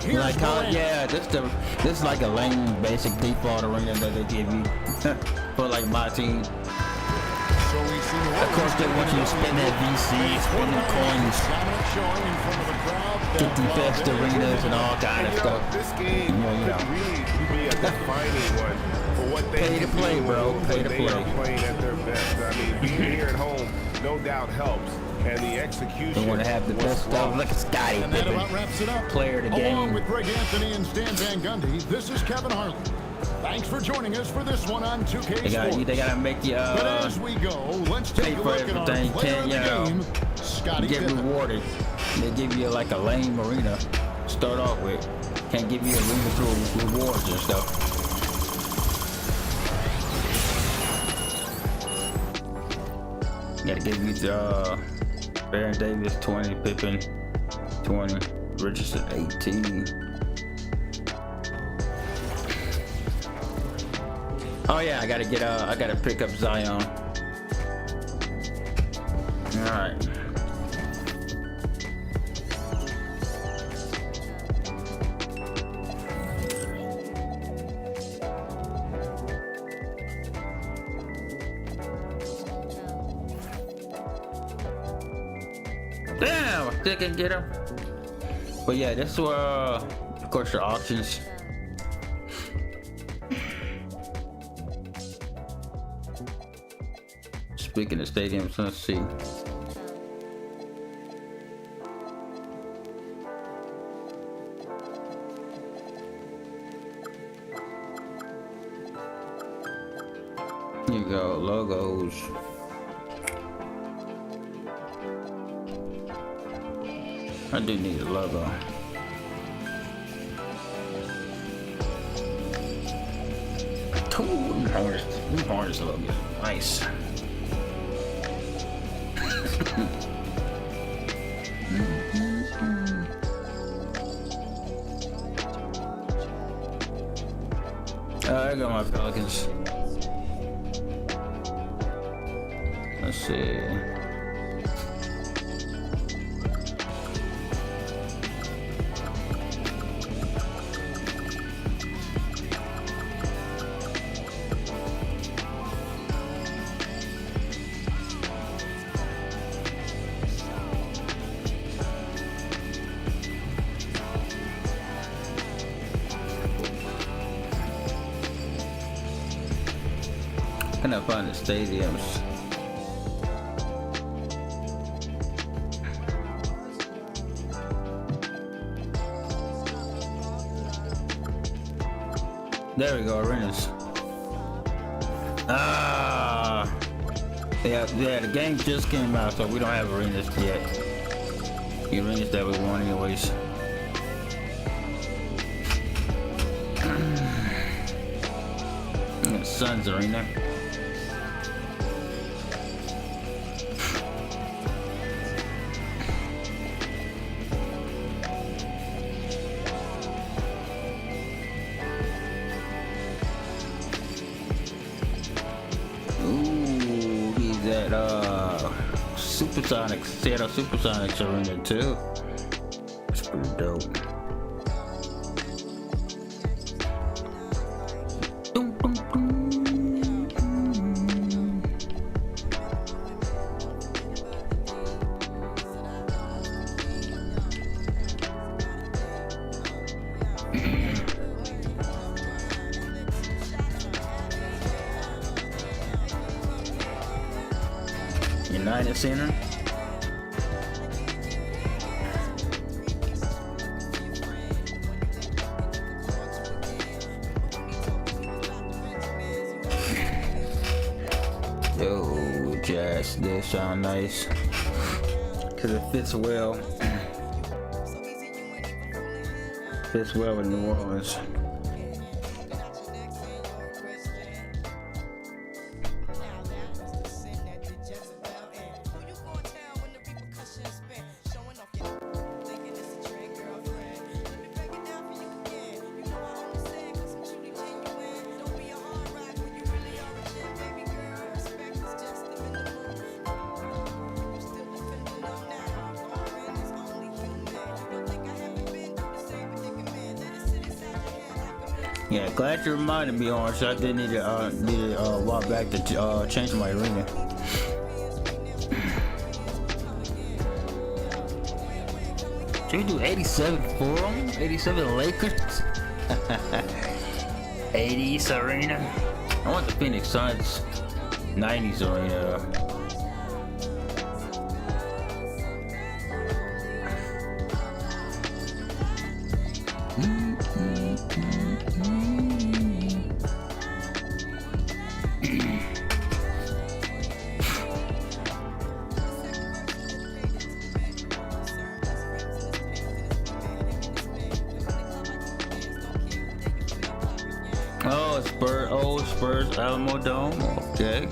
Here's Like how, Morant. yeah, this is like a lame basic default arena that they give you for like my team. So we see Of course they want you to spend that VC, spend the coins, dominant showing in front of the crowd. get the best arenas and all kind of And, stuff. this game You know. could really be a defining one for what they Pay to can play, do bro. when Pay to they play. are playing at their best. I mean, being here at home, no doubt helps. And the execution They want to have the was best stuff. flawless. Look at Scotty And that Pippen, about wraps it up. player of the Along game. with Greg Anthony and Stan Van Gundy, this is Kevin Harlan. Thanks for joining us for this one on 2K Sports. They gotta make you But as we go, let's pay take a for look at our everything. player of the Can't, game, Scotty get Pippen. rewarded. They give you like a lame arena to start off with. Can't give you arena through rewards and stuff. Gotta give you Baron Davis 20, Pippen 20, Richardson 18. Oh yeah, I gotta pick up Zion. Alright. Damn, I still can get him. But yeah, this is of course your options. Speaking of stadiums, let's see. Here you go, logos. I do need a logo. Them horns look nice. I got my Pelicans. Let's see. Can I find the stadiums? There we go, arenas. Yeah, the game just came out, so we don't have arenas yet. The arenas that we want anyways. Suns arena. Ooh, he's at Supersonics, Seattle Supersonics arena too. That's pretty dope. United Center. Yo, Jazz, this sound nice. Cause it fits well. Fits well with New Orleans. Yeah, glad you reminded me, Orange. I did need to walk back to change my arena. Should we do 87 for them? 87 Lakers? 80s arena? I want the Phoenix Suns 90s arena. Oh, Spurs, Alamo Dome, okay.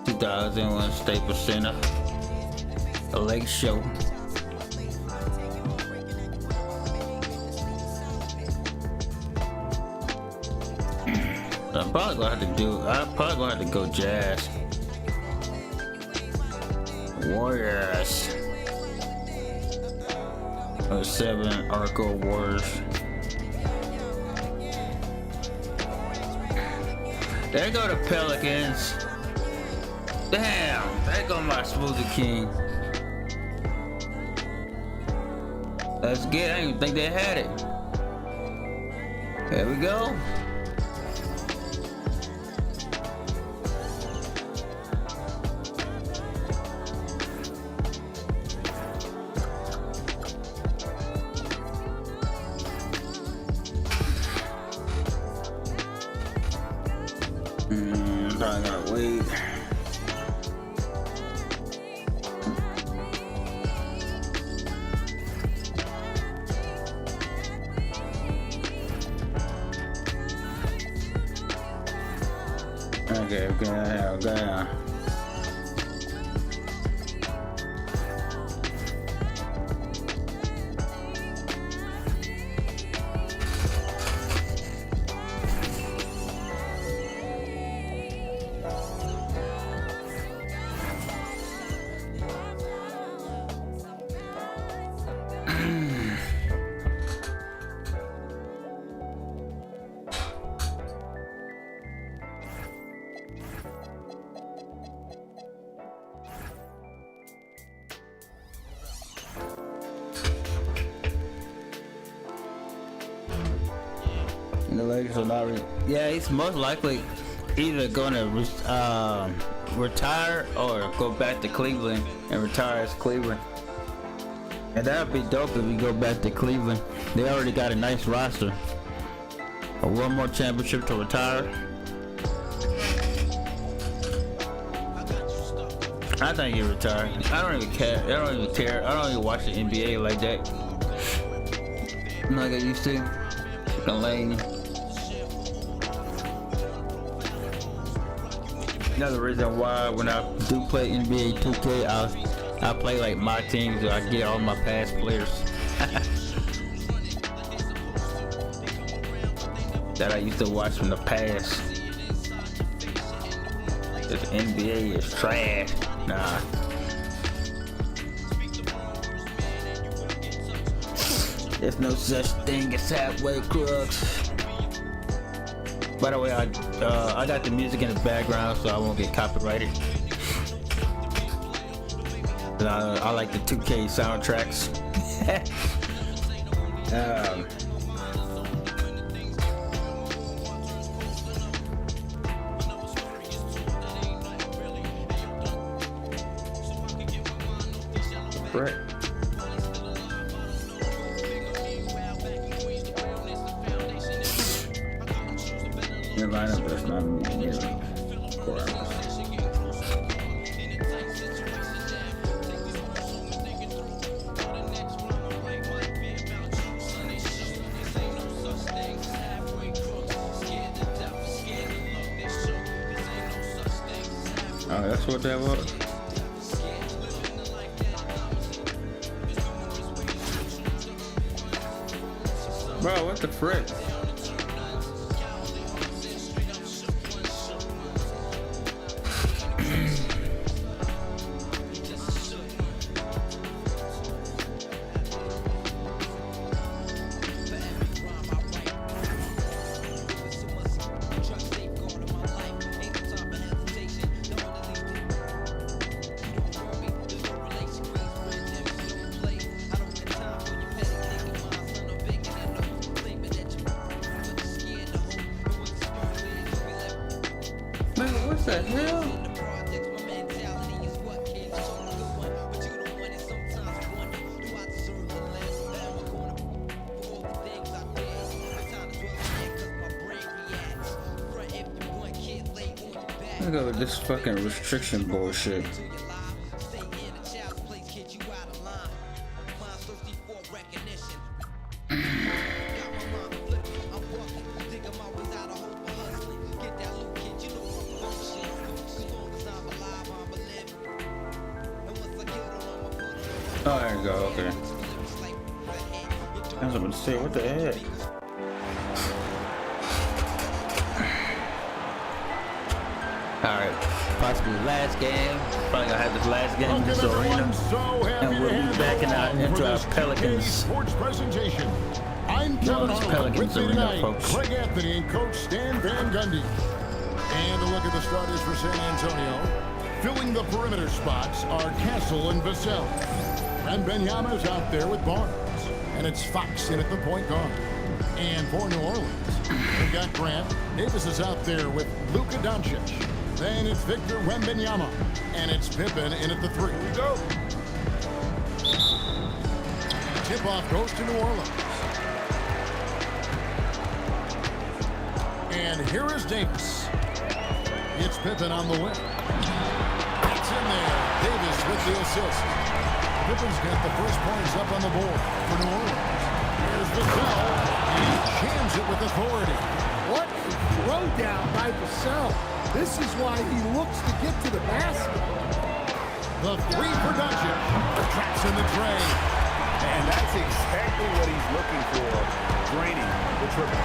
2001 Staples Center, a lake show. I'm probably gonna have to go Jazz. Warriors. 7 Arco Warriors. There go the Pelicans. Damn, there go my Smoothie King. That's good. I didn't even think they had it. There we go. I gotta wait. Okay. The Lakers are not. Yeah, he's most likely either gonna retire or go back to Cleveland and retire as Cleveland. And that would be dope if we go back to Cleveland. They already got a nice roster. One more championship to retire. I think he retired. I don't even care. I don't even care. I don't even watch the NBA like that. Like I used to. The lane. Another reason why when I do play NBA 2K, I play like my team, so I get all my past players that I used to watch from the past. This NBA is trash. Nah. There's no such thing as halfway crooks. By the way, I got the music in the background so I won't get copyrighted. I like the 2K soundtracks. Brett. Your lineup does not need nearly 4 hours. Oh, that's what that was? Bro, what the frick? Man, what the hell? Look at this fucking restriction bullshit. Oh, there you go, okay. I was about to say, what the heck? Alright, possibly last game. Probably gonna have this last game in this arena. And we'll be backing out into our Pelicans. Sports presentation. I'm Kevin Harlan. With me tonight, Greg Anthony and Coach Stan Van Gundy. And a look at the starters for San Antonio. Filling the perimeter spots are Castle and Vassell. And Benyama's out there with Barnes. And it's Fox in at the point guard. And for New Orleans, we've got Grant. Davis is out there with Luka Doncic. Then it's Victor Wembanyama. And it's Pippen in at the 3. Here we go. Tip-off goes to New Orleans. And here is Davis. It's Pippen on the wing. It's in there. Davis with the assist. Pippen's got the first points up on the board for New Orleans. Here's Vassell. He jams it with authority. What a throwdown by Vassell. This is why he looks to get to the basket. The 3 for Doncic. Traps in the tray. And that's exactly what he's looking for, draining the triple.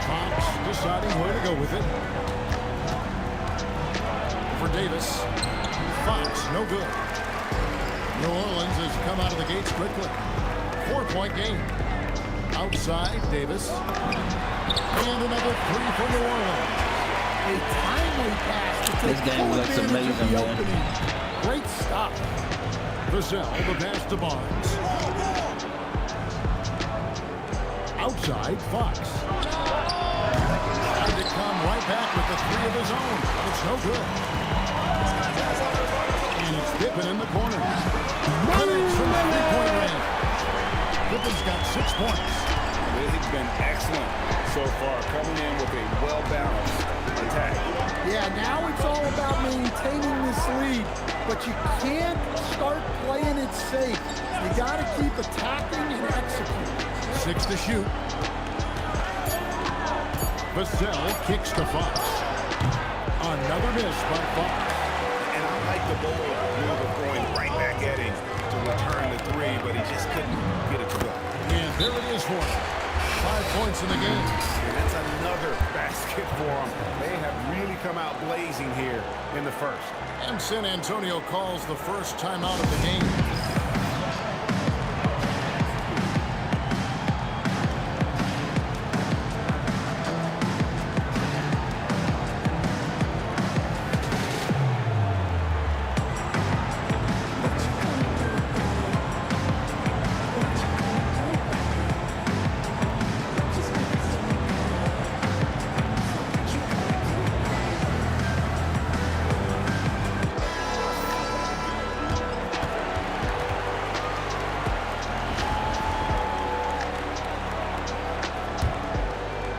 Fox deciding where to go with it. For Davis. Fox, no good. New Orleans has come out of the gates quickly. 4-point game. Outside, Davis. And another 3 for New Orleans. A timely pass to take This game full looks advantage of amazing, the man. opening. Great stop. Vassell, the pass to Barnes. Outside, Fox. Tried to come right back with the 3 of his own. It's no good. And it's Pippen in the corner. Connects from the 3-point range. Griffin's got 6 points. They've been excellent so far, coming in with a well-balanced attack. Yeah, now it's all about maintaining this lead, but you can't start playing it safe. You got to keep attacking and executing. 6 to shoot. Vassell kicks to Fox. Another miss by Fox. And I like the ball move of going right back at him to return the 3, but he just couldn't get it to go. And there it is for him. 5 points in the game. And that's another basket for them. They have really come out blazing here in the first. And San Antonio calls the first timeout of the game.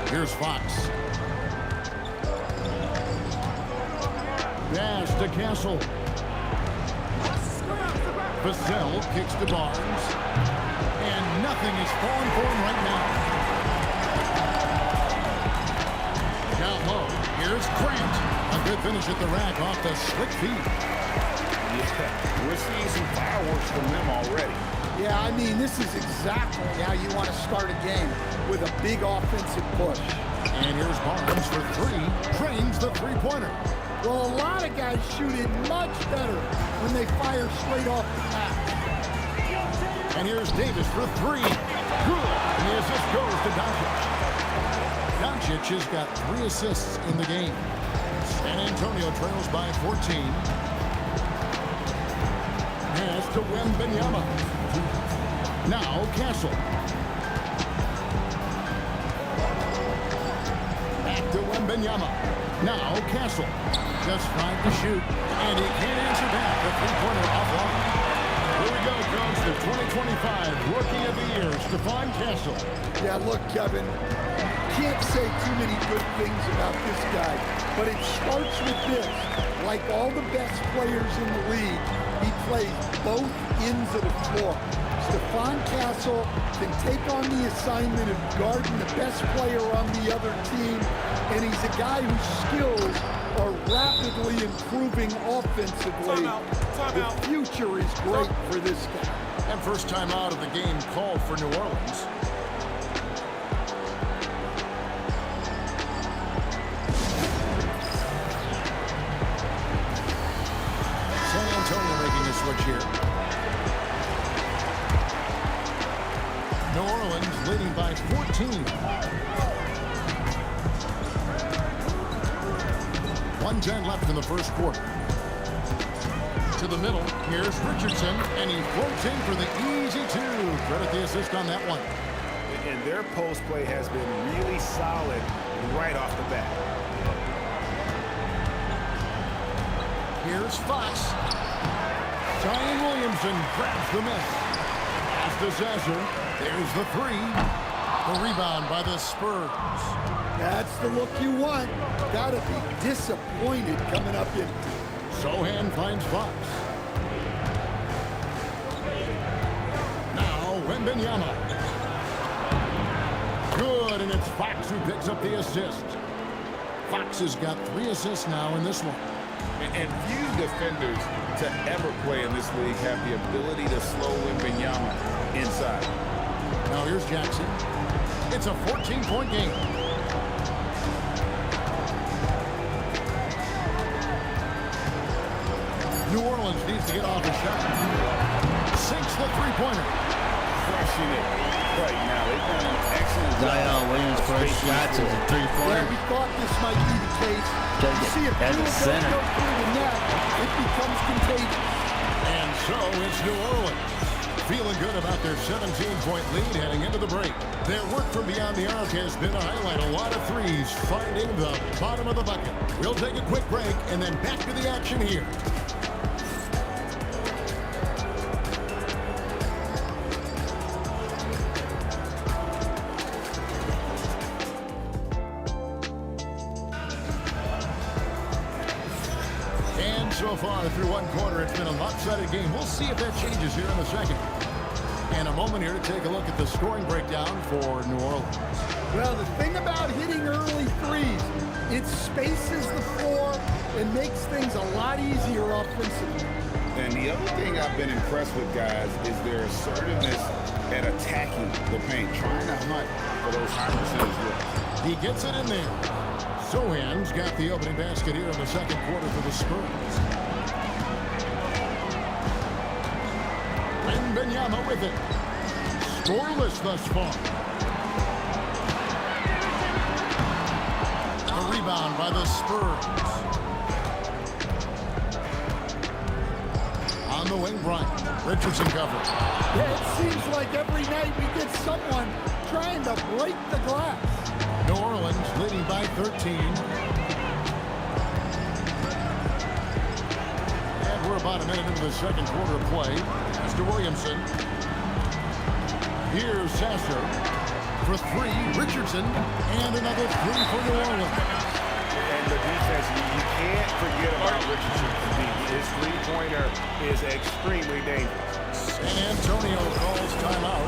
Here's Fox. Dash to Castle. Vassell kicks to Barnes. And nothing is falling for him right now. Down low. Here's Grant. A good finish at the rack off the slick feet. Yeah, we're seeing some fireworks from them already. Yeah, I mean, this is exactly how you want to start a game, with a big offensive push. And here's Barnes for 3. Drains the three-pointer. Well, a lot of guys shoot it much better when they fire straight off the pass. And here's Davis for 3. Good. And the assist goes to Doncic. Doncic has got 3 assists in the game. San Antonio trails by 14. Pass to Wembanyama. Now Castle. Back to Wembanyama. Now Castle. Just 5 to shoot. And he can't answer back. The three-pointer offline. Here we go, Coach. The 2025 Rookie of the Year, Stephon Castle. Yeah, look, Kevin, can't say too many good things about this guy, but it starts with this. Like all the best players in the league, he plays both ends of the floor. Stephon Castle can take on the assignment of guarding the best player on the other team, and he's a guy whose skills are rapidly improving offensively. The future is great for this guy. And first time out of the game called for New Orleans. San Antonio making a switch here. New Orleans leading by 14. 1:10 left in the first quarter. To the middle, here's Richardson, and he floats in for the easy 2. Credit the assist on that one. And their post play has been really solid right off the bat. Here's Fox. Zion Williamson grabs the miss. Pass to Zazer. There's the 3. The rebound by the Spurs. That's the look you want. Gotta be disappointed coming up in. Sohan finds Fox. Now Wembanyama. Good, and it's Fox who picks up the assist. Fox has got 3 assists now in this one. And few defenders to ever play in this league have the ability to slow Wembanyama inside. Now here's Jackson. It's a 14-point game. New Orleans needs to get off a shot. Sinks the three-pointer. Crushing it right now. They've done an excellent job. Zion Williams' first shots is a 3-pointer. Yeah, we thought this might be the case. Does You it see a as few a of those center. go through the net, it becomes contagious. And so it's New Orleans. Feeling good about their 17-point lead heading into the break. Their work from beyond the arc has been to highlight a lot of threes, finding the bottom of the bucket. We'll take a quick break and then back to the action here. So far through one quarter, it's been a lopsided game. We'll see if that changes here in the second. And a moment here to take a look at the scoring breakdown for New Orleans. Well, the thing about hitting early threes, it spaces the floor and makes things a lot easier offensively. And the other thing I've been impressed with, guys, is their assertiveness at attacking the paint, trying to hunt for those high percentage looks. He gets it in there. Sohan's got the opening basket here in the second quarter for the Spurs. And Benyama with it. Scoreless thus far. A rebound by the Spurs. On the wing, Bryant. Richardson covered. Yeah, it seems like every night we get someone trying to break the glass. New Orleans leading by 13. And we're about a minute into the second quarter of play. Pass to Williamson. Here's Sasser for three. Richardson, and another three for New Orleans. And the defense, you can't forget about Richardson. His three-pointer is extremely dangerous. San Antonio calls timeout.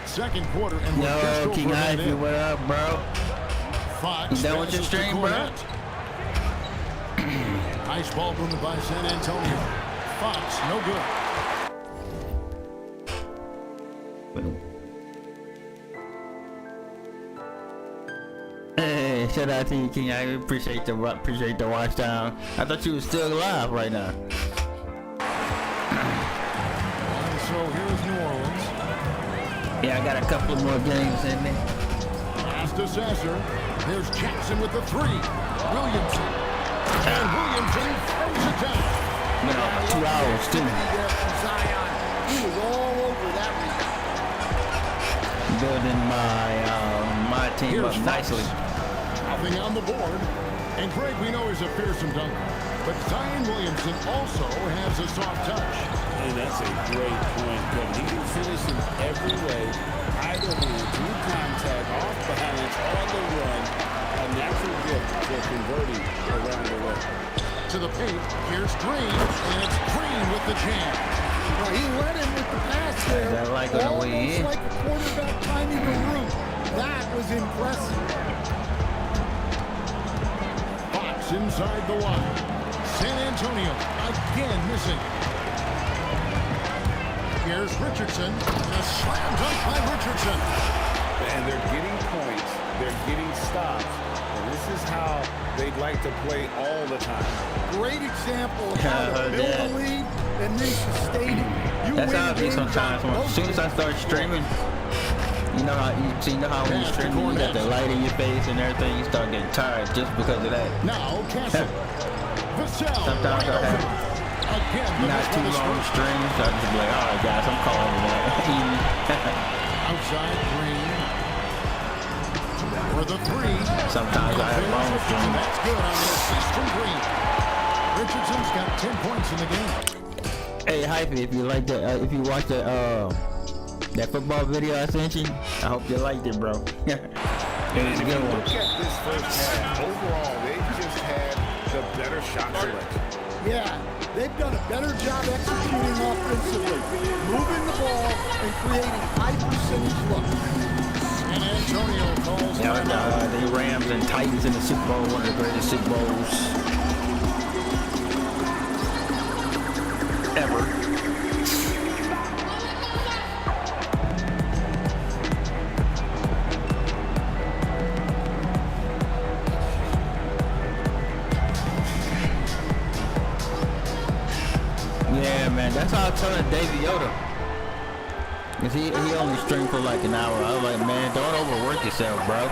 Second quarter, and we're just Yo, over King a minute Ivy, in. what up, bro? Fox You done with your passes to stream, bro? Cornette. Nice ball movement by San Antonio. Fox, no good. Hey, shout out to you, King Ivy. Appreciate the watch down. I thought you was still alive right now. And so here's New Orleans. Yeah, I got a couple more games in me. Pass to Sasser. There's Jackson with the three. Williamson. And Williamson throws it down. Been on 2 hours too. Zion, he was all over that rebound. Building my team Here's up Fox. nicely. Nothing on the board. And Greg, we know he's a fearsome dunker. But Zion Williamson also has a soft touch. And that's a great point, Kevin. He can finish in every way, either hand, through contact, off balance, on the run. A natural gift for converting around the way. To the paint, here's Green, and it's Green with the jam. Well, he led him with the pass there. That like on the way almost in. like a quarterback timing the route. That was impressive. Fox inside the line. San Antonio again missing. Here's Richardson. A slam dunk by Richardson. And they're getting points. They're getting stops. And this is how they'd like to play all the time. Great example of how to build a lead and then sustain it. You That's win how it be games sometimes. on As soon as I start streaming, you know how when you stream, you got the light in your face and everything. You start getting tired just because of that. Now Castle. Vassell. Sometimes I have Again, not too long streams, so I just be like, all right, guys, I'm calling it that. Outside Green. For the three. Sometimes I have long streams. That's good on the assist from Green. Richardson's got 10 points in the game. Hey, Hypey, if you like that, if you watch that football video I sent you, I hope you liked it, bro. It was a good one. Look at this first half. Overall, they've just had the better shot selection. Yeah, they've done a better job executing offensively, moving the ball and creating high percentage looks. San Antonio calls The Rams and Titans in the Super Bowl, one of the greatest Super Bowls ever. Yeah, man, that's how I was telling David Yoda. Cause he only streamed for like an hour. I was like, man, don't overwork yourself, bro.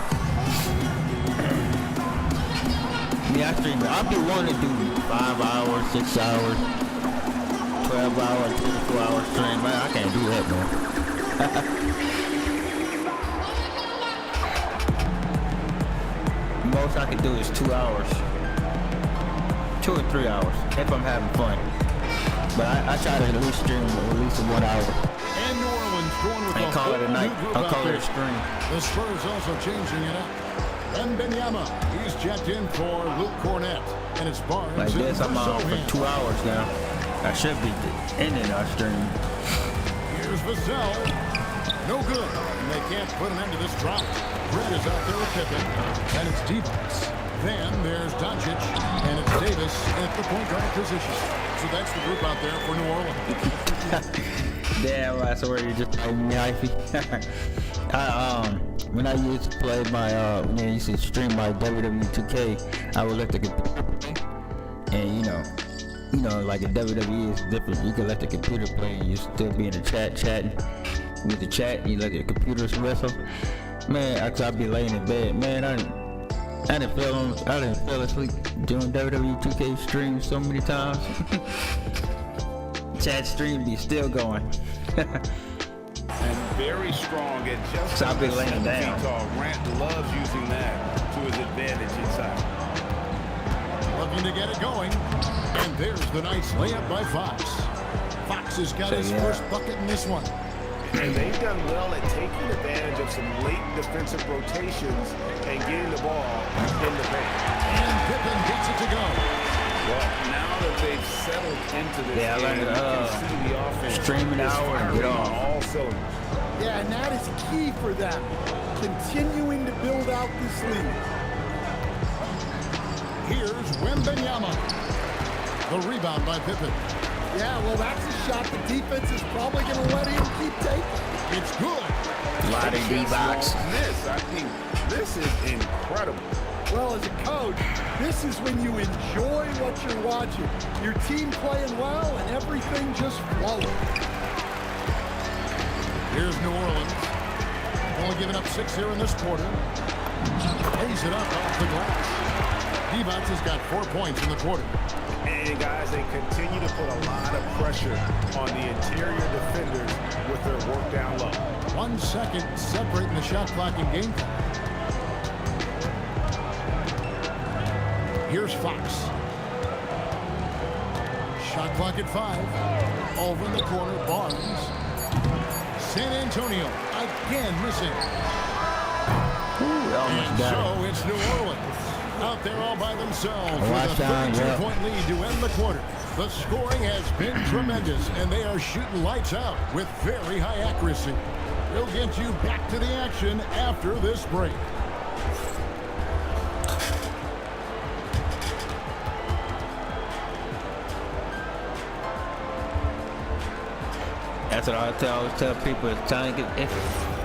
Yeah, I stream. I'll be wanting to do 5 hours, 6 hours, 12 hours, 24 hours stream. Man, I can't do that, man. Most I can do is 2 hours. 2 or 3 hours if I'm having fun. But I try to at least stream at least 1 hour. And New Orleans going with And the call it a whole night. new group I'll out call it there. a stream. The Spurs also changing it up. Wembanyama, he's checked in for Luke Cornett. And it's Barnes. Like in this, I'm on for Zohan. 2 hours now. I should be ending our stream. Here's Vassell. No good. And they can't put an end to this drought. Brett is out there with Pippen. And it's Device. Then there's Doncic. And it's Davis at the point guard position. So that's the group out there for New Orleans. Damn, I swear you just told me hyphy. When I used to play my, when I used to stream my WWE2K, I would let the computer play. And you know, like in WWE is different. You can let the computer play and you still be in the chatting. With the chat, you let the computers wrestle. Man, I'd be laying in bed. Man, I didn't fell asleep doing WWE2K streams so many times. Chat stream be still going. And very strong at just So I'll be laying 7 down. feet tall. Grant loves using that to his advantage inside. Looking to get it going. And there's the nice layup by Fox. Fox has got his first bucket in this one. And they've done well at taking advantage of some late defensive rotations and getting the ball in the paint. And Pippen gets it to go. Well, now that they've settled into this Yeah, I game, learned you can see the offense stream an is hour and firing get on off. all cylinders. Yeah, and that is key for them. Continuing to build out this lead. Here's Wembanyama. The rebound by Pippen. Yeah, well, that's a shot the defense is probably going to let him keep taking. It's good. Sliding D-box. Miss. I mean, this is incredible. Well, as a coach, this is when you enjoy what you're watching. Your team playing well and everything just flowing. Here's New Orleans. Only giving up 6 here in this quarter. Pays it up off the glass. Device has got 4 points in the quarter. And guys, they continue to put a lot of pressure on the interior defenders with their work down low. 1 second separating the shot clock and game clock. Here's Fox. Shot clock at 5. Over in the corner, Barnes. San Antonio again missing. Ooh, almost And got so it. it's New Orleans out there all by themselves Watch with a time, 32-point lead to end the quarter. The scoring has been tremendous, and they are shooting lights out with very high accuracy. We'll get you back to the action after this break. That's what I always tell people. It's time to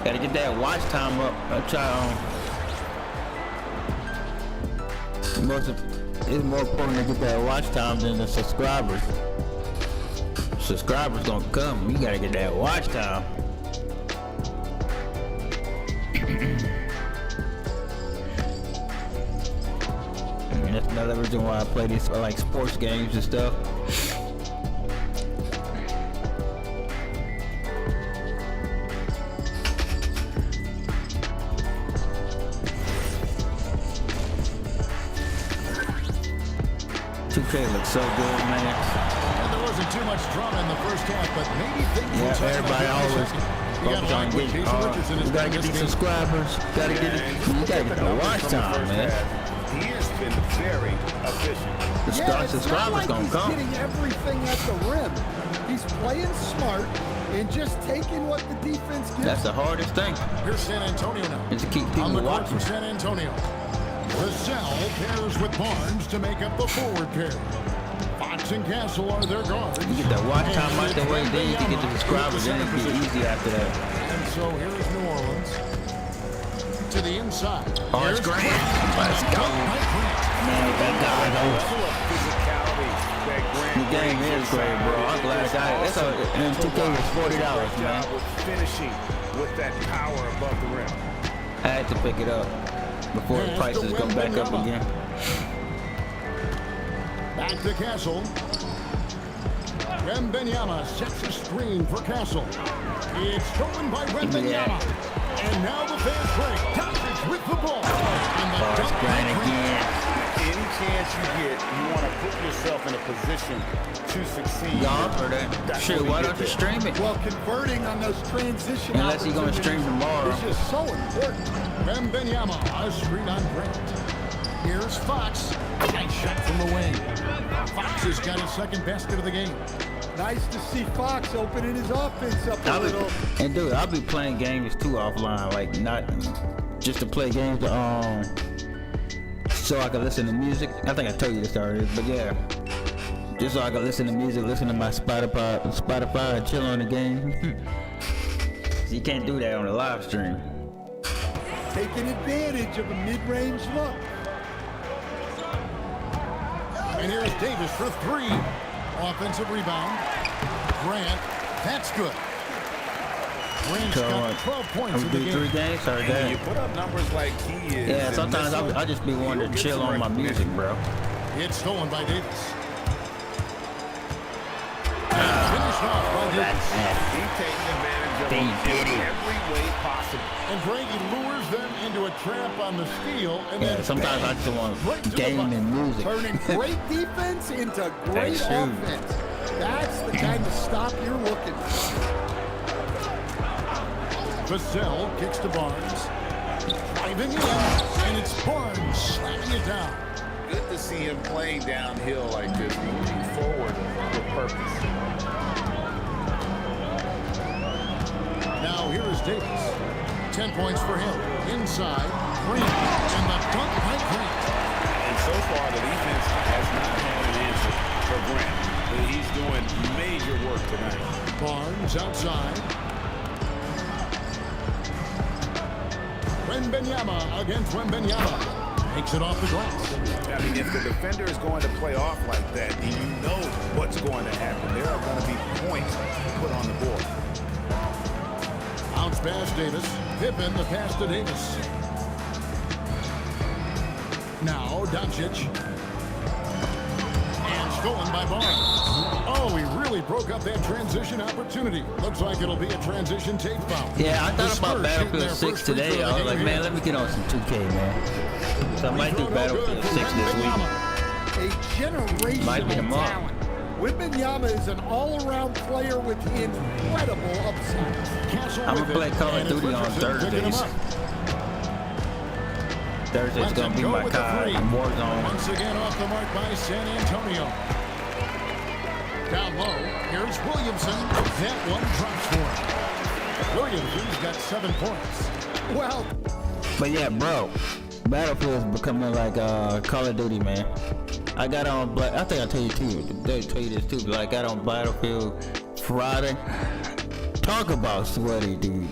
gotta get that watch time up. I try it's more important to get that watch time than the subscribers. Subscribers gonna come. You gotta get that watch time. And that's another reason why I play these like sports games and stuff. 2K looks so good, man. And there wasn't too much drama in the first half, but maybe things will Yeah, tighten up everybody in the always second. You got focus to on like what getting, Jason Richardson has you gotta done get this these game. subscribers. Gotta get it. You gotta get the watch time, man. He has been very efficient. The Yeah, it's not subscribers like gonna he's come. getting everything at the rim. He's playing smart and just taking what the defense gives. That's the hardest thing, Here's San Antonio now. is to keep On people the court watching. for San Antonio. Vassell pairs with Barnes to make up the forward pair. Fox and Castle are their guards. You get that watch time And out the way, then you can get the Wembanyama subscribers, with then the it'll be center position. easy after that. And so here's New Orleans to the inside. Oh, it's Here's Grant. Grant. Let's go. By Grant. Man, that guy goes. Level of physicality that Grant The game brings is great, inside bro. I'm glad I is got it. That's awesome a, and to 2K was watch. $40, Great man. job with finishing with that power above the rim. I had to pick it up before the There's prices the go back up Wembanyama. again. Back to Castle. Wembanyama sets a screen for Castle. It's stolen by Wembanyama. Yeah. And now the fast break. Doncic with the ball. And the Oh, it's dunk by Grant Grant. again. chance you get, you want to put yourself in a position to succeed. Y'all for that. That's Shit, what why he don't did you there. stream it? Well, converting on those transition Unless he's gonna stream tomorrow. It's just so important. Wembanyama, a screen on Grant. Here's Fox. Nice shot from the wing. Fox has got his second basket of the game. Nice to see Fox opening his offense up a little. And dude, I'll be playing games too offline, like not just to play games, so I can listen to music. I think I told you this already, but yeah, just so I can listen to music, listen to my Spotify, and chill on the game. You can't do that on a live stream. Taking advantage of a mid-range look. And here's Davis for three. Offensive rebound. Grant, that's good. Grant's got 12 points in the game. 3 games or And when that? you put up numbers like he is. Yeah, in sometimes this one, I just be wanting you'll to get chill some on my music, recognition. bro. It's stolen by Davis. And finished off by Davis. He's taking advantage of him in every way possible. And Brady lures them into a trap on the steal. And Yeah, then sometimes I just want right to the game bucket. and music. Turning great defense into great That's true. offense. That's the kind of stop you're looking for. Vassell kicks to Barnes. Driving in, and it's Barnes slamming it down. Good to see him playing downhill like this, moving forward with purpose. Now here is Davis. 10 points for him. Inside, Grant, and the dunk by Grant. And so far, the defense has not had an answer for Grant. But he's doing major work tonight. Barnes outside. Wembanyama against Wembanyama. Takes it off the glass. I mean, if the defender is going to play off like that, then you know what's going to happen. There are going to be points put on the board. Bounce pass Davis. Pippen the pass to Davis. Now Doncic. And stolen by Barnes. Oh, he really broke up that transition opportunity. Looks like it'll be a transition take foul. Yeah, I The thought about Spurs shooting Battlefield their 6 first free today. throw I of was the like, game man, here. let me get on some 2K, man. So I might do Free throw no good Battlefield for 6 this week. Wembanyama. A generational Might be tomorrow. talent. Wembanyama is an all-around player with incredible upside. Castle I'm with gonna play it, Call of and Duty on Richardson picking him Thursdays. up. Thursday's Lets gonna him be go my with the COD three. Warzone. Once again off the mark by San Antonio. Down low, here's Williamson. That one drops for him. Williamson's got 7 points. Well, But yeah, bro, Battlefield's becoming like Call of Duty, man. I got on Black. I think I told you too. They told you this too. But I got on Battlefield Friday. Talk about sweaty, dude.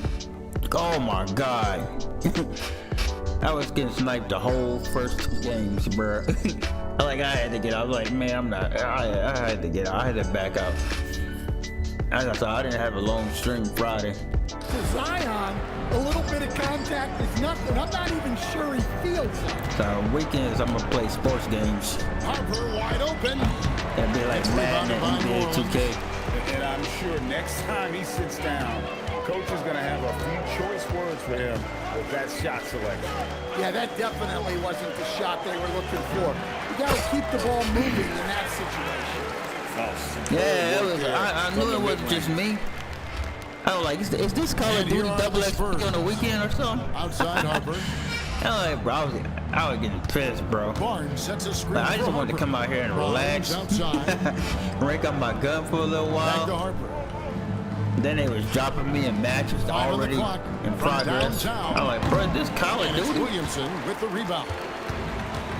Oh my god. I was getting sniped the whole first 2 games, bro. I had to get out. I was like, man, I'm not. I had to get out. I had to back out. As I said, I didn't have a long stream Friday. to Zion, a little bit of contact is nothing. I'm not even sure he feels it. So weekends, I'm gonna play sports games. Harper wide open. That'd be like Madden and NBA2K. And I'm sure next time he sits down, coach is going to have a few choice words for him with that shot selection. Yeah, that definitely wasn't the shot they were looking for. You got to keep the ball moving in that situation. Yeah, it was. I knew it wasn't just me. I was like, is this Call of And here Duty are double the XP Spurs. on the weekend or something? Outside Harper. I was like, bro, I was getting pissed, bro. Barnes sets a screen. Like, I just for wanted to Harper. come out here and Barnes relax, outside. rank up my gun for a little Back to while. Harper. Then they was dropping me in matches Five on the already clock in from progress. downtown. I'm like, bro, this Call of And it's Duty? Williamson with the rebound.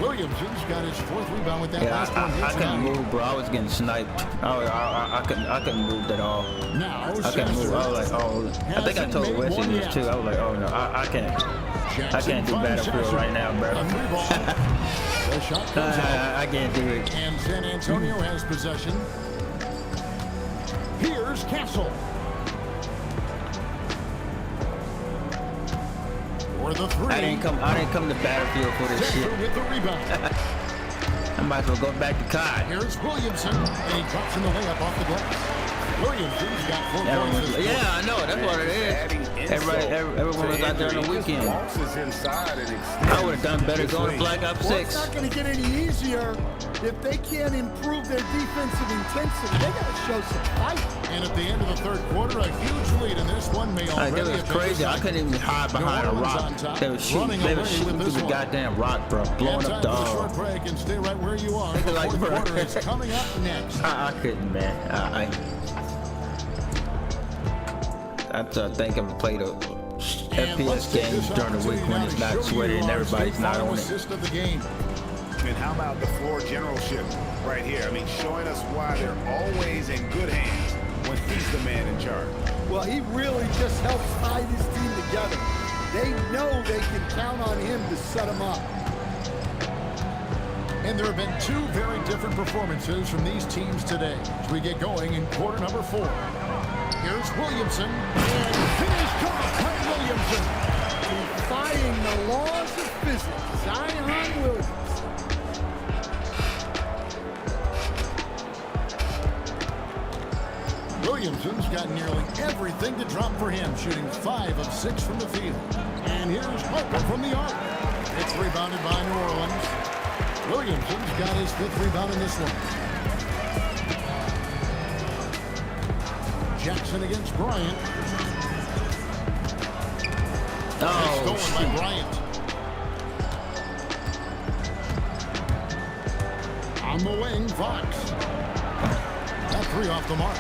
Williamson's got his 4th rebound with that Yeah, last one. I Hits couldn't now. move, bro. I was getting sniped. I couldn't move at all. Now, I couldn't move. I was like, oh, I think I told Wesley this too. I was like, oh no, I can't do Battlefield right now, bro. A free ball. The shot comes out. I can't do it. And San Antonio has possession. Here's Castle. For the three. I didn't come to Battlefield for this Castle shit. with the rebound. I might as well go back to COD. Here's Williamson. And he drops in the layup off the glass. Williamson's got 4 points this quarter. Yeah, I know. That's what it is. Everyone was out there on the weekend. I would have done better going to Black Ops 6. Well, it's not going to get any easier if they can't improve their defensive intensity. They got to show some fight. And at the end of the third quarter, a huge lead in this one may already That was crazy. I couldn't even hide behind a rock. They were shooting through the goddamn rock, bro. Blowing up dog. dog. Short break and stay right where you are. The Like, fourth bro. quarter is coming up next. I couldn't, man. I think I've played a FPS game during the week when it's not sweaty and everybody's not on it. Of the game. And how about the floor generalship right here? I mean, showing us why they're always in good hands when he's the man in charge. Well, he really just helps tie this team together. They know they can count on him to set them up. And there have been 2 very different performances from these teams today as we get going in quarter number 4. Here's Williamson, and finished off by Williamson. Defying the laws of physics, Zion Williamson. Williamson's got nearly everything to drop for him, shooting 5 of 6 from the field. And here's Harper from the arc. It's rebounded by New Orleans. Williamson's got his 5th rebound in this one. Jackson against Bryant. Stolen by Bryant. On the wing, Fox. That 3 off the mark.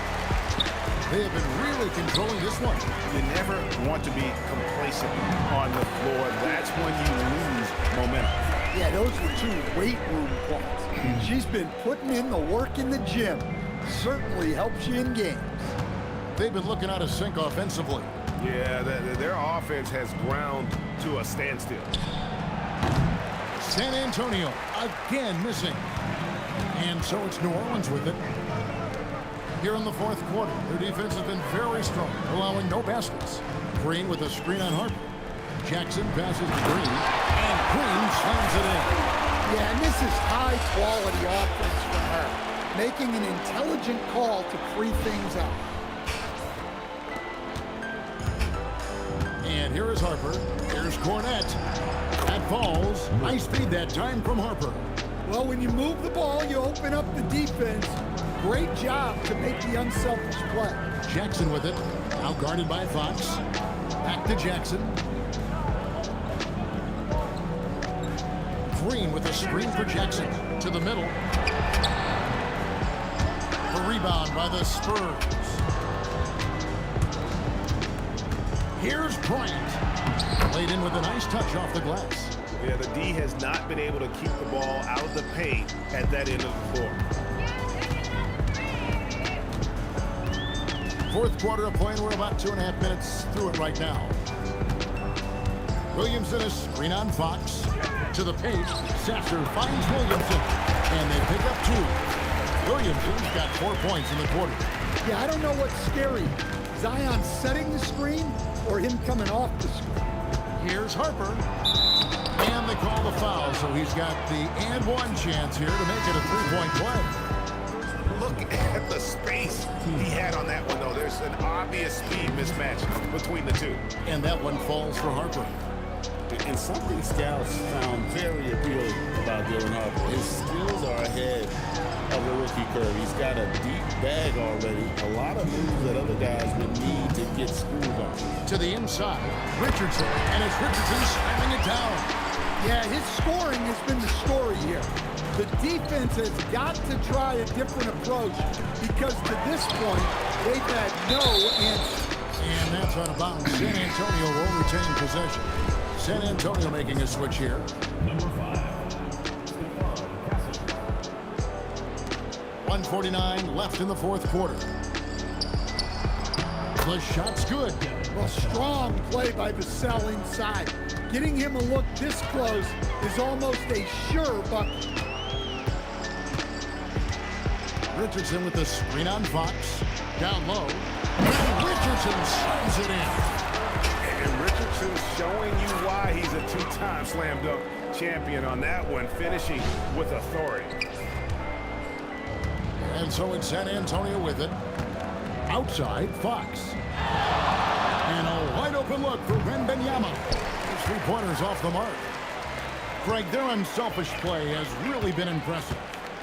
They have been really controlling this one. You never want to be complacent on the floor. That's when you lose momentum. Yeah, those were 2 weight room points. She's been putting in the work in the gym. Certainly helps you in games. They've been looking out of sync offensively. Yeah, their offense has ground to a standstill. San Antonio again missing. And so it's New Orleans with it. Here in the fourth quarter, their defense has been very strong, allowing no baskets. Green with a screen on Harper. Jackson passes to Green, and Green slams it in. Yeah, and this is high-quality offense from her, making an intelligent call to free things up. And here is Harper. Here's Cornette. That falls. Nice feed that time from Harper. Well, when you move the ball, you open up the defense. Great job to make the unselfish play. Jackson with it. Now guarded by Fox. Back to Jackson. Green with a screen for Jackson. To the middle. The rebound by the Spurs. Here's Bryant. Laid in with a nice touch off the glass. Yeah, the D has not been able to keep the ball out of the paint at that end of the floor. Fourth quarter of play, and we're about 2.5 minutes through it right now. Williamson is screen on Fox. To the paint, Sasser finds Williamson, and they pick up 2. Williamson's got 4 points in the quarter. Yeah, I don't know what's scary. Zion setting the screen or him coming off the screen. Here's Harper. And they call the foul, so he's got the and 1 chance here to make it a 3-point play. Look at the space he had on that one, though. There's an obvious speed mismatch between the 2. And that one falls for Harper. And something scouts found very appealing about Dylan Harper. His skills are ahead of the rookie curve. He's got a deep bag already. A lot of moves that other guys would need to get schooled on. To the inside, Richardson, and it's Richardson slamming it down. Yeah, his scoring has been the story here. The defense has got to try a different approach because to this point, they've had no answer. And that's out of bounds. San Antonio will retain possession. San Antonio making a switch here. Number 5. 1:49 left in the fourth quarter. The shot's good. Well, strong play by Vassell inside. Getting him a look this close is almost a sure bucket. Richardson with the screen on Fox. Down low. And Richardson slams it in. And Richardson's showing you why he's a 2-time slam dunk champion on that one, finishing with authority. And so it's San Antonio with it. Outside, Fox. And a wide open look for Wembanyama. His three-pointers off the mark. Greg, their unselfish play has really been impressive.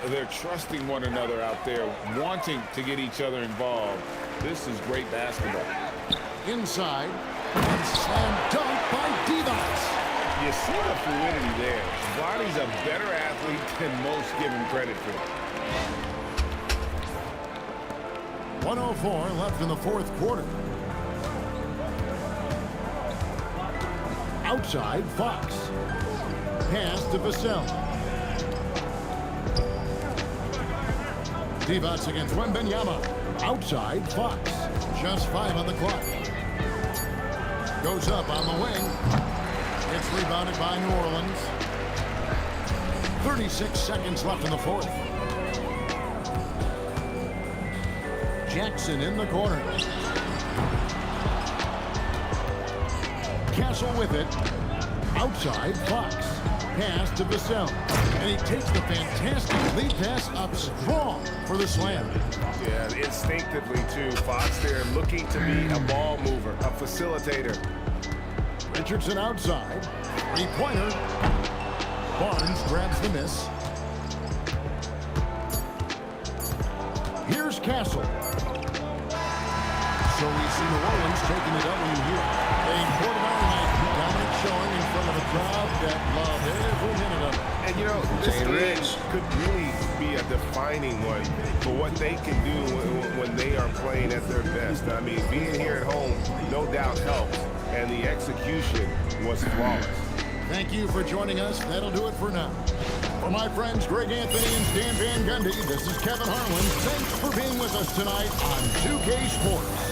They're trusting one another out there, wanting to get each other involved. This is great basketball. Inside, and slam dunk by Divac. You see the fluidity there. Bonnie's a better athlete than most give him credit for. 1:04 left in the fourth quarter. Outside, Fox. Pass to Vassell. Divac against Wembanyama. Outside, Fox. Just 5 on the clock. Goes up on the wing. It's rebounded by New Orleans. 36 seconds left in the fourth. Jackson in the corner. Castle with it. Outside, Fox. Pass to Vassell. And he takes the fantastic lead pass up strong for the slam. Yeah, instinctively, too. Fox there looking to be a ball mover, a facilitator. Richardson outside. Three-pointer. Barnes grabs the miss. Here's Castle. So we see New Orleans taking the W here. They imported our night. Dominant showing in front of a crowd that loved every minute of it. And, you know, this game could really be a defining one for what they can do when they are playing at their best. I mean, being here at home, no doubt helps. And the execution was flawless. Thank you for joining us. That'll do it for now. For my friends Greg Anthony and Stan Van Gundy, this is Kevin Harlan. Thanks for being with us tonight on 2K Sports.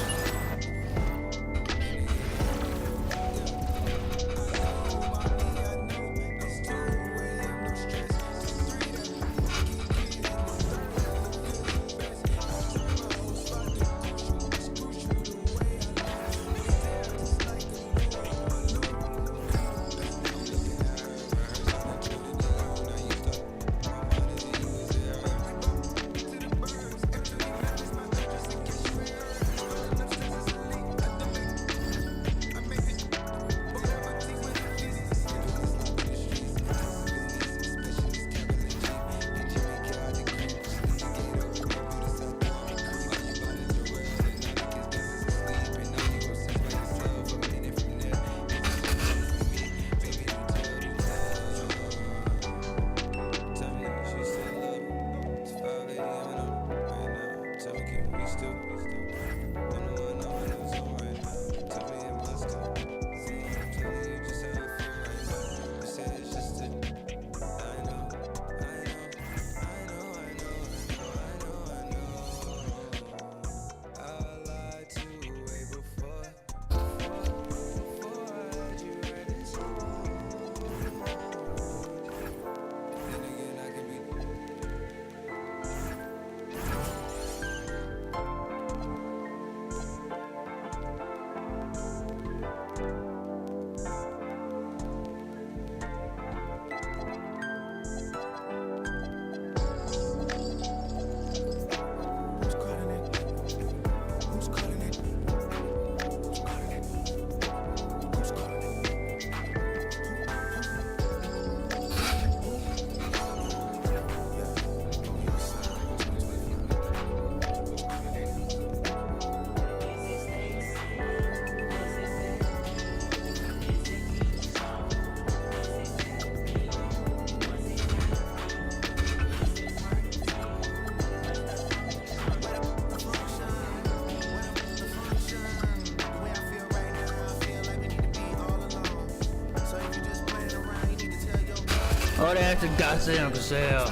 Oh, that's a goddamn Vassell.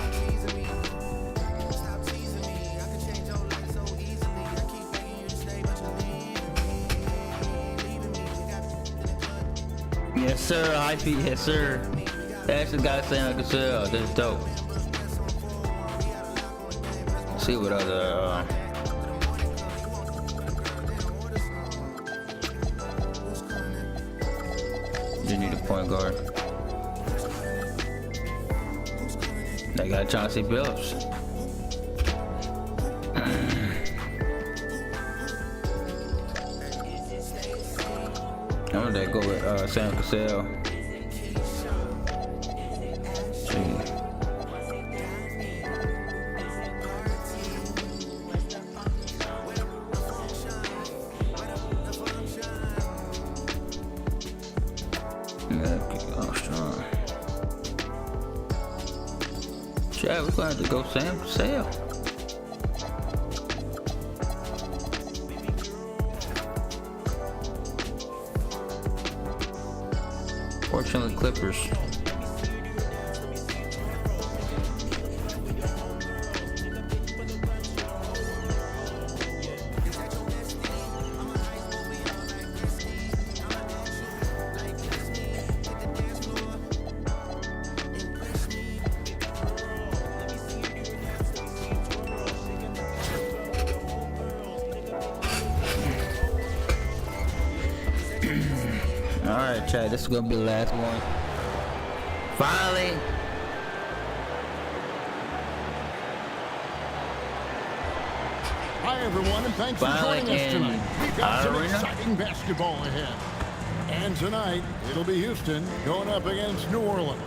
Yes, sir. High feet. Yes, sir. That's the goddamn Vassell. That's dope. Let's see what other. You need a point guard. They got Chauncey Billups. I'm gonna go with Sam Cassell. Yeah, we're gonna have to go Sam Cassell. Fortunately, Clippers. Alright, Chad, this is gonna be the last one. Finally! Hi, everyone, and thanks for joining us tonight. We've got some exciting basketball ahead. And tonight, it'll be Houston going up against New Orleans.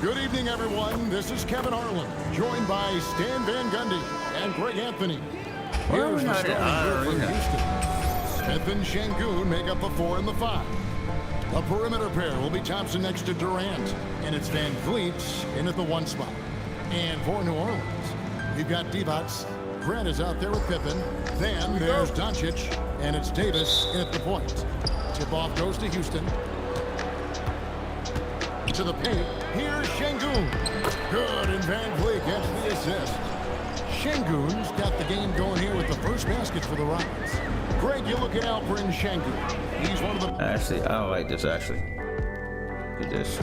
Good evening, everyone. This is Kevin Harlan, joined by Stan Van Gundy and Greg Anthony. Here's the starting group for Houston. Smith and Şengün make up the 4 and the 5. The perimeter pair will be Thompson next to Durant, and it's Van Vliet in at the 1 spot. And for New Orleans, we've got Divac. Grant is out there with Pippen. Then there's Doncic, and it's Davis in at the point. Tip-off goes to Houston. To the paint, here's Şengün. Good, and Van Vliet gets the assist. Şengün's got the game going here with the first basket for the Rockets. Greg, you're looking out for Şengün. He's one of the... Actually, I don't like this, actually. Look at this.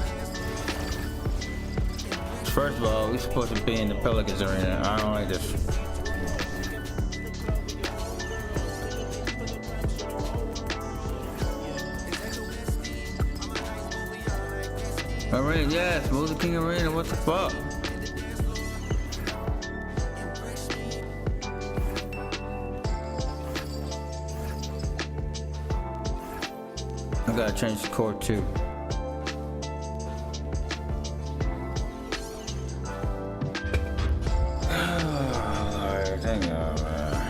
First of all, we're supposed to be in the Pelicans arena. I don't like this. Arena, yes, move the King Arena, what the fuck? I gotta change the court too. Alright, hang on, man.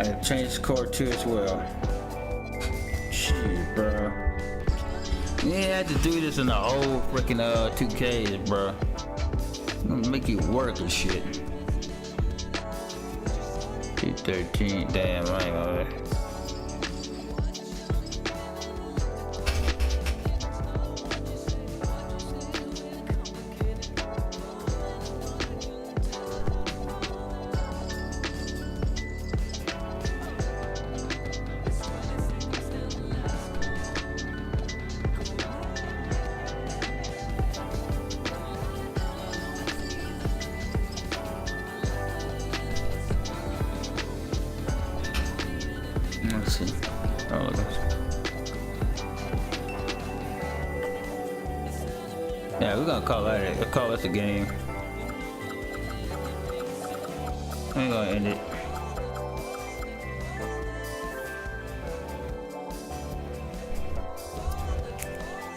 I changed the court too as well. Shit, bro. You ain't had to do this in the old freaking 2Ks, bro. I'm gonna make you work and shit. 213, damn, I ain't gonna. Let's see. Oh, look at this. Yeah, we're gonna call that it. We'll call this a game. We're gonna end it.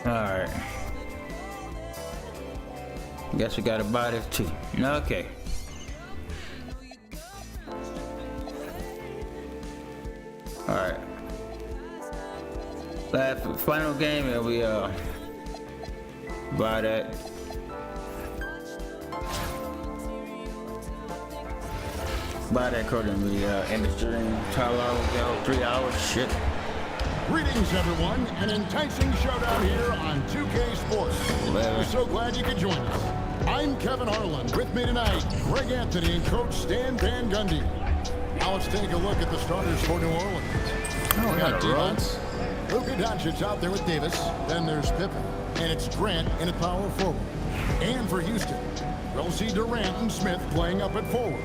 Alright. Guess we gotta buy this too. Okay. Alright. Last final game and we buy that. Buy that code and we end the stream. How long we go? 3 hours? Shit. Greetings, everyone. An enticing showdown here on 2K Sports. We're so glad you could join us. I'm Kevin Harlan. With me tonight, Greg Anthony and Coach Stan Van Gundy. Now let's take a look at the starters for New Orleans. Oh, we got Divac. Luka Doncic out there with Davis. Then there's Pippen. And it's Grant in at power forward. And for Houston, we'll see Durant and Smith playing up at forward.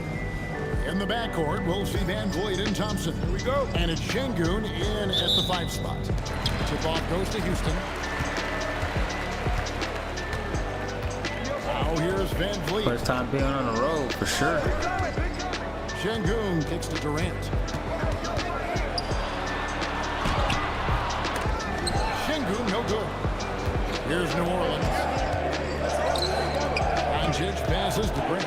In the backcourt, we'll see Van Vliet and Thompson. Here we go. And it's Şengün in at the 5 spot. Tip-off goes to Houston. Now here's Van Vliet. First time being on the road, for sure. Şengün kicks to Durant. Şengün, no good. Here's New Orleans. Doncic passes to Grant.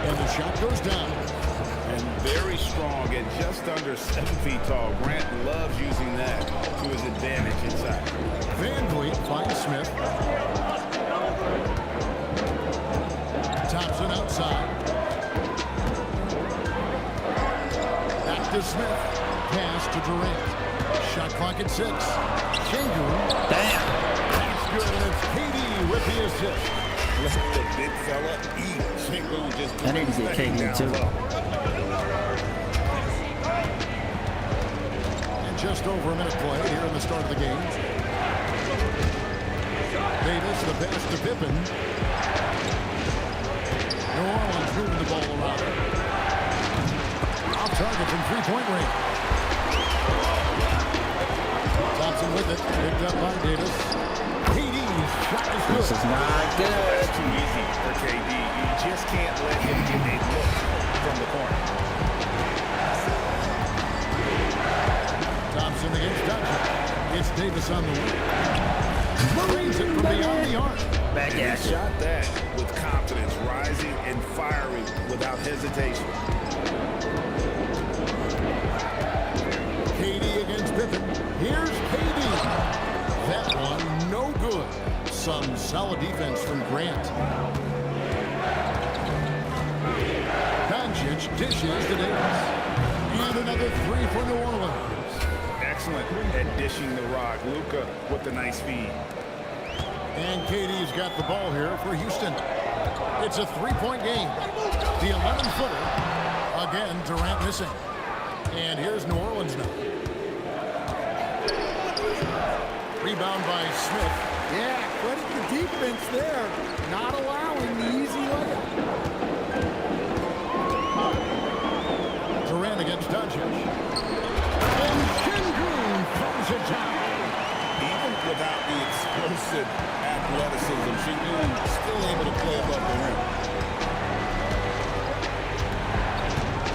And the shot goes down. And very strong at just under 7 feet tall. Grant loves using that to his advantage inside. Van Vliet finds Smith. Thompson outside. Back to Smith. Pass to Durant. Shot clock at 6. Şengün. Damn. That's good, and it's KD with the assist. Let the big fella eat. Şengün just I need to get KD too. And just over a minute play here in the start of the game. Davis, the pass to Pippen. New Orleans moving the ball around. Off target from three-point range. Thompson with it, picked up by Davis. KD's shot is good. This is not good. That's too easy for KD. You just can't let him get a look from the corner. Thompson against Doncic. It's Davis on the wing. Brings it from beyond the arc. Back And at he you. shot that with confidence, rising and firing without hesitation. KD against Pippen. Here's KD. That one, no good. Some solid defense from Grant. Doncic dishes to Davis. And another 3 for New Orleans. Excellent at dishing the rock. Luka with the nice feed. And KD's got the ball here for Houston. It's a 3-point game. The 11-footer. Again, Durant missing. And here's New Orleans now. Rebound by Smith. Yeah, credit the defense there. Not allowing the easy layup. Durant against Doncic. And Şengün throws it down. Even without the explosive athleticism, Şengün still able to play above the rim.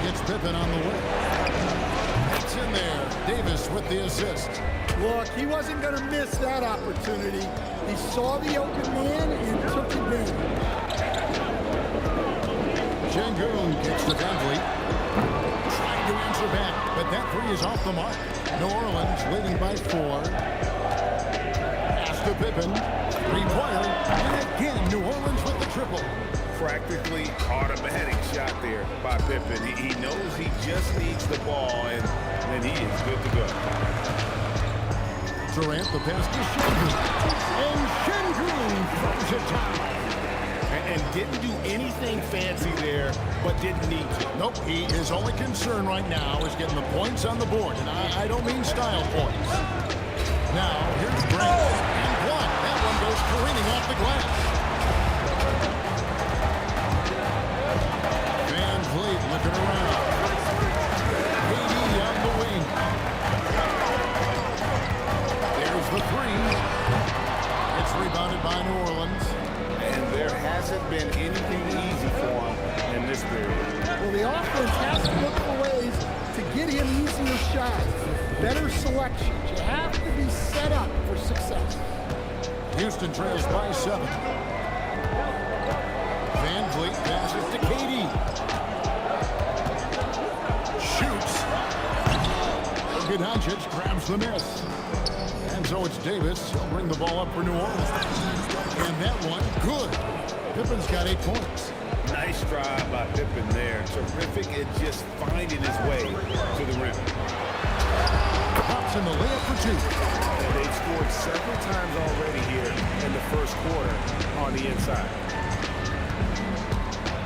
It's Pippen on the way. It's in there. Davis with the assist. Look, he wasn't going to miss that opportunity. He saw the open man and took advantage. Şengün gets the Van Vliet. Trying to answer back, but that three is off the mark. New Orleans leading by 4. Pass to Pippen. Three-pointer. And again, New Orleans with the triple. Practically automatic shot there by Pippen. He knows he just needs the ball, and then he is good to go. Durant, the pass to Şengün. And Şengün throws it down. And didn't do anything fancy there, but didn't need to. Nope, his only concern right now is getting the points on the board. And I don't mean style points. Now, here's Grant. And blocked. That one goes careening off the glass. Van Vliet looking around. KD on the wing. There's the 3. It's rebounded by New Orleans. And there hasn't been anything easy for him in this period. Well, the offense has to look for ways to get him easier shots, better selections. You have to be set up for success. Houston trails by 7. Van Vliet passes to KD. Shoots. Doncic grabs the miss. And so it's Davis. He'll bring the ball up for New Orleans. And that one, good. Pippen's got 8 points. Nice drive by Pippen there. Terrific at just finding his way to the rim. Pops in the layup for 2. And they've scored several times already here in the first quarter on the inside.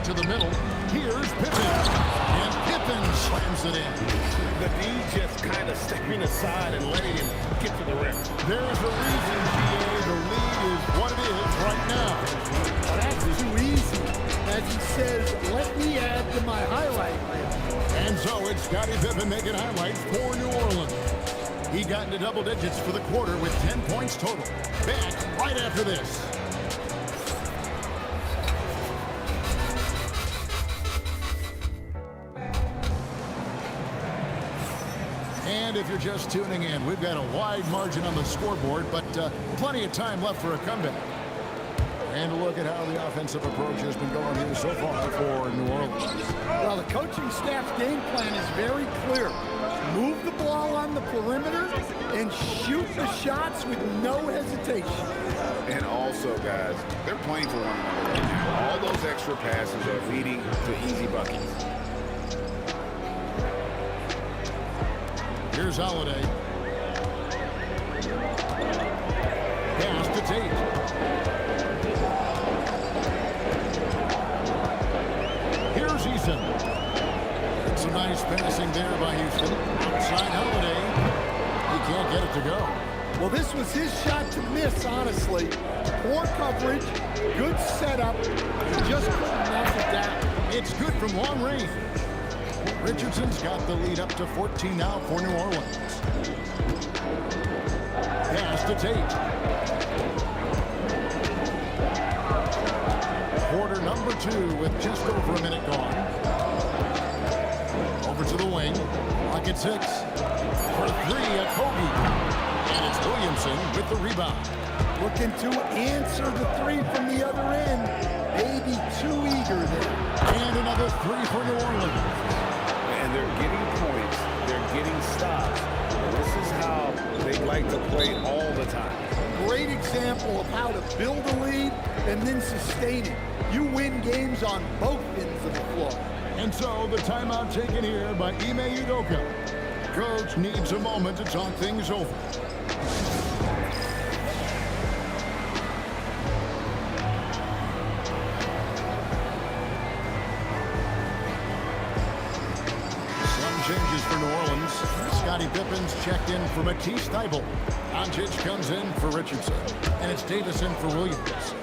To the middle. Here's Pippen. And Pippen slams it in. the D just kind of stepping aside and letting him get to the rim. There's a reason, GA. The lead is what it is right now. Well, that's too easy. As he says, let me add to my highlight list. And so it's Scottie Pippen making highlights for New Orleans. He got into double digits for the quarter with 10 points total. Back right after this. And if you're just tuning in, we've got a wide margin on the scoreboard, but plenty of time left for a comeback. And a look at how the offensive approach has been going here so far for New Orleans. Well, the coaching staff's game plan is very clear. Move the ball on the perimeter and shoot the shots with no hesitation. And also, guys, they're playing for one another right now. All those extra passes are leading to easy buckets. Here's Holiday. Pass to Tate. Here's Eason. It's a nice passing there by Houston. Outside Holiday. He can't get it to go. Well, this was his shot to miss, honestly. Poor coverage, good setup. He just couldn't knock it down. It's good from long range. Richardson's got the lead up to 14 now for New Orleans. Pass to Tate. Quarter number 2 with just over a minute gone. Over to the wing. Pocket 6. For 3 at Kobe. And it's Williamson with the rebound. Looking to answer the 3 from the other end. Maybe too eager there. And another 3 for New Orleans. And they're getting points. They're getting stops. This is how they like to play all the time. Great example of how to build a lead and then sustain it. You win games on both ends of the floor. And so the timeout taken here by Ime Udoka. Coach needs a moment to talk things over. Changes for New Orleans. Scottie Pippen's checked in for Matisse Thybulle. Doncic comes in for Richardson. And it's Davis in for Williams.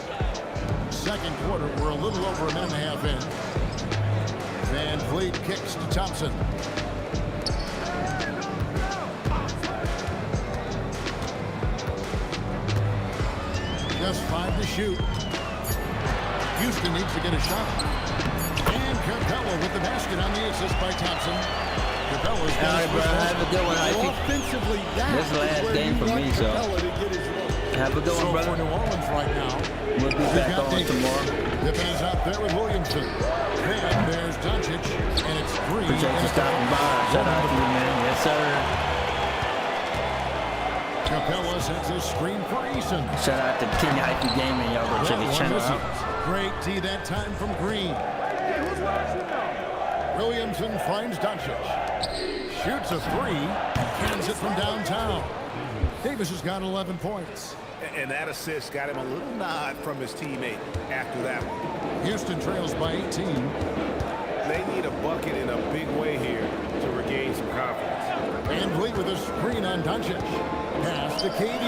Second quarter, we're a little over a minute and a half in. Van Vliet kicks to Thompson. Just 5 to shoot. Houston needs to get a shot. And Capella with the basket on the assist by Thompson. Capella's got All right, bro. Have a good one. I think Offensively, that this is the is last where game you for want me, so Capella to get his look. have a good So one, for brother. New Orleans right now, We'll be back got on Davis. tomorrow. Pippen is out there with Williamson. Then there's Doncic, and it's 3. Appreciate you stopping by. Shout out to you, man. Yes, sir. Capella sets a screen for Eason. Shout out to King Hyphy Gaming. Y'all go check That his one channel misses. out. Great D that time from Green. Williamson finds Doncic. Shoots a 3. Cans it from downtown. Davis has got 11 points. And that assist got him a little nod from his teammate after that one. Houston trails by 18. They need a bucket in a big way here to regain some confidence. Van Vliet with a screen on Doncic. Pass to KD.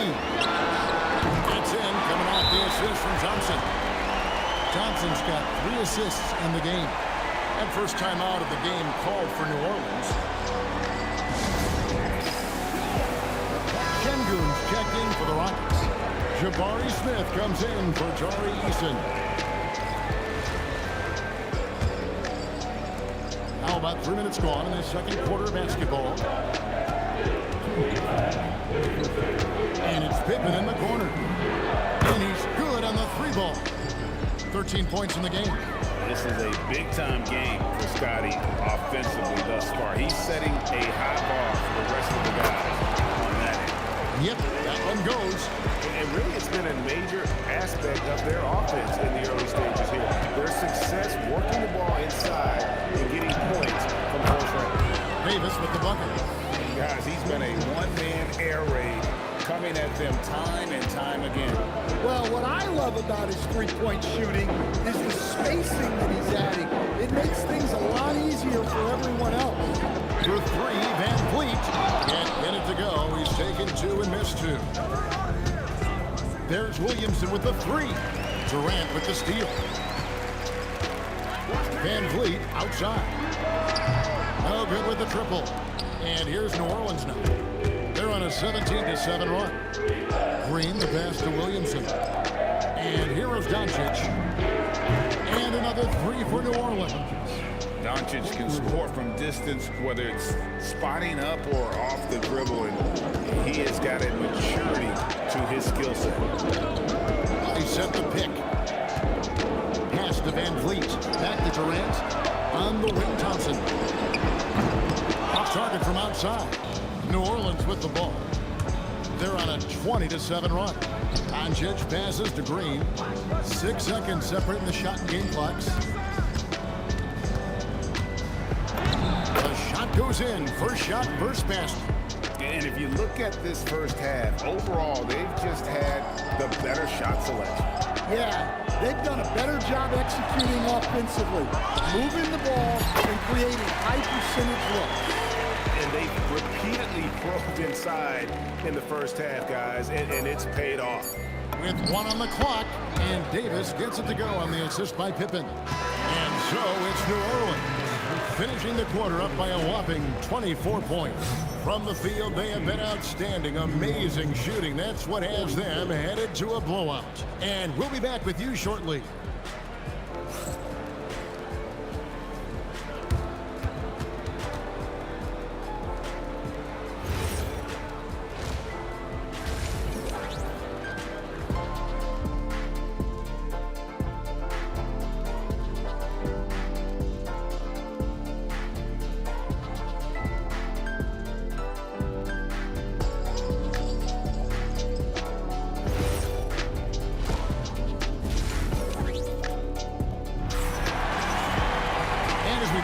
It's in, coming off the assist from Thompson. Thompson's got 3 assists in the game. And first time out of the game called for New Orleans. Şengün's checked in for the Rockets. Jabari Smith comes in for Tari Eason. Now about 3 minutes gone in the second quarter of basketball. And it's Pippen in the corner. And he's good on the 3 ball. 13 points in the game. This is a big-time game for Scottie offensively thus far. He's setting a high bar for the rest of the guys on that end. Yep, that one goes. And really, it's been a major aspect of their offense in the early stages here. Their success working the ball inside and getting points from close range. Davis with the bucket. Guys, he's been a one-man air raid coming at them time and time again. Well, what I love about his three-point shooting is the spacing that he's adding. It makes things a lot easier for everyone else. For 3, Van Here's Williamson with the three. Durant with the steal. Van Vliet outside. No good with the triple. And here's New Orleans now. They're on a 17-7 run. Green the pass to Williamson. And here's Doncic. And another three for New Orleans. Doncic can score from distance, whether it's spotting up or off the dribble, and he has got a maturity to his skill set. He set the pick. Pass to Van Vliet. Back to Durant. On the wing, Thompson. Off target from outside. New Orleans with the ball. They're on a 20-7 run. Doncic passes to Green. 6 seconds separating the shot and game clocks. The shot goes in. First shot, first basket. And if you look at this first half, overall, they've just had the better shot selection. Yeah, they've done a better job executing offensively, moving the ball and creating high percentage looks. And they repeatedly probed inside in the first half, guys, and it's paid off. With 1 on the clock, and Davis gets it to go on the assist by Pippen. And so it's New Orleans, finishing the quarter up by a whopping 24 points. From the field, they have been outstanding, amazing shooting. That's what has them headed to a blowout. And we'll be back with you shortly.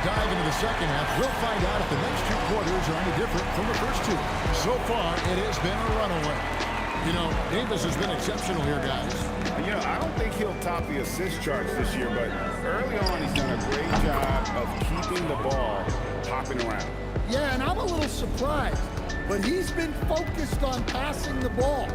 Dive into the second half. We'll find out if the next 2 quarters are any different from the first 2. So far, it has been a runaway. You know, Davis has been exceptional here, guys. You know, I don't think he'll top the assist charts this year, but early on, he's done a great job of keeping the ball hopping around. Yeah, and I'm a little surprised, but he's been focused on passing the ball.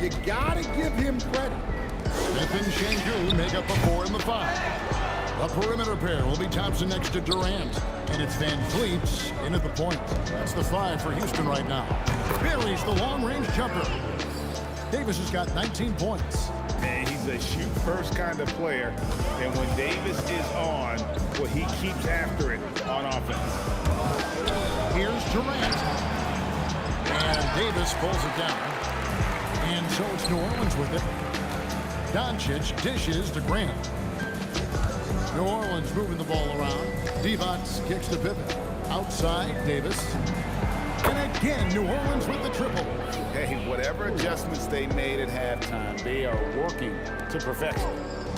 You gotta give him credit. Smith and Şengün make up a 4 and the 5. The perimeter pair will be Thompson next to Durant. And it's Van Vliet in at the point. That's the 5 for Houston right now. Buries the long-range jumper. Davis has got 19 points. And he's a shoot-first kind of player. And when Davis is on, well, he keeps after it on offense. Here's Durant. And Davis pulls it down. And so it's New Orleans with it. Doncic dishes to Grant. New Orleans moving the ball around. Divac kicks to Pippen. Outside, Davis. And again, New Orleans with the triple. Hey, whatever adjustments they made at halftime, they are working to perfection.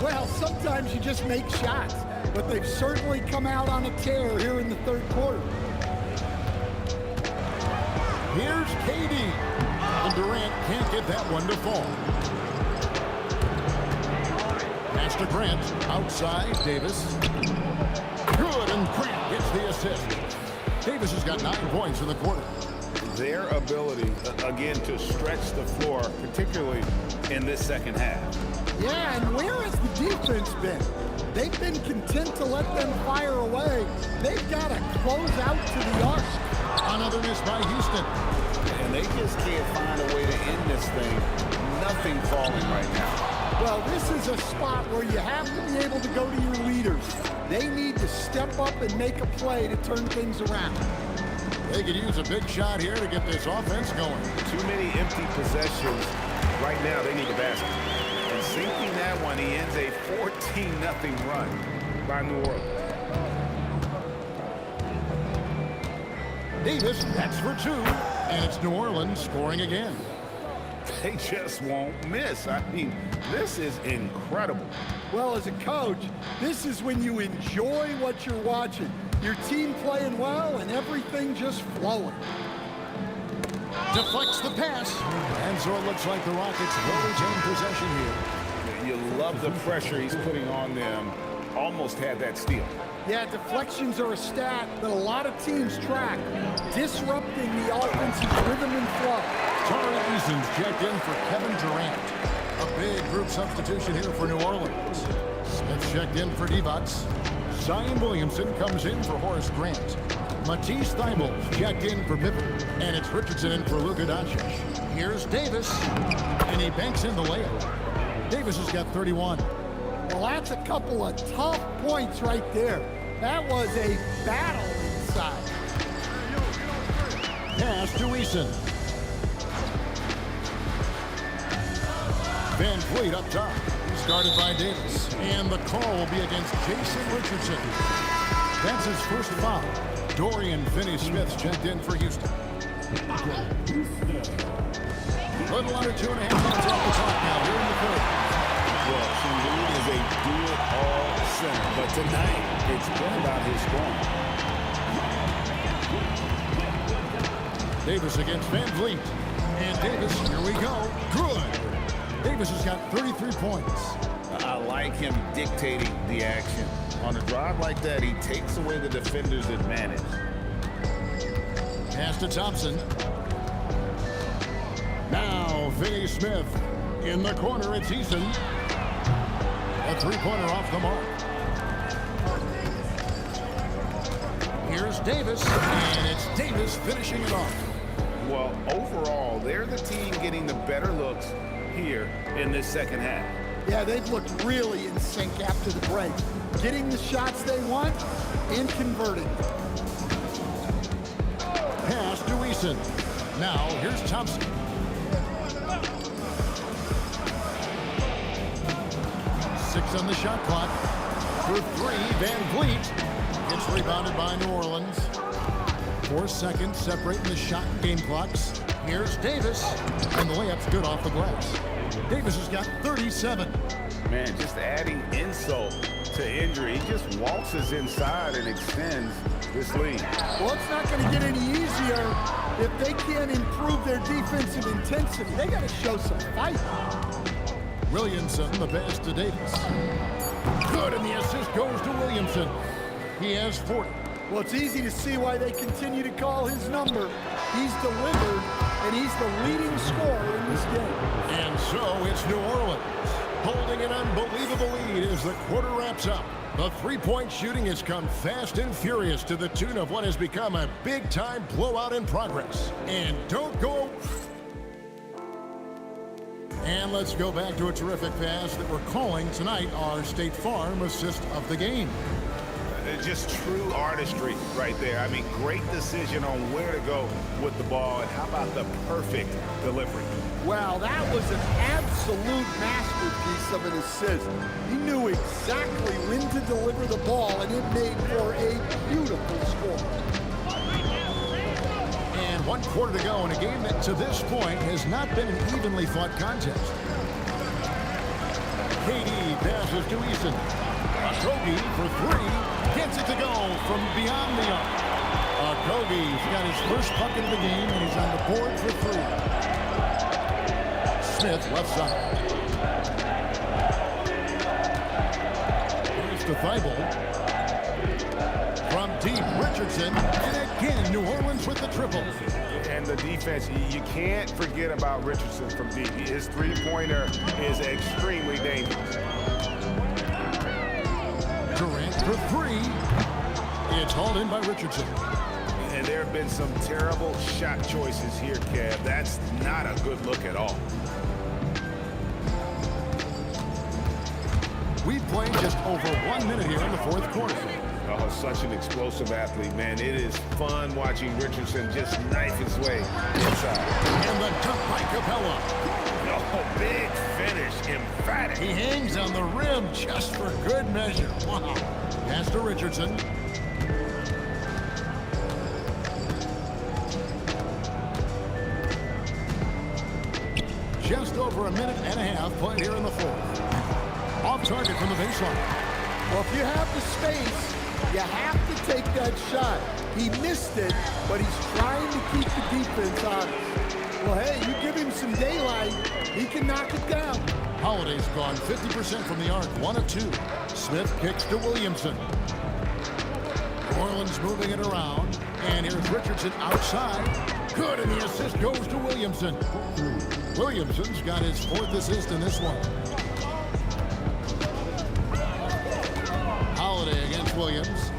Well, sometimes you just make shots, but they've certainly come out on a tear here in the third quarter. Here's KD. And Durant can't get that one to fall. To Grant, outside, Davis. Good, and Grant gets the assist. Davis has got 9 points in the quarter. Their ability, again, to stretch the floor, particularly in this second half. Yeah, and where has the defense been? They've been content to let them fire away. They've got to close out to the arc. Another miss by Houston. And they just can't find a way to end this thing. Nothing falling right now. Well, this is a spot where you have to be able to go to your leaders. They need to step up and make a play to turn things around. They could use a big shot here to get this offense going. Too many empty possessions. Right now, they need a basket. And sinking that one, he ends a 14-0 run by New Orleans. Davis, that's for 2. And it's New Orleans scoring again. They just won't miss. I mean, this is incredible. Well, as a coach, this is when you enjoy what you're watching. Your team playing well and everything just flowing. Deflects the pass. And so it looks like the Rockets will retain possession here. You love the pressure he's putting on them. Almost had that steal. Yeah, deflections are a stat that a lot of teams track, disrupting the offense's rhythm and flow. Tari Eason's checked in for Kevin Durant. A big group substitution here for New Orleans. Smith checked in for Divac. Zion Williamson comes in for Horace Grant. Matisse Thybulle checked in for Pippen. And it's Richardson in for Luka Doncic. Here's Davis. And he banks in the layup. Davis has got 31. Well, that's a couple of tough points right there. That was a battle inside. Pass to Eason. Van Vliet up top. He's guarded by Davis. And the call will be against Jason Richardson. That's his first foul. Dorian Finney-Smith checked in for Houston. Little under 2.5 minutes off the clock now here in the third. Well, Shingun is a do-it-all center, but tonight it's been about his scoring. Davis against Van Vliet. And Davis, here we go. Good. Davis has got 33 points. I like him dictating the action. On a drive like that, he takes away the defender's advantage. Pass to Thompson. Now, Finney-Smith. In the corner, it's Eason. A three-pointer off the mark. Here's Davis, and it's Davis finishing it off. Well, overall, they're the team getting the better looks here in this second half. Yeah, they've looked really in sync after the break. Getting the shots they want and converting. Pass to Eason. Now, here's Thompson. Six on the shot clock. For three, Van Vliet. Gets rebounded by New Orleans. 4 seconds separating the shot and game clocks. Here's Davis. And the layup's good off the glass. Davis has got 37. Man, just adding insult to injury. He just waltzes inside and extends this lead. Well, it's not going to get any easier if they can't improve their defensive intensity. They got to show some fight. Williamson, the pass to Davis. Good, and the assist goes to Williamson. He has 40. Well, it's easy to see why they continue to call his number. He's delivered, and he's the leading scorer in this game. And so it's New Orleans holding an unbelievable lead as the quarter wraps up. The three-point shooting has come fast and furious to the tune of what has become a big-time blowout in progress. And don't go... And let's go back to a terrific pass that we're calling tonight our State Farm assist of the game. Just true artistry right there. I mean, great decision on where to go with the ball, and how about the perfect delivery? Wow, that was an absolute masterpiece of an assist. He knew exactly when to deliver the ball, and it made for a beautiful score. And 1 quarter to go in a game that to this point has not been an evenly fought contest. KD passes to Eason. Okogie for three. Gets it to go from beyond the arc. Okogie's got his first bucket of the game, and he's on the board for three. Smith left side. Here's to Thybulle. From deep, Richardson. And again, New Orleans with the triple. And the defense, you can't forget about Richardson from deep. His three-pointer is extremely dangerous. Durant for three. It's hauled in by Richardson. And there have been some terrible shot choices here, Kev. That's not a good look at all. We've played just over 1 minute here in the fourth quarter. Oh, such an explosive athlete, man. It is fun watching Richardson just knife his way inside. And the dunk by Capella. Oh, big finish, emphatic. He hangs on the rim just for good measure. Wow. Pass to Richardson. Just over a minute and a half played here in the fourth. Off target from the baseline. Well, if you have the space, you have to take that shot. He missed it, but he's trying to keep the defense honest. Well, hey, you give him some daylight, he can knock it down. Holiday's gone 50% from the arc, 1 of 2. Smith kicks to Williamson. New Orleans moving it around, and And here's Richardson outside. Good, and the assist goes to Williamson. Williamson's got his 4th assist in this one. Holiday against Williams.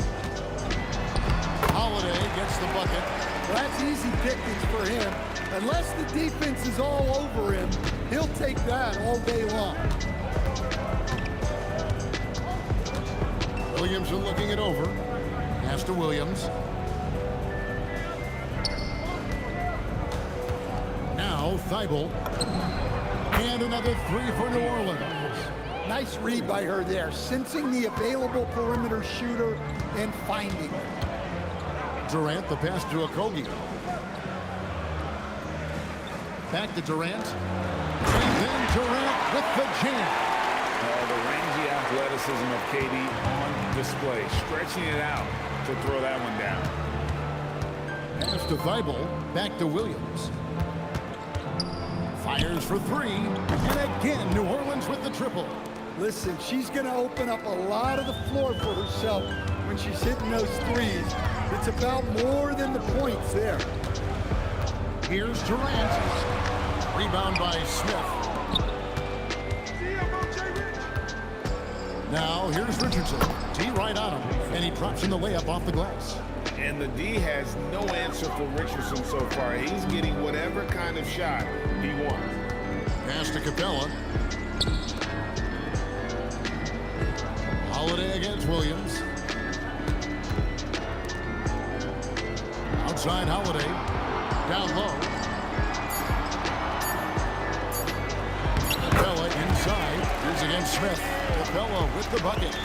Holiday gets the bucket. Well, that's easy pickings for him. Unless the defense is all over him, he'll take that all day long. Williamson looking it over. Pass to Williams. Now Thibault. And another 3 for New Orleans. Nice read by her there, sensing the available perimeter shooter and finding it. Durant, the pass to Okogie. Back to Durant. And then Durant with the jam. The rangy athleticism of KD on display, stretching it out to throw that one down. Pass to Thibault. Back to Williams. Fires for 3. And again, New Orleans with the triple. Listen, she's going to open up a lot of the floor for herself when she's hitting those threes. It's about more than the points there. Here's Durant. Rebound by Smith. Now here's Richardson. D right on him. And he drops in the layup off the glass. And the D has no answer for Richardson so far. He's getting whatever kind of shot he wants. Pass to Capella. Holiday against Williams. Outside Holiday. Down low. Capella inside. Here's against Smith. Capella with the bucket.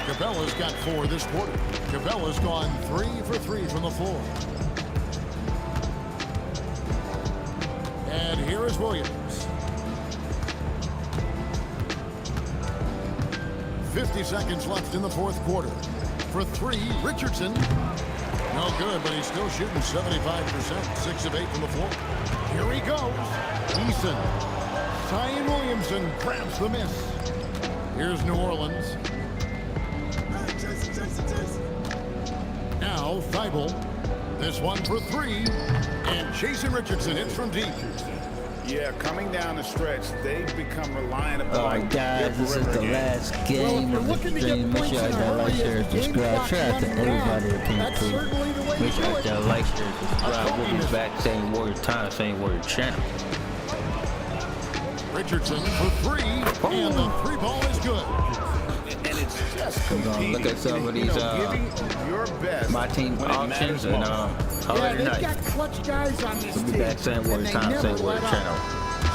Capella's got 4 this quarter. Capella's gone 3 for 3 from the floor. And here is Williams. 50 seconds left in the 4th quarter. For 3, Richardson. No good, but he's still shooting 75%. 6 of 8 from the floor. Here he goes. Eason. Zion Williamson grabs the miss. Here's New Orleans. Now Thibault. This one for 3. And Jason Richardson hits from deep. Yeah, coming down the stretch, they've become reliant upon. All right, guys, this is the last game of the stream. Make sure y'all like, share, subscribe. Shout out to everybody that came through. Make sure y'all like, share, subscribe. We'll be back same word time, same word channel. Richardson for 3, and the 3 ball is good. And it's just We're gonna look at some of these your best my team options and Yeah, they've got clutch guys on this we'll be team. back same word time, same word channel.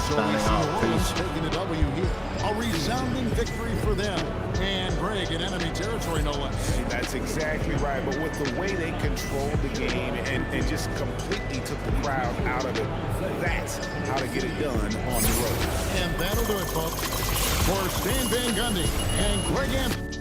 So Signing off. Peace. taking a W here. A resounding victory for them. And Greg in enemy territory, no less. That's exactly right. But with the way they controlled the game and just completely took the crowd out of it, that's how to get it done on the road. And that'll do it, folks. For Stan Van Gundy and Greg Anthony.